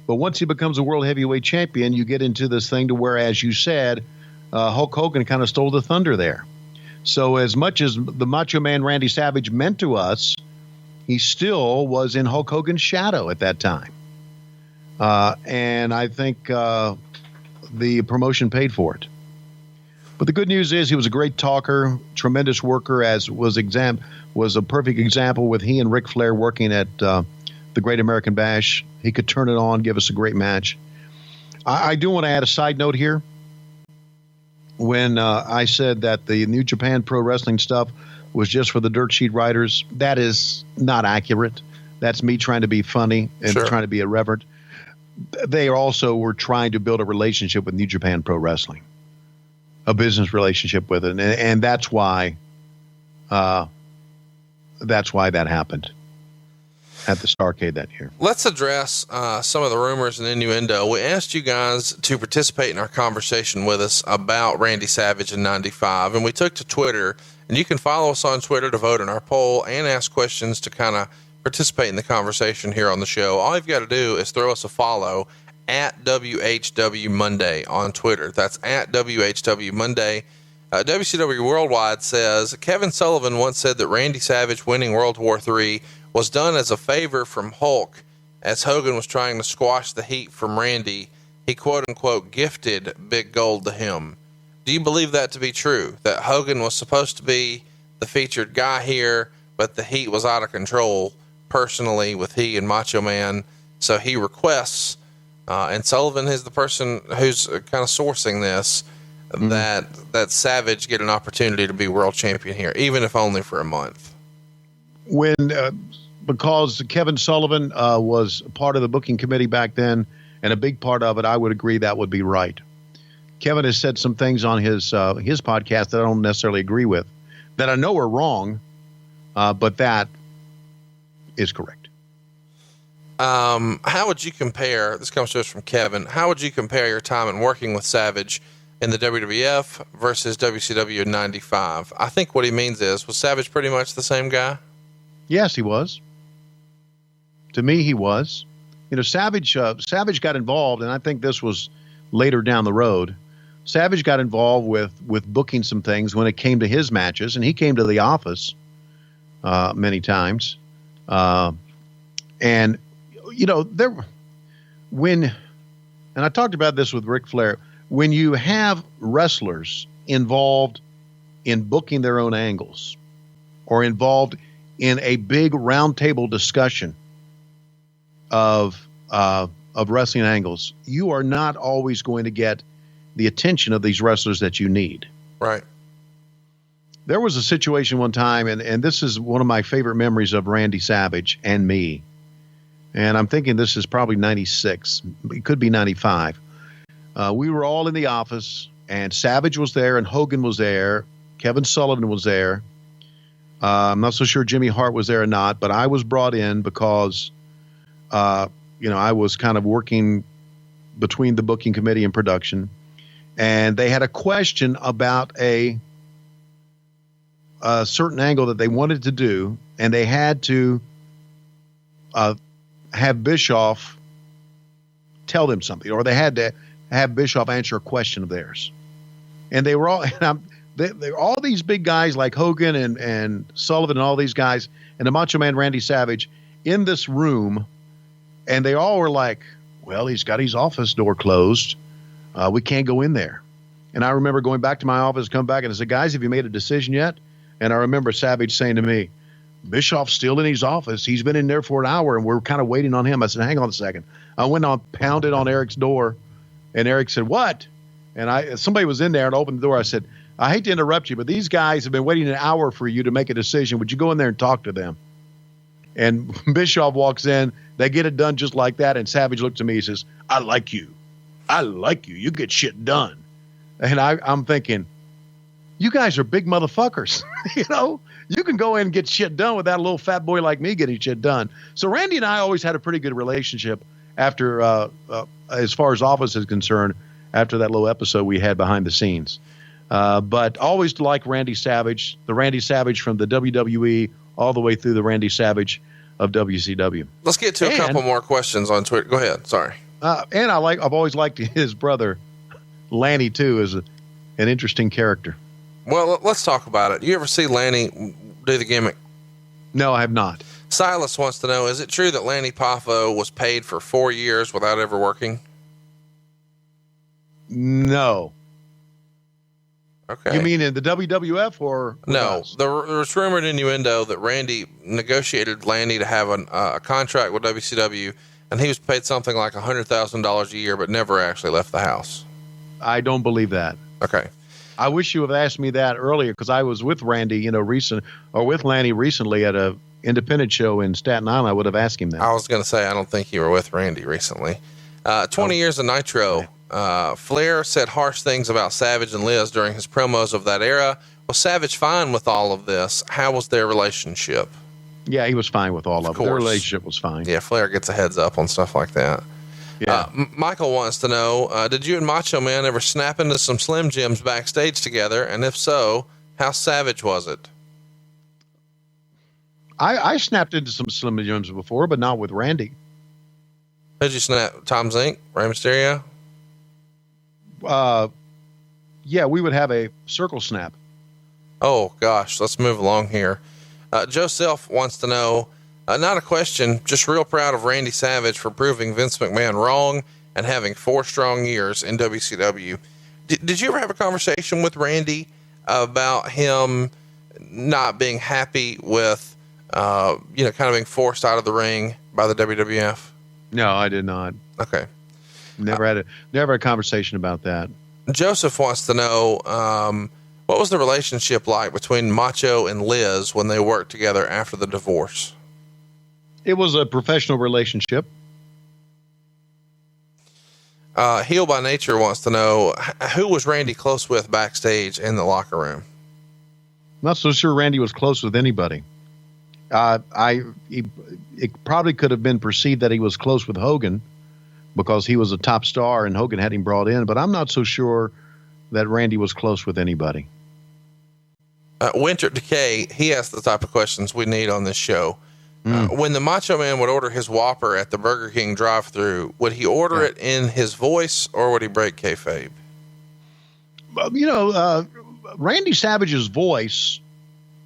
Speaker 4: but once he becomes a World Heavyweight Champion, you get into this thing to where, as you said, Hulk Hogan kind of stole the thunder there. So as much as the Macho Man Randy Savage meant to us, he still was in Hulk Hogan's shadow at that time. And I think the promotion paid for it. But the good news is he was a great talker, tremendous worker, as was a perfect example with he and Ric Flair working at the Great American Bash. He could turn it on, give us a great match. I do want to add a side note here. When I said that the New Japan Pro Wrestling stuff was just for the dirt sheet writers, that is not accurate. That's me trying to be funny and trying to be irreverent. They also were trying to build a relationship with New Japan Pro Wrestling, a business relationship with it, and that's why that happened at the Starrcade that year.
Speaker 3: Let's address some of the rumors and innuendo. We asked you guys to participate in our conversation with us about Randy Savage in '95, and we took to Twitter. And you can follow us on Twitter to vote in our poll and ask questions to kind of participate in the conversation here on the show. All you've got to do is throw us a follow at WHW Monday on Twitter. That's at WHW Monday. WCW Worldwide says, Kevin Sullivan once said that Randy Savage winning World War III was done as a favor from Hulk as Hogan was trying to squash the heat from Randy. He quote-unquote gifted Big Gold to him. Do you believe that to be true, that Hogan was supposed to be the featured guy here, but the heat was out of control personally with he and Macho Man, so he requests, and Sullivan is the person who's kind of sourcing this, that Savage get an opportunity to be world champion here, even if only for a month?
Speaker 4: Because Kevin Sullivan was part of the booking committee back then, and a big part of it, I would agree that would be right. Kevin has said some things on his podcast that I don't necessarily agree with, that I know are wrong, but that is correct.
Speaker 3: How would you compare, this comes to us from Kevin, how would you compare your time in working with Savage in the WWF versus WCW in '95? I think what he means was Savage pretty much the same guy?
Speaker 4: Yes, he was. To me, he was. You know, Savage got involved, and I think this was later down the road. Savage got involved with booking some things when it came to his matches, and he came to the office many times. And, you know, and I talked about this with Ric Flair, when you have wrestlers involved in booking their own angles or involved in a big roundtable discussion of wrestling angles, you are not always going to get the attention of these wrestlers that you need.
Speaker 3: Right.
Speaker 4: There was a situation one time, and this is one of my favorite memories of Randy Savage and me. And I'm thinking this is probably 96. It could be 95. We were all in the office, and Savage was there, and Hogan was there. Kevin Sullivan was there. I'm not so sure Jimmy Hart was there or not, but I was brought in because, I was kind of working between the booking committee and production. And they had a question about a certain angle that they wanted to do, and they had to have Bischoff tell them something, or they had to have Bischoff answer a question of theirs. And they were all, all these big guys like Hogan and Sullivan and all these guys, and the Macho Man Randy Savage in this room, and they all were like, well, he's got his office door closed. We can't go in there. And I remember going back to my office, come back, and I said, guys, have you made a decision yet? And I remember Savage saying to me, Bischoff's still in his office. He's been in there for an hour, and we're kind of waiting on him. I said, hang on a second. I went on, pounded on Eric's door, and Eric said, what? And somebody was in there and opened the door. I said, I hate to interrupt you, but these guys have been waiting an hour for you to make a decision. Would you go in there and talk to them? And Bischoff walks in. They get it done just like that. And Savage looked to me. He says, I like you. I like you. You get shit done. And I'm thinking, you guys are big motherfuckers. You can go in and get shit done without a little fat boy like me getting shit done. So Randy and I always had a pretty good relationship after, as far as office is concerned, after that little episode we had behind the scenes. But always like Randy Savage, the Randy Savage from the WWE all the way through the Randy Savage of WCW.
Speaker 3: Let's get to a couple more questions on Twitter. Go ahead. Sorry.
Speaker 4: And I've always liked his brother, Lanny, too, as an interesting character.
Speaker 3: Well, let's talk about it. You ever see Lanny do the gimmick?
Speaker 4: No, I have not.
Speaker 3: Silas wants to know, is it true that Lanny Poffo was paid for 4 years without ever working?
Speaker 4: No.
Speaker 3: Okay.
Speaker 4: You mean in the WWF or?
Speaker 3: No, there was rumored innuendo that Randy negotiated Lanny to have a contract with WCW, and he was paid something like $100,000 a year, but never actually left the house.
Speaker 4: I don't believe that.
Speaker 3: Okay.
Speaker 4: I wish you would have asked me that earlier, because I was with Randy, with Lanny recently at a independent show in Staten Island. I would have asked him that.
Speaker 3: I was going to say, I don't think you were with Randy recently. 20 years of Nitro. Flair said harsh things about Savage and Liz during his promos of that era. Was Savage fine with all of this? How was their relationship?
Speaker 4: Yeah, he was fine with all of it. Their
Speaker 3: course.
Speaker 4: relationship was fine.
Speaker 3: Yeah, Flair gets a heads up on stuff like that.
Speaker 4: Yeah.
Speaker 3: Michael wants to know, did you and Macho Man ever snap into some Slim Jims backstage together? And if so, how savage was it?
Speaker 4: I snapped into some Slim Jims before, but not with Randy.
Speaker 3: Did you snap Tom Zink, Rey Mysterio?
Speaker 4: Yeah, we would have a circle snap.
Speaker 3: Oh gosh, let's move along here. Joseph wants to know, not a question, just real proud of Randy Savage for proving Vince McMahon wrong and having 4 strong years in WCW. Did you ever have a conversation with Randy about him not being happy with, kind of being forced out of the ring by the WWF?
Speaker 4: No, I did not.
Speaker 3: Okay.
Speaker 4: Never had a conversation about that.
Speaker 3: Joseph wants to know, what was the relationship like between Macho and Liz when they worked together after the divorce?
Speaker 4: It was a professional relationship.
Speaker 3: Heel by Nature wants to know, who was Randy close with backstage in the locker room?
Speaker 4: Not so sure Randy was close with anybody. It probably could have been perceived that he was close with Hogan because he was a top star and Hogan had him brought in, but I'm not so sure that Randy was close with anybody.
Speaker 3: Winter Decay, he asked the type of questions we need on this show. When the Macho Man would order his Whopper at the Burger King drive-thru, would he order it in his voice or would he break kayfabe?
Speaker 4: Randy Savage's voice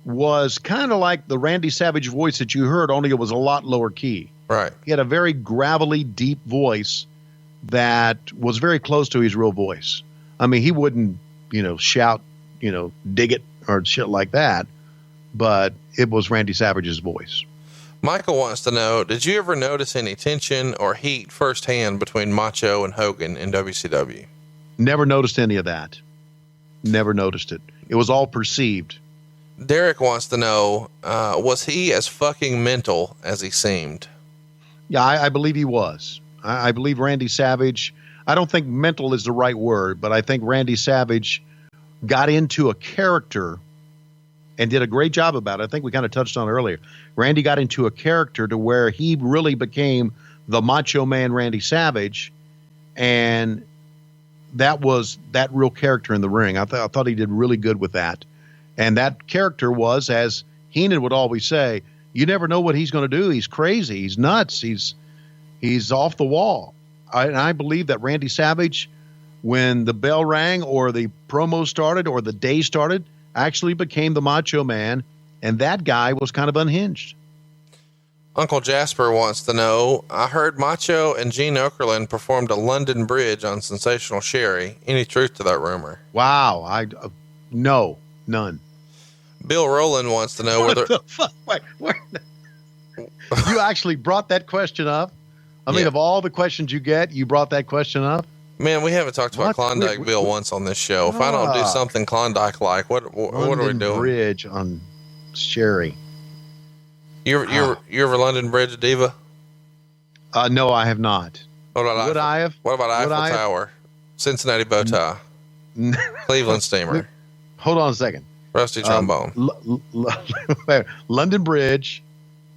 Speaker 4: was kind of like the Randy Savage voice that you heard, only it was a lot lower key.
Speaker 3: Right.
Speaker 4: He had a very gravelly, deep voice that was very close to his real voice. I mean, he wouldn't, shout, dig it or shit like that, but it was Randy Savage's voice.
Speaker 3: Michael wants to know, did you ever notice any tension or heat firsthand between Macho and Hogan in WCW?
Speaker 4: Never noticed any of that. Never noticed it. It was all perceived.
Speaker 3: Derek wants to know, was he as fucking mental as he seemed?
Speaker 4: Yeah, I believe he was. I believe Randy Savage, I don't think mental is the right word, but I think Randy Savage got into a character and did a great job about it. I think we kind of touched on it earlier. Randy got into a character to where he really became the Macho Man Randy Savage, and that was that real character in the ring. I thought he did really good with that. And that character was, as Heenan would always say, you never know what he's going to do. He's crazy. He's nuts. He's off the wall. I believe that Randy Savage, when the bell rang or the promo started or the day started, actually became the Macho Man, and that guy was kind of unhinged.
Speaker 3: Uncle Jasper wants to know, I heard Macho and Gene Okerlund performed a London Bridge on Sensational Sherry. Any truth to that rumor?
Speaker 4: Wow. No, none.
Speaker 3: Bill Rowland wants to know whether...
Speaker 4: What the fuck? Wait. You actually brought that question up? I mean, of all the questions you get, you brought that question up?
Speaker 3: Man, we haven't talked about Klondike Bill once on this show. If I don't do something Klondike-like, what are we doing?
Speaker 4: Bridge on Sherry.
Speaker 3: You're a London Bridge diva?
Speaker 4: No, I have not.
Speaker 3: What about
Speaker 4: Would I have?
Speaker 3: What about Eiffel Tower? Cincinnati bow tie? Cleveland steamer?
Speaker 4: Hold on a second.
Speaker 3: Rusty trombone?
Speaker 4: London Bridge.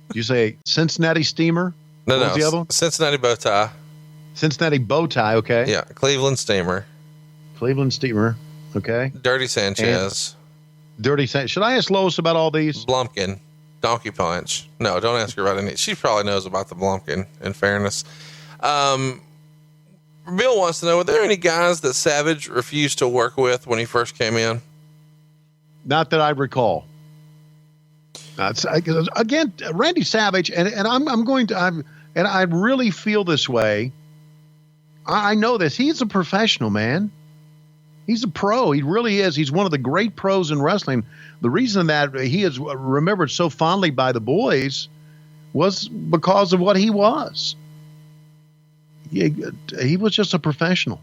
Speaker 4: Did you say Cincinnati steamer?
Speaker 3: No,
Speaker 4: what was the other one?
Speaker 3: Cincinnati bow tie.
Speaker 4: Cincinnati bow tie, okay.
Speaker 3: Yeah, Cleveland steamer.
Speaker 4: Cleveland steamer, okay.
Speaker 3: Dirty Sanchez.
Speaker 4: Dirty Sanchez. Should I ask Lois about all these?
Speaker 3: Blumpkin. Donkey Punch. No, don't ask her about any. She probably knows about the Blumpkin, in fairness. Bill wants to know, were there any guys that Savage refused to work with when he first came in?
Speaker 4: Not that I recall. Again, Randy Savage, and I really feel this way. I know this. He's a professional, man. He's a pro. He really is. He's one of the great pros in wrestling. The reason that he is remembered so fondly by the boys was because of what he was. He was just a professional.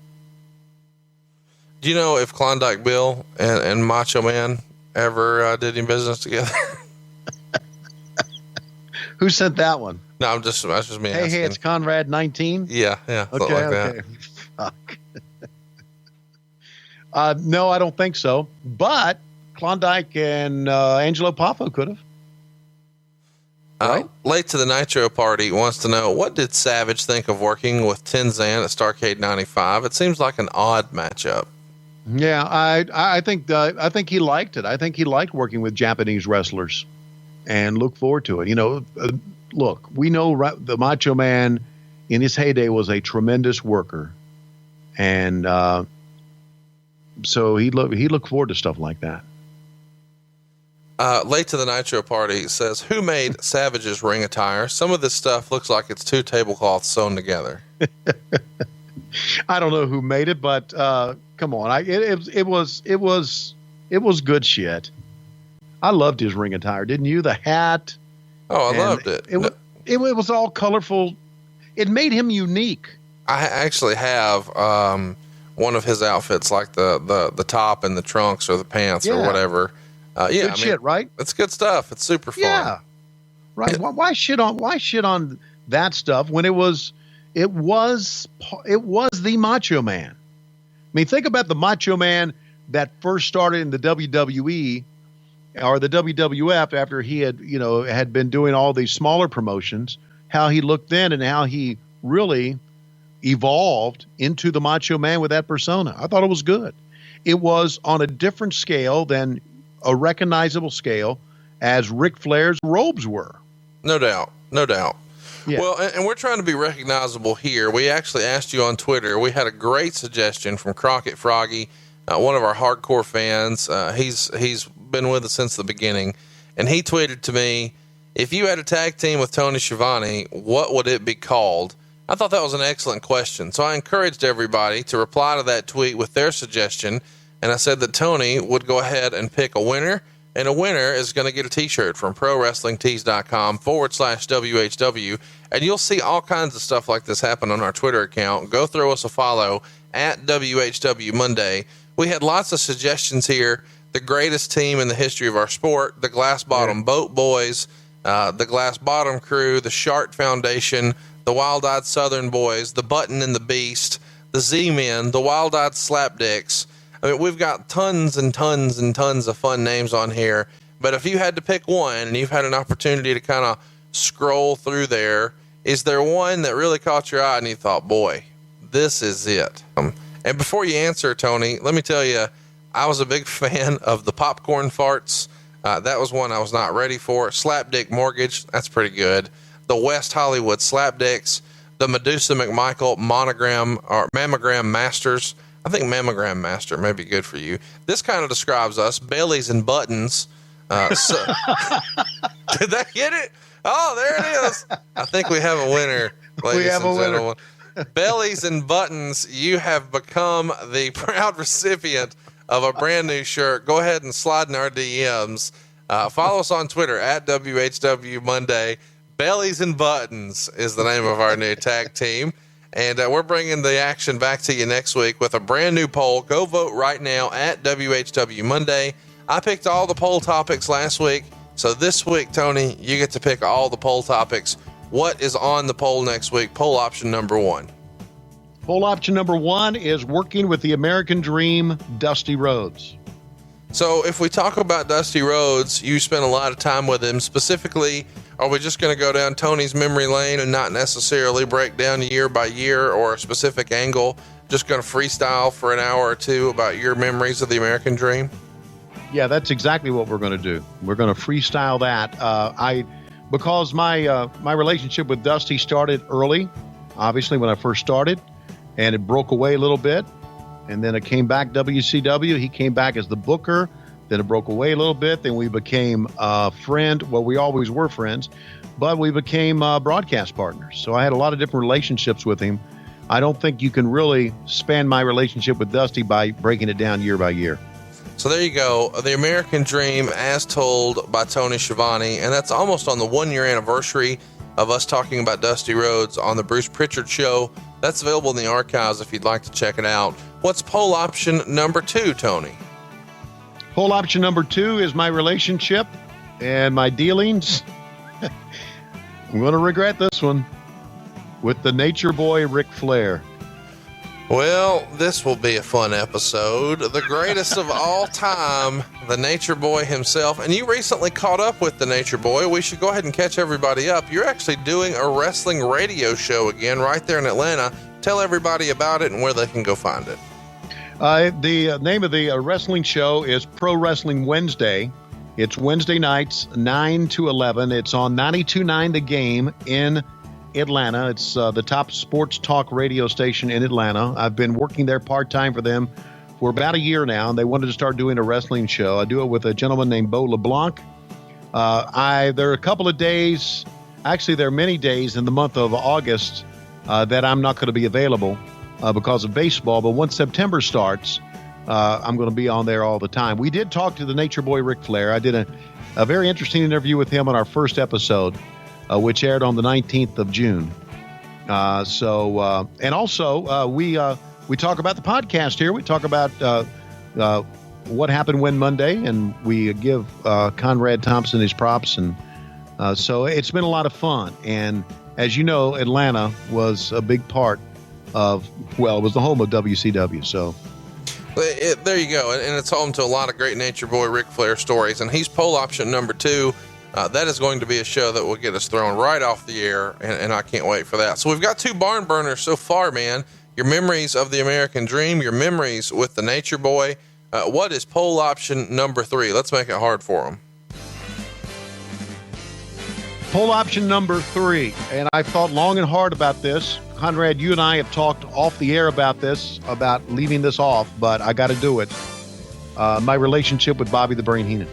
Speaker 3: Do you know if Klondike Bill and Macho Man ever did any business together?
Speaker 4: Who sent that one?
Speaker 3: No, that's just me asking.
Speaker 4: Hey, it's Conrad 19?
Speaker 3: Yeah, something like that.
Speaker 4: Fuck. No, I don't think so. But Klondike and Angelo Poffo could have. Right?
Speaker 3: Late to the Nitro party wants to know, what did Savage think of working with Tenzan at Starrcade 95? It seems like an odd matchup.
Speaker 4: Yeah, I think he liked it. I think he liked working with Japanese wrestlers and look forward to it. You know, look, we know the Macho Man in his heyday was a tremendous worker. And so he looked forward to stuff like that.
Speaker 3: Late to the Nitro party says, who made Savage's ring attire? Some of this stuff looks like it's two tablecloths sewn together.
Speaker 4: I don't know who made it, but come on, it was good shit. I loved his ring attire, didn't you? The hat.
Speaker 3: Oh, I loved it.
Speaker 4: It was all colorful. It made him unique.
Speaker 3: I actually have one of his outfits, like the top and the trunks or the pants or whatever.
Speaker 4: Good shit, right?
Speaker 3: It's good stuff. It's super fun.
Speaker 4: Yeah, right. Why shit on that stuff when it was the Macho Man? I mean, think about the Macho Man that first started in the WWE or the WWF after he had been doing all these smaller promotions. How he looked then and how he really evolved into the Macho Man with that persona. I thought it was good. It was on a different scale than a recognizable scale as Ric Flair's robes were. No doubt. Yeah.
Speaker 3: Well, and we're trying to be recognizable here. We actually asked you on Twitter. We had a great suggestion from Crockett Froggy, one of our hardcore fans. He's been with us since the beginning, and he tweeted to me, if you had a tag team with Tony Schiavone, what would it be called? I thought that was an excellent question. So I encouraged everybody to reply to that tweet with their suggestion. And I said that Tony would go ahead and pick a winner, and a winner is going to get a t-shirt from ProWrestlingTees.com/WHW. And you'll see all kinds of stuff like this happen on our Twitter account. Go throw us a follow at WHW Monday. We had lots of suggestions here. The greatest team in the history of our sport, the Glass Bottom Boat Boys, the Glass Bottom Crew, the Shart Foundation, the Wild-Eyed Southern Boys, the Button and the Beast, the Z-Men, the Wild-Eyed Slapdicks. I mean, we've got tons and tons and tons of fun names on here, but if you had to pick one and you've had an opportunity to kind of scroll through there, is there one that really caught your eye and you thought, boy, this is it? And before you answer, Tony, let me tell you, I was a big fan of the Popcorn Farts. That was one I was not ready for. Slapdick Mortgage, that's pretty good. The West Hollywood Slapdicks, the Medusa McMichael Monogram or Mammogram Masters. I think Mammogram Master may be good for you. This kind of describes us. Bellies and Buttons. Did that get it? Oh, there it is. I think we have a winner, ladies and gentlemen. Bellies and Buttons, you have become the proud recipient of a brand new shirt. Go ahead and slide in our DMs. Follow us on Twitter at WHW Monday. Bellies and Buttons is the name of our new tag team. And we're bringing the action back to you next week with a brand new poll. Go vote right now at WHW Monday. I picked all the poll topics last week. So this week, Tony, you get to pick all the poll topics. What is on the poll next week? Poll option number 1.
Speaker 4: Poll option number 1 is working with the American Dream, Dusty Rhodes.
Speaker 3: So if we talk about Dusty Rhodes, you spent a lot of time with him. Specifically, are we just going to go down Tony's memory lane and not necessarily break down year by year or a specific angle? Just going to freestyle for an hour or two about your memories of the American Dream?
Speaker 4: Yeah, that's exactly what we're going to do. We're going to freestyle that. Because my relationship with Dusty started early, obviously when I first started, and it broke away a little bit. And then it came back WCW. He came back as the booker. Then it broke away a little bit. Then we became friend. Well, we always were friends, but we became broadcast partners. So I had a lot of different relationships with him. I don't think you can really span my relationship with Dusty by breaking it down year by year.
Speaker 3: So there you go. The American Dream as told by Tony Schiavone. And that's almost on the 1-year anniversary of us talking about Dusty Rhodes on the Bruce Pritchard Show. That's available in the archives if you'd like to check it out. What's poll option number 2, Tony?
Speaker 4: Poll option number 2 is my relationship and my dealings. I'm going to regret this one. With the Nature Boy, Ric Flair.
Speaker 3: Well, this will be a fun episode. The greatest of all time, the Nature Boy himself. And you recently caught up with the Nature Boy. We should go ahead and catch everybody up. You're actually doing a wrestling radio show again right there in Atlanta. Tell everybody about it and where they can go find it.
Speaker 4: The name of the wrestling show is Pro Wrestling Wednesday. It's Wednesday nights, 9 to 11. It's on 92.9 The Game in Atlanta. It's the top sports talk radio station in Atlanta. I've been working there part-time for them for about a year now, and they wanted to start doing a wrestling show. I do it with a gentleman named Bo LeBlanc. There are a couple of days, actually there are many days in the month of August that I'm not going to be available because of baseball, but once September starts, I'm going to be on there all the time. We did talk to the Nature Boy Ric Flair. I did a very interesting interview with him on our first episode, which aired on the 19th of June. And also we talk about the podcast here. We talk about what happened when Monday, and we give Conrad Thompson his props. And so it's been a lot of fun. And as you know, Atlanta was a big part of, well, it was the home of WCW. So
Speaker 3: there you go. And it's home to a lot of great Nature Boy Ric Flair stories. And he's poll option number 2. That is going to be a show that will get us thrown right off the air, and I can't wait for that. So we've got 2 barn burners so far, man. Your memories of the American Dream, your memories with the Nature Boy. What is poll option number 3? Let's make it hard for them.
Speaker 4: Poll option number 3, and I've thought long and hard about this. Conrad, you and I have talked off the air about this, about leaving this off, but I got to do it. My relationship with Bobby the Brain Heenan.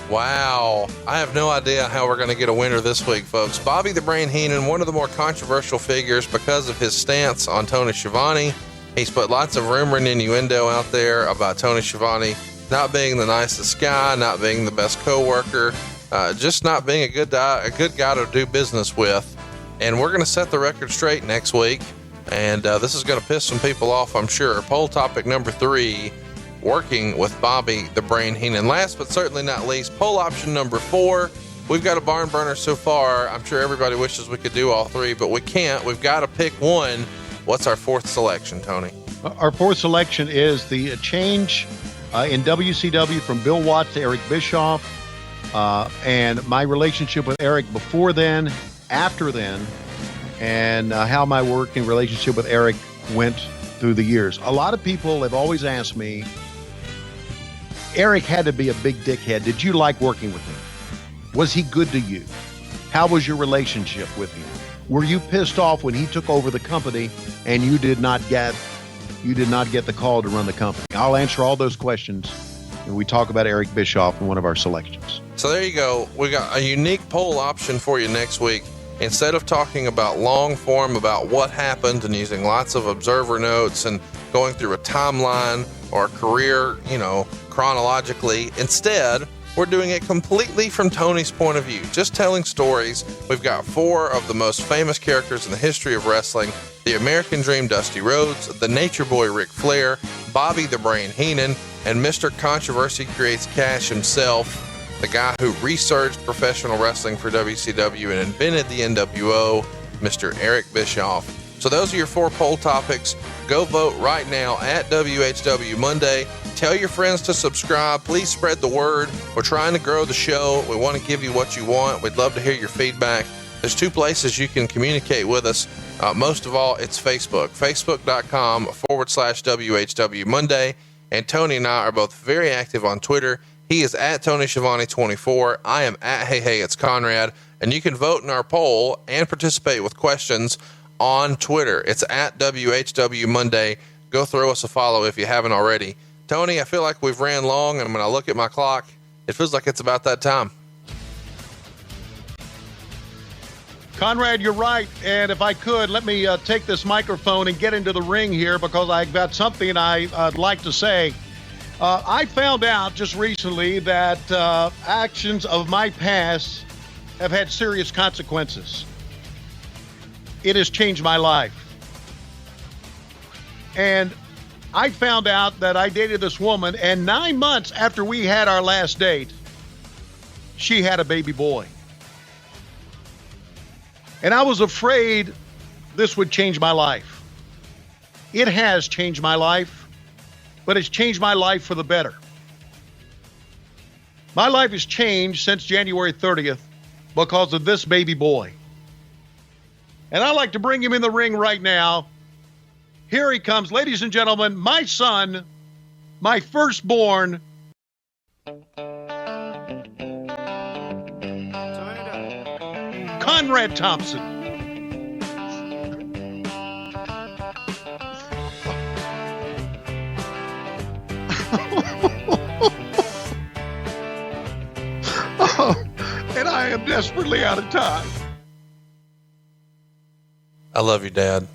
Speaker 3: Wow. I have no idea how we're going to get a winner this week, folks. Bobby the Brain Heenan, one of the more controversial figures because of his stance on Tony Schiavone. He's put lots of rumor and innuendo out there about Tony Schiavone not being the nicest guy, not being the best coworker, just not being a good guy to do business with. And we're going to set the record straight next week. And this is going to piss some people off, I'm sure. Poll topic number 3. Working with Bobby the Brain Heenan. Last but certainly not least, poll option number 4. We've got a barn burner so far. I'm sure everybody wishes we could do all 3, but we can't. We've got to pick one. What's our 4th selection, Tony?
Speaker 4: Our 4th selection is the change in WCW from Bill Watts to Eric Bischoff, and my relationship with Eric before then, after then, and how my working relationship with Eric went through the years. A lot of people have always asked me, Eric had to be a big dickhead. Did you like working with him? Was he good to you? How was your relationship with him? Were you pissed off when he took over the company and you did not get the call to run the company? I'll answer all those questions when we talk about Eric Bischoff in one of our selections.
Speaker 3: So there you go. We got a unique poll option for you next week. Instead of talking about long form about what happened and using lots of observer notes and going through a timeline or a career, chronologically, instead, we're doing it completely from Tony's point of view, just telling stories. We've got 4 of the most famous characters in the history of wrestling: the American Dream, Dusty Rhodes, the Nature Boy, Ric Flair, Bobby the Brain Heenan, and Mr. Controversy Creates Cash himself, the guy who resurged professional wrestling for WCW and invented the NWO, Mr. Eric Bischoff. So those are your 4 poll topics. Go vote right now at WHW Monday. Tell your friends to subscribe. Please spread the word. We're trying to grow the show. We want to give you what you want. We'd love to hear your feedback. There's 2 places you can communicate with us. Most of all, it's Facebook, facebook.com/WHW Monday. And Tony and I are both very active on Twitter. He is at Tony Schiavone 24. I am at Hey, it's Conrad. And you can vote in our poll and participate with questions on Twitter. It's at WHW Monday. Go throw us a follow if you haven't already. Tony, I feel like we've ran long, and when I look at my clock, it feels like it's about that time.
Speaker 4: Conrad, you're right. And if I could, let me take this microphone and get into the ring here because I've got something I'd like to say. I found out just recently that actions of my past have had serious consequences. It has changed my life. And I found out that I dated this woman, and 9 months after we had our last date, she had a baby boy. And I was afraid this would change my life. It has changed my life, but it's changed my life for the better. My life has changed since January 30th because of this baby boy. And I'd like to bring him in the ring right now. Here he comes, ladies and gentlemen, my son, my firstborn, Conrad Thompson. And I am desperately out of time.
Speaker 3: I love you, Dad.